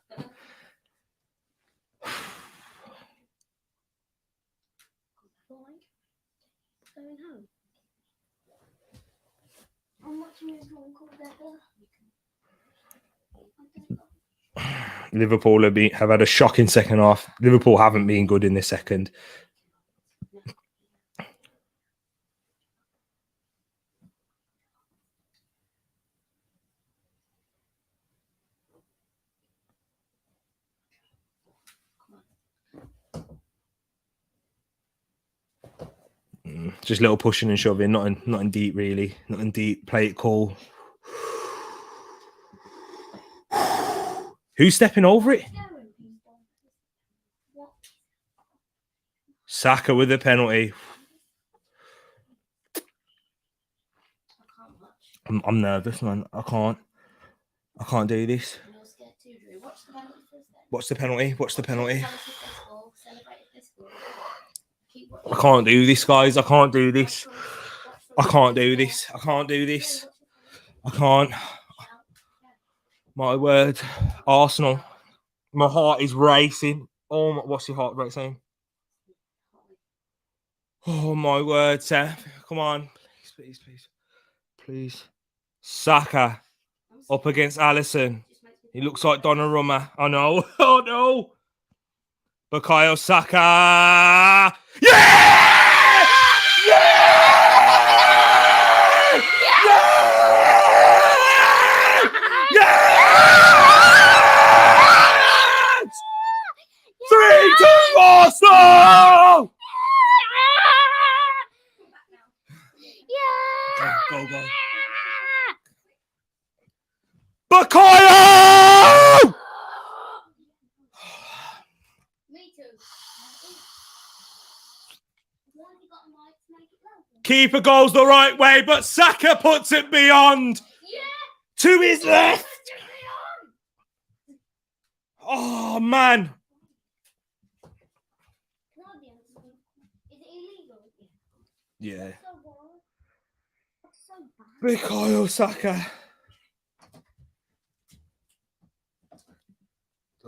Liverpool have had a shocking second half. Liverpool haven't been good in this second. Just a little pushing and shoving, not in deep, really. Not in deep. Play it cool. Who's stepping over it? Saka with the penalty. I'm nervous, man. I can't do this. You're scared too, Drew. Watch the penalty first then. What's the penalty? What's the penalty? Celebrate this goal. Keep I can't do this, guys. I can't do this. I can't do this. I can't do this. I can't. My word. Arsenal. My heart is racing. Oh, what's your heart rate saying? Oh, my word, Seth. Come on. Please, please, please. Please. Saka up against Alisson. He looks like Donnarumma. I know. Oh, no. Bukayo Saka. Yeah! Yeah! Yeah! Yes! 3-2 Arsenal! Go, go. Bukayo! Me too. Keeper goes the right way, but Saka puts it beyond. Yeah. To his left. Oh, man. Is it illegal? Yeah. That's so bad. Bukayo Saka.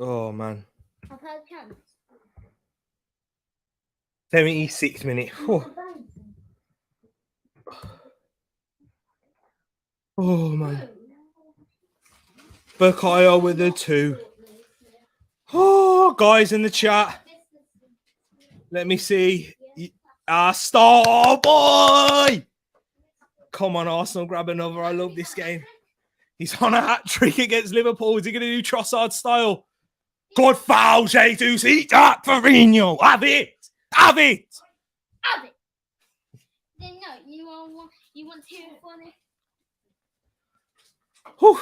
Oh, man. I've heard chance. 76th minute. Oh, oh man. Bukayo with the 2. Oh, guys in the chat. Let me see. Star boy. Come on, Arsenal, grab another. I love this game. He's on a hat trick against Liverpool. Is he going to do Trossard style? Good foul, Jesus. Eat that, Mourinho. Have it. Have it. Have it. Then no, you want to for it. Whew.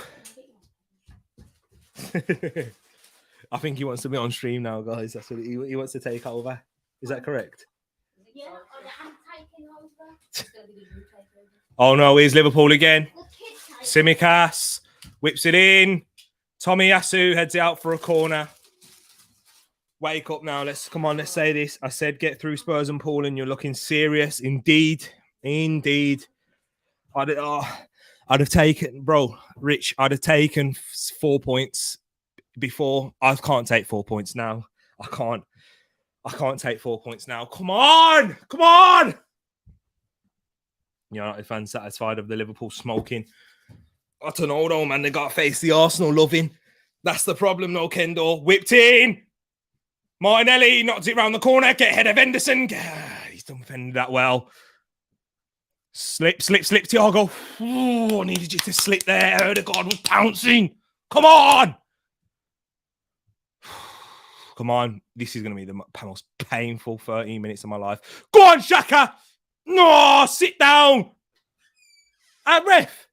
I think he wants to be on stream now, guys. That's what he wants to take over. Is that correct? Yeah, I'm taking over. It's gonna be the group takeover. Oh no, here's Liverpool again. The kids take Tsimikas whips it in. Tomiyasu heads it out for a corner. Wake up now. Let's say this. I said get through Spurs and Paul, and you're looking serious. Indeed. I'd have taken, bro, Rich. I'd have taken 4 points before. I can't take 4 points now. I can't take 4 points now. Come on. United fans satisfied of the Liverpool smoking. I don't know, though, man. They got to face the Arsenal loving. That's the problem, no, Kendall. Whipped in. Martinelli knocks it round the corner. Get ahead of Henderson. He's done defended that well. Slip, Thiago. Ooh, I needed you to slip there. Odegaard was pouncing. Come on. Come on. This is going to be the most painful 13 minutes of my life. Go on, Xhaka. No, sit down. Ref.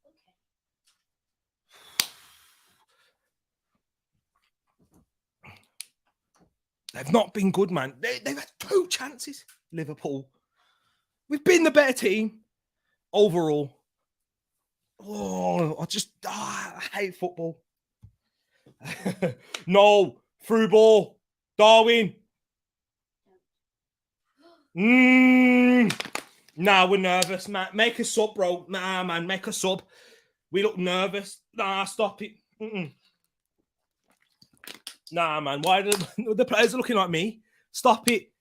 They've not been good, man. They've had 2 chances, Liverpool. We've been the better team overall. Oh, I hate football. No, through ball. Darwin. Nah, we're nervous, man. Make a sub, bro. Nah, man, make a sub. We look nervous. Nah, stop it. Nah, man. Why do the players are looking like me? Stop it.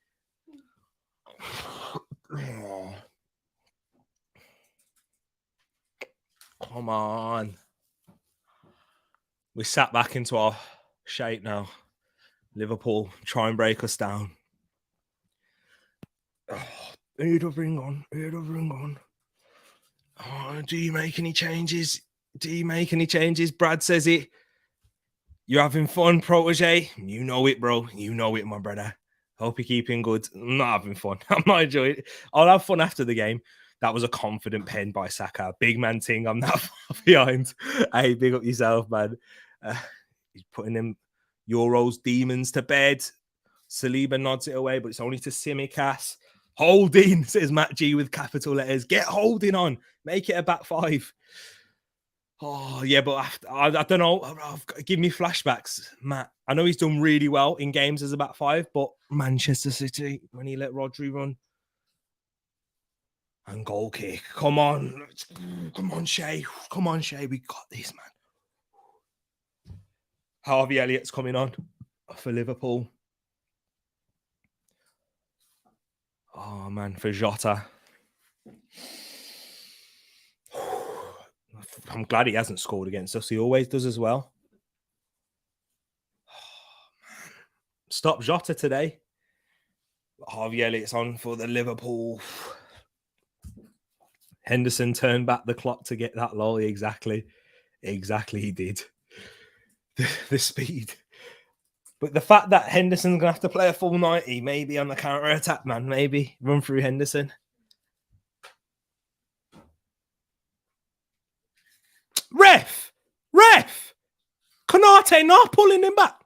Come on. We sat back into our shape now. Liverpool try and break us down. Who to bring on? Oh, do you make any changes? Brad says it. You're having fun, protege. You know it, bro. You know it, my brother. Hope you're keeping good. I'm not having fun. I'm not enjoying it. I'll have fun after the game. That was a confident pen by Saka. Big man ting. I'm that far behind. Hey, big up yourself, man. He's putting them Euros demons to bed. Saliba nods it away, but it's only to Tsimikas. Holding, says Matt G with capital letters. Get holding on. Make it a back 5. Oh, yeah, but I don't know. Give me flashbacks, Matt. I know he's done really well in games as a back five, but Manchester City, when he let Rodri run and goal kick. Come on. Come on, Shay. Come on, Shay. We got this, man. Harvey Elliott's coming on for Liverpool. Oh, man, for Jota. I'm glad he hasn't scored against us. He always does as well. Stop Jota today. Harvey Elliott's on for the Liverpool. Henderson turned back the clock to get that lolly. Exactly he did. The speed. But the fact that Henderson's going to have to play a full 90, maybe on the counter-attack, man, maybe. Run through Henderson. Ref! Konate not pulling him back.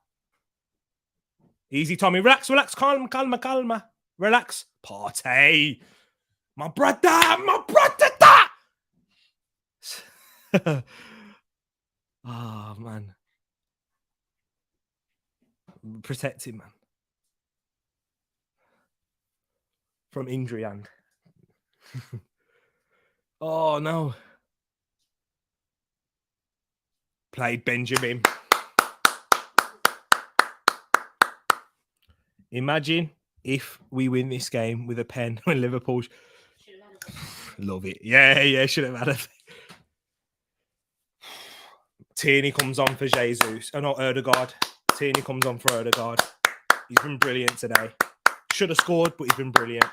Easy, Tommy. Relax. Calma. Relax. Partey. My brother. Oh, man. Protect him, man. From injury and. Oh, no. Played Benjamin. Imagine if we win this game with a pen when Liverpool. Love it. Yeah, should have had it. Tierney comes on for Jesus. Oh, not Erdegaard. Tierney comes on for Erdegaard. He's been brilliant today. Should have scored, but he's been brilliant.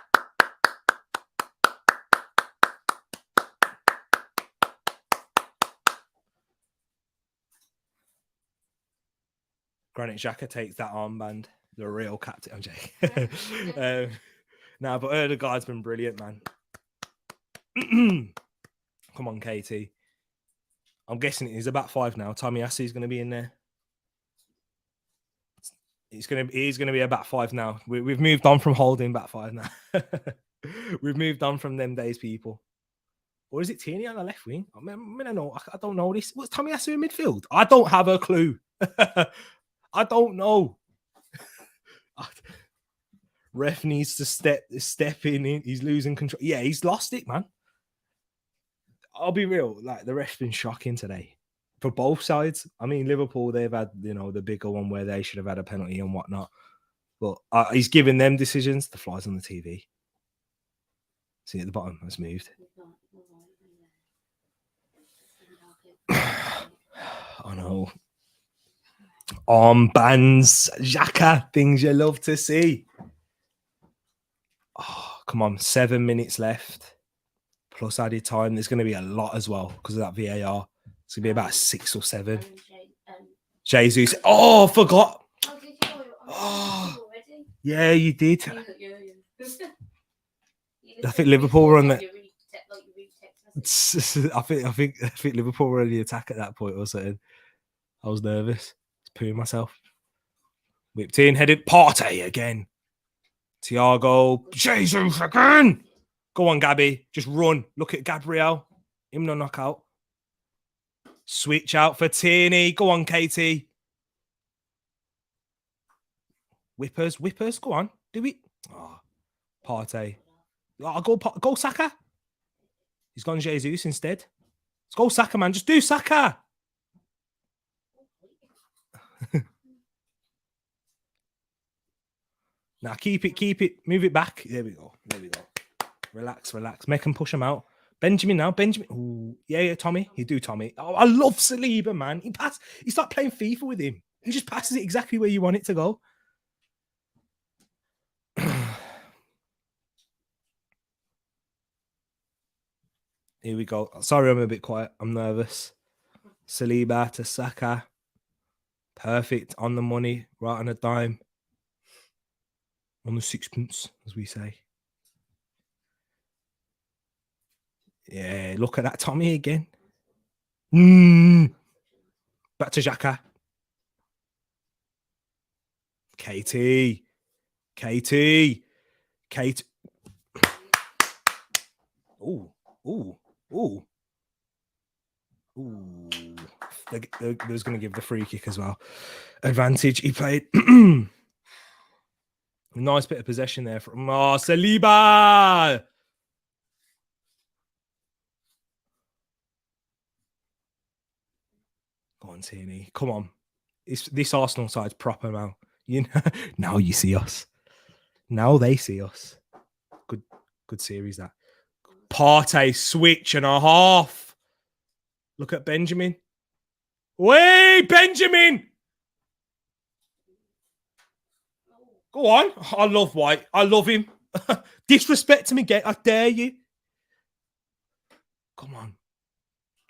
Granit Xhaka takes that armband. The real captain. I'm joking. But Erdegaard's been brilliant, man. Come on, Katie. I'm guessing he's about 5 now. Tommy Assey's going to be in there. He's going to be about 5 now. We've moved on from holding back 5 now. We've moved on from them days, people. Or is it Tierney on the left wing? I don't know this. What's Tommy Assey in midfield? I don't have a clue. I don't know. Ref needs to step in. He's losing control. Yeah, he's lost it, man. I'll be real. Like, the ref's been shocking today for both sides. I mean, Liverpool, they've had, the bigger one where they should have had a penalty and whatnot. But he's giving them decisions. The flies on the TV. See at the bottom, that's moved. I know. Armbands, Xhaka, things you love to see. Oh, come on, 7 minutes left. Plus added time. There's going to be a lot as well because of that VAR. It's going to be about 6 or 7. Jesus. Oh, forgot. Oh, yeah, you did. I think Liverpool were on the. I think Liverpool were on the attack at that point or something. I was nervous. Pooing myself. Whipped in, headed. Partey again. Thiago. Jesus again. Go on, Gabby. Just run. Look at Gabriel. Him no knockout. Switch out for Tierney. Go on, Katie. Whippers. Go on. Do it. Oh, Partey. Oh, go Saka. He's gone Jesus instead. Let's go Saka, man. Just do Saka. Now keep it. Move it back. There we go. Relax. Make him push him out. Benjamin now. Ooh, yeah, Tommy. You do, Tommy. Oh, I love Saliba, man. He start playing FIFA with him. He just passes it exactly where you want it to go. Here we go. Sorry, I'm a bit quiet. I'm nervous. Saliba to Saka. Perfect. On the money. Right on a dime. On the sixpence, as we say. Yeah, look at that Tommy again. Back to Xhaka. Katie. Ooh. Ooh, they was going to give the free kick as well. Advantage. He played. Nice bit of possession there from Saliba. Go on, Tierney. Come on. This Arsenal side's proper now. You know, now you see us. Now they see us. Good series that. Partey switch and a half. Look at Benjamin. Wait, Benjamin. Go on. I love White. I love him. Disrespect to me, I dare you. Come on.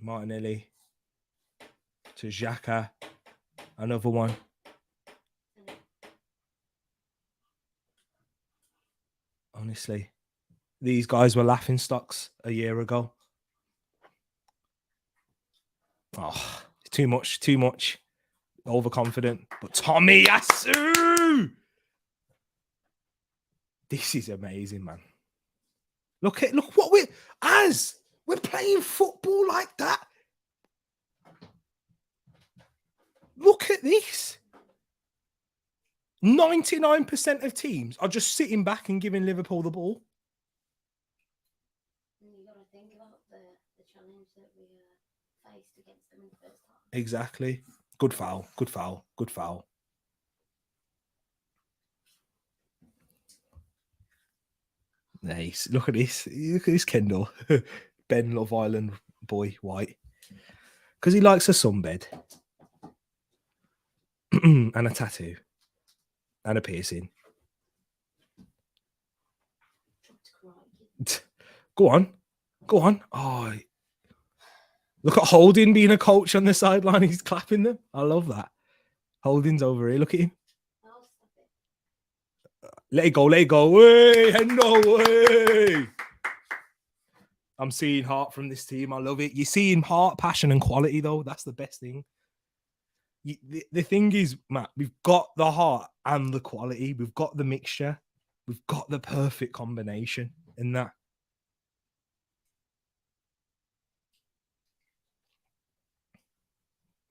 Martinelli. To Xhaka. Another one. Honestly, these guys were laughing stocks a year ago. Oh, too much. Overconfident. But Tomiyasu! This is amazing, man. Look what we're playing football like that. Look at this. 99% of teams are just sitting back and giving Liverpool the ball. You got to think about the challenge that we faced against them in the first half. Exactly. Good foul. Nice. Look at this. Look at this Kendall. Ben Love Island boy, White. Because he likes a sunbed. And a tattoo. And a piercing. Go on. Oh, look at Holding being a coach on the sideline. He's clapping them. I love that. Holding's over here. Look at him. Let it go. Way, Hendo, way. I'm seeing heart from this team. I love it. You're seeing heart, passion, and quality, though. That's the best thing. The thing is, Matt, we've got the heart and the quality. We've got the mixture. We've got the perfect combination in that.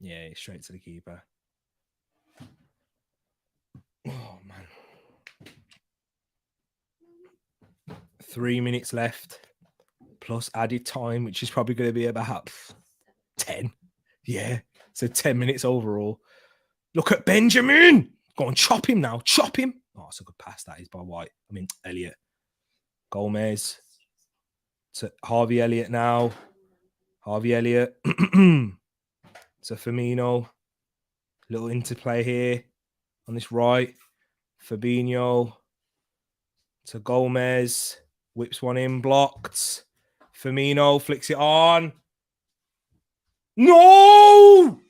Yeah, straight to the keeper. Oh, man. 3 minutes left, plus added time, which is probably going to be about 10. Yeah, so 10 minutes overall. Look at Benjamin. Go on, chop him now. Chop him. Oh, it's a good pass that is by White. I mean, Elliott. Gomez. To Harvey Elliott now. Harvey Elliott. To Firmino. Little interplay here on this right. Fabinho. To Gomez. Whips one in, blocked. Firmino flicks it on. No!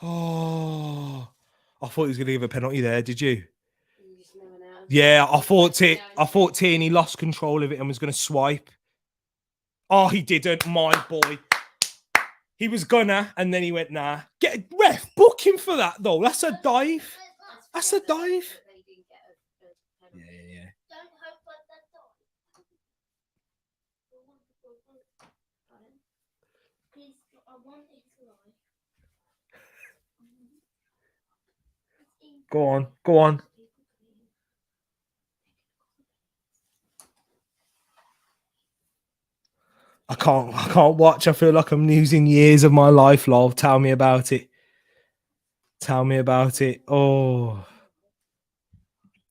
Oh, I thought he was going to give a penalty there. Did you? Yeah, I thought Tierney lost control of it and was going to swipe. Oh, he didn't. My boy. He was gonna, and then he went, nah. Get ref, book him for that, though. That's a dive. That's a dive. Yeah. Go on. I can't watch. I feel like I'm losing years of my life, lol. Tell me about it. Oh.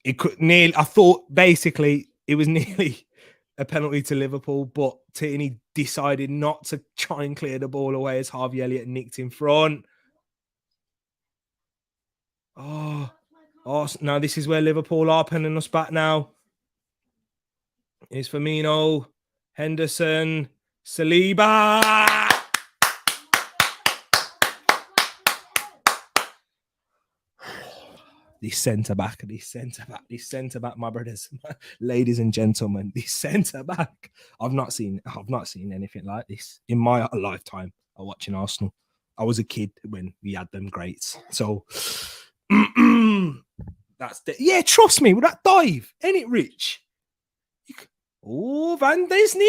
It could nearly. I thought basically it was nearly a penalty to Liverpool, but Tierney decided not to try and clear the ball away as Harvey Elliott nicked in front. Oh, now this is where Liverpool are penning us back now. Here's Firmino, Henderson, Saliba. This centre back, my brothers, ladies and gentlemen, this centre back. I've not seen anything like this in my lifetime of watching Arsenal. I was a kid when we had them greats. So trust me, with that dive, ain't it, Rich? Oh, Van Disney!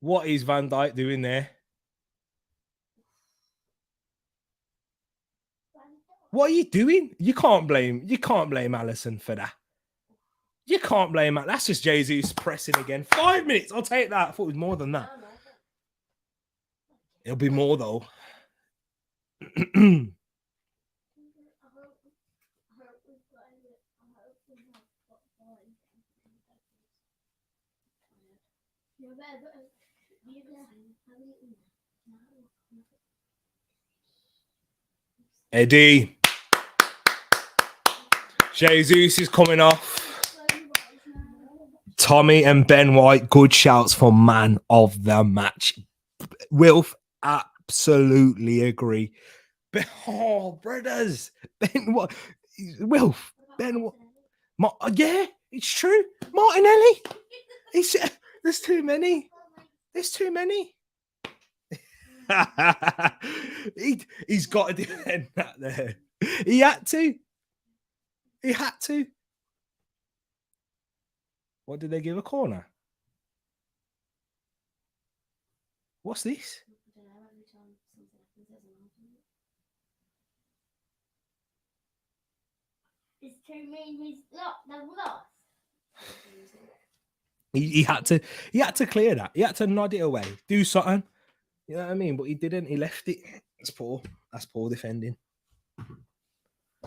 What is Van Dijk doing there? What are you doing? You can't blame Allison for that. You can't blame that. That's just Jesus pressing again. 5 minutes. I'll take that. I thought it was more than that. It'll be more though. Eddie. Jesus is coming off. Tommy and Ben White, good shouts for man of the match. Wilf, absolutely agree. Oh, brothers. Ben what? Wilf. Ben what? Yeah, it's true. Martinelli. There's too many. There's too many. He's got to defend that there. He had to. He had to. What did they give a corner? What's this? It's to mean they've lost. He had to clear that. He had to nod it away. Do something. You know what I mean? But he didn't. He left it. That's poor. That's poor defending.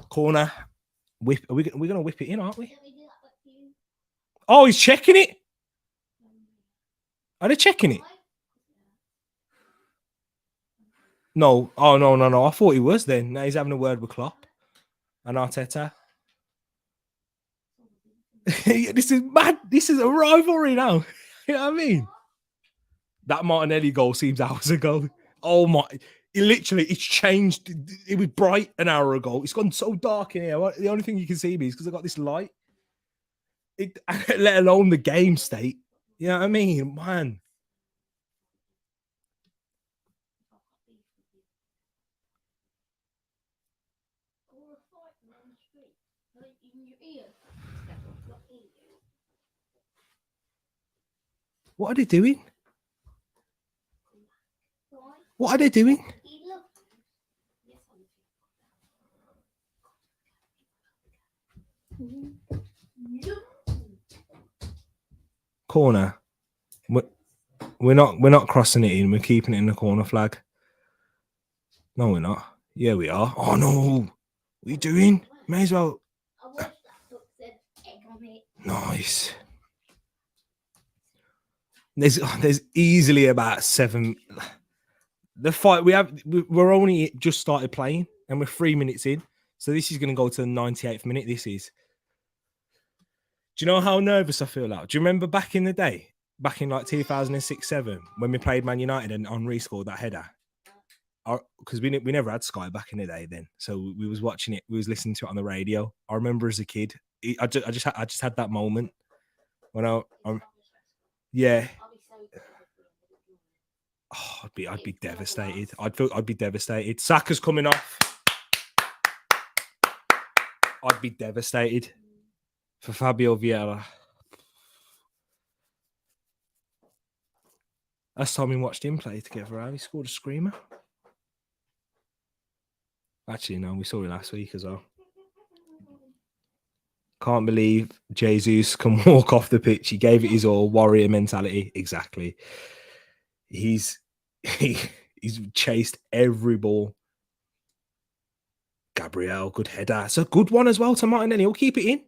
Corner. Whip. We're gonna whip it in, aren't we? Oh, he's checking it. Are they checking it? No. Oh no. I thought he was then. Now he's having a word with Klopp and Arteta. This is mad. This is a rivalry now. You know what I mean? That Martinelli goal seems hours ago. Oh my! It's changed. It was bright an hour ago. It's gone so dark in here. The only thing you can see me is because I got this light. Let alone the game state. You know what I mean, man? What are they doing? What are they doing? Corner. We're not crossing it in. We're keeping it in the corner flag. No, we're not. Yeah, we are. Oh no. What are you doing? May as well. Nice. There's easily about 7. The fight we're only just started playing and we're 3 minutes in. So this is going to go to the 98th minute. This is. Do you know how nervous I feel now? Do you remember back in the day, back in like 2006-7, when we played Man United and Henry scored that header? Because we never had Sky back in the day then, so we was watching it. We was listening to it on the radio. I remember as a kid, I just had that moment when yeah. Oh, I'd be devastated. I'd be devastated. Saka's coming off. I'd be devastated for Fabio Vieira. Last time we watched him play together, he scored a screamer. Actually, no, we saw it last week as well. Can't believe Jesus can walk off the pitch. He gave it his all. Warrior mentality. Exactly. He's chased every ball. Gabriel, good header. It's a good one as well to Martinelli. He'll keep it in.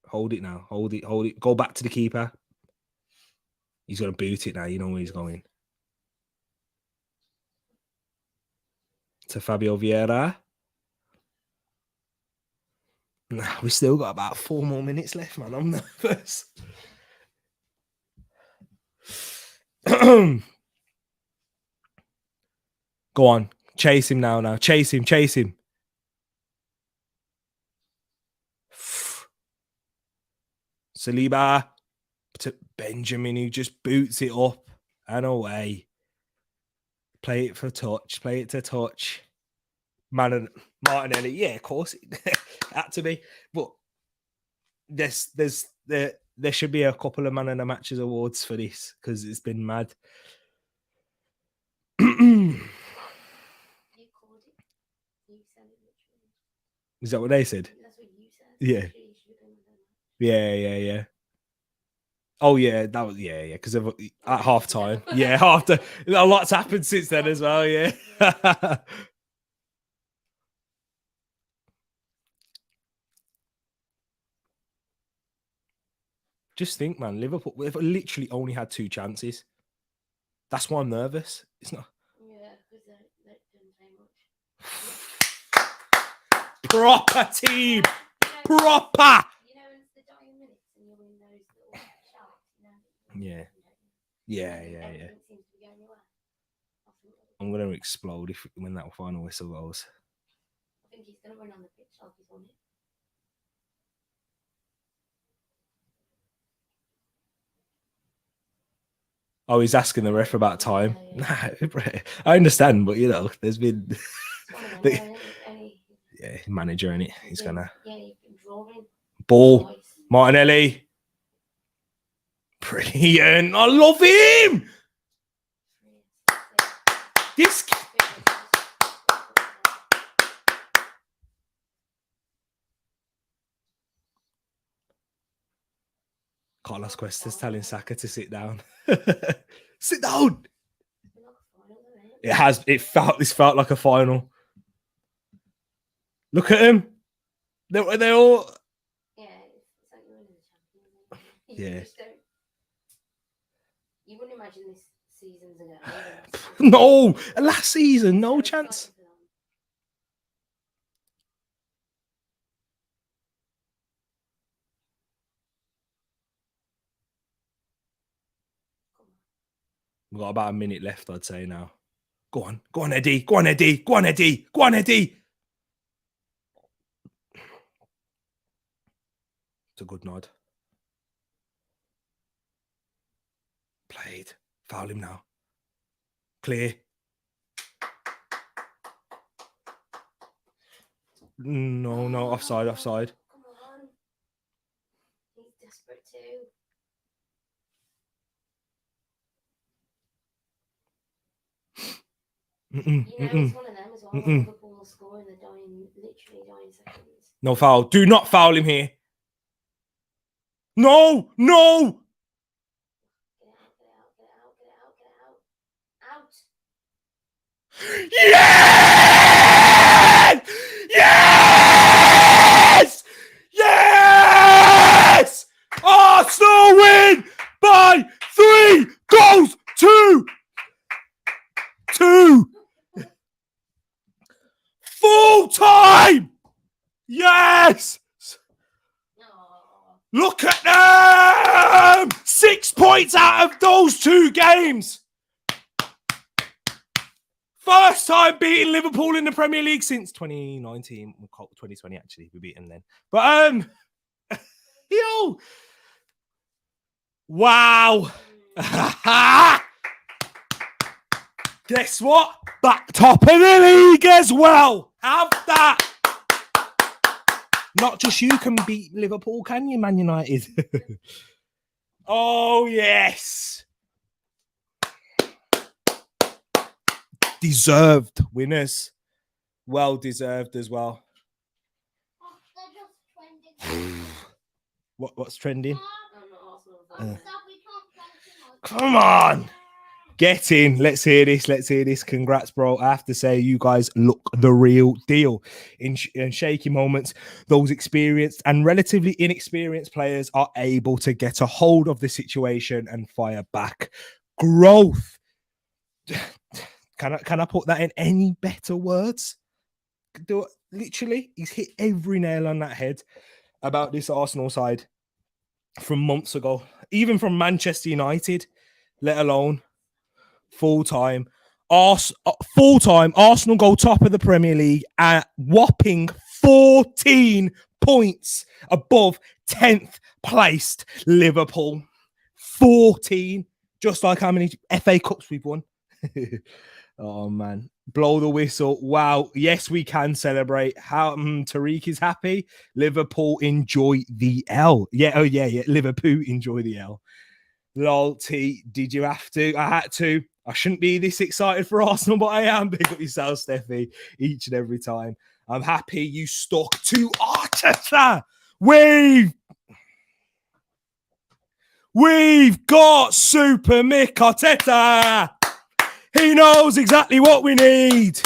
Hold it now. Hold it. Go back to the keeper. He's going to boot it now. You know where he's going. To Fabio Vieira. Nah, we still got about 4 more minutes left, man. I'm nervous. Go on. Chase him now. Chase him. Saliba to Benjamin, who just boots it up and away. Play it for touch. Play it to touch. Martinelli, yeah, of course it had to be. But there should be a couple of man of the matches awards for this because it's been mad. You called it. You said it literally. Is that what they said? That's what you said. Yeah. Literally, you should have been with them. Yeah. Oh yeah, that was because at half time. Yeah, after a lot's happened since then as well, yeah. Just think, man, Liverpool we've literally only had 2 chances. That's why I'm nervous. It's not Yeah, because they didn't play much. proper team. You know, Proper. you know, it's the dying minutes and you're in those little shouts, you know. Yeah. Yeah. Everything seems to be going your way. I'm gonna explode when that final whistle goes. I think he's going to run on the pitch like he's on it. Oh, he's asking the ref about time. I understand, but there's been manager in it. He's gonna ball. Martinelli. Brilliant. I love him. This Carlos Cuesta's telling Saka to sit down. Sit down. This felt like a final. Look at him. They're all. Yeah, it's like you're in the Champions League. Yeah. You wouldn't imagine this season's ago. No, last season, no chance. We've got about a minute left, I'd say now. Go on, Eddie. Go on, Eddie. Go on, Eddie. Go on, Eddie. It's a good nod. Played. Foul him now. Clear. No, offside. Come on. He's desperate too. It's one of them as well. Liverpool will score in the literally dying seconds. No foul. Do not foul him here. No! Get out. Out. Yes! Yes! Yes! Arsenal win by 3 goals to 2. Full time! Yes! Look at them! 6 points out of those 2 games. First time beating Liverpool in the Premier League since 2019. 2020, actually. We beat them then. But, yo! Wow! Guess what? Back top of the league as well. Have that. Not just you can beat Liverpool, can you, Man United? Oh, yes. Deserved winners. Well deserved as well. What's trending? Come on. Get in. Let's hear this. Congrats, bro. I have to say, you guys look the real deal. In shaky moments, those experienced and relatively inexperienced players are able to get a hold of the situation and fire back. Growth. Can I put that in any better words? Literally, he's hit every nail on that head about this Arsenal side from months ago, even from Manchester United, let alone full-time. Arsenal go top of the Premier League at whopping 14 points above 10th placed Liverpool. 14, just like how many FA Cups we've won. Oh, man. Blow the whistle. Wow. Yes, we can celebrate. How Tereak is happy. Liverpool enjoy the L. Yeah. Oh, yeah. Liverpool enjoy the L. Lol, T, did you have to? I had to. I shouldn't be this excited for Arsenal, but I am. Big up yourself, Steffi, each and every time. I'm happy you stuck to Arteta. We've got Super Mick Arteta. He knows exactly what we need.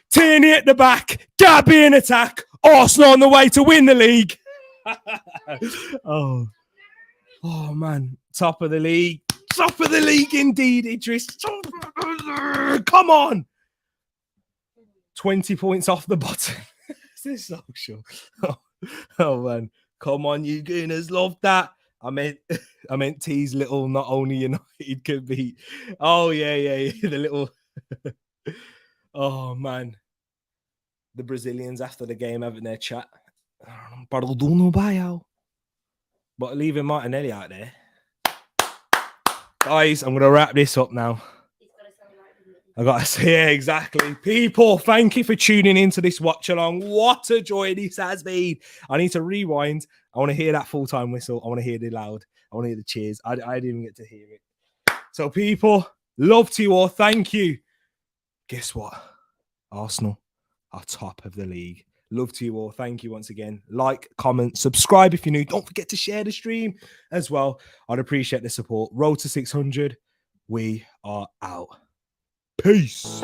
Tierney at the back, Gabby in attack, Arsenal on the way to win the league. Oh, man. Top of the league. Top of the league indeed, Idris. Come on. 20 points off the bottom. This is so sure. Oh, man. Come on, you Gooners. Love that. I meant T's little not only United could beat. Oh, yeah. The little. Oh, man. The Brazilians after the game having their chat. But leaving Martinelli out there. Guys, I'm going to wrap this up now. I got to say, yeah, exactly. People, thank you for tuning into this watch along. What a joy this has been. I need to rewind. I want to hear that full-time whistle. I want to hear the loud. I want to hear the cheers. I didn't even get to hear it. So, people, love to you all. Thank you. Guess what? Arsenal are top of the league. Love to you all. Thank you once again. Like, comment, subscribe if you're new. Don't forget to share the stream as well. I'd appreciate the support. Road to 600. We are out. Peace.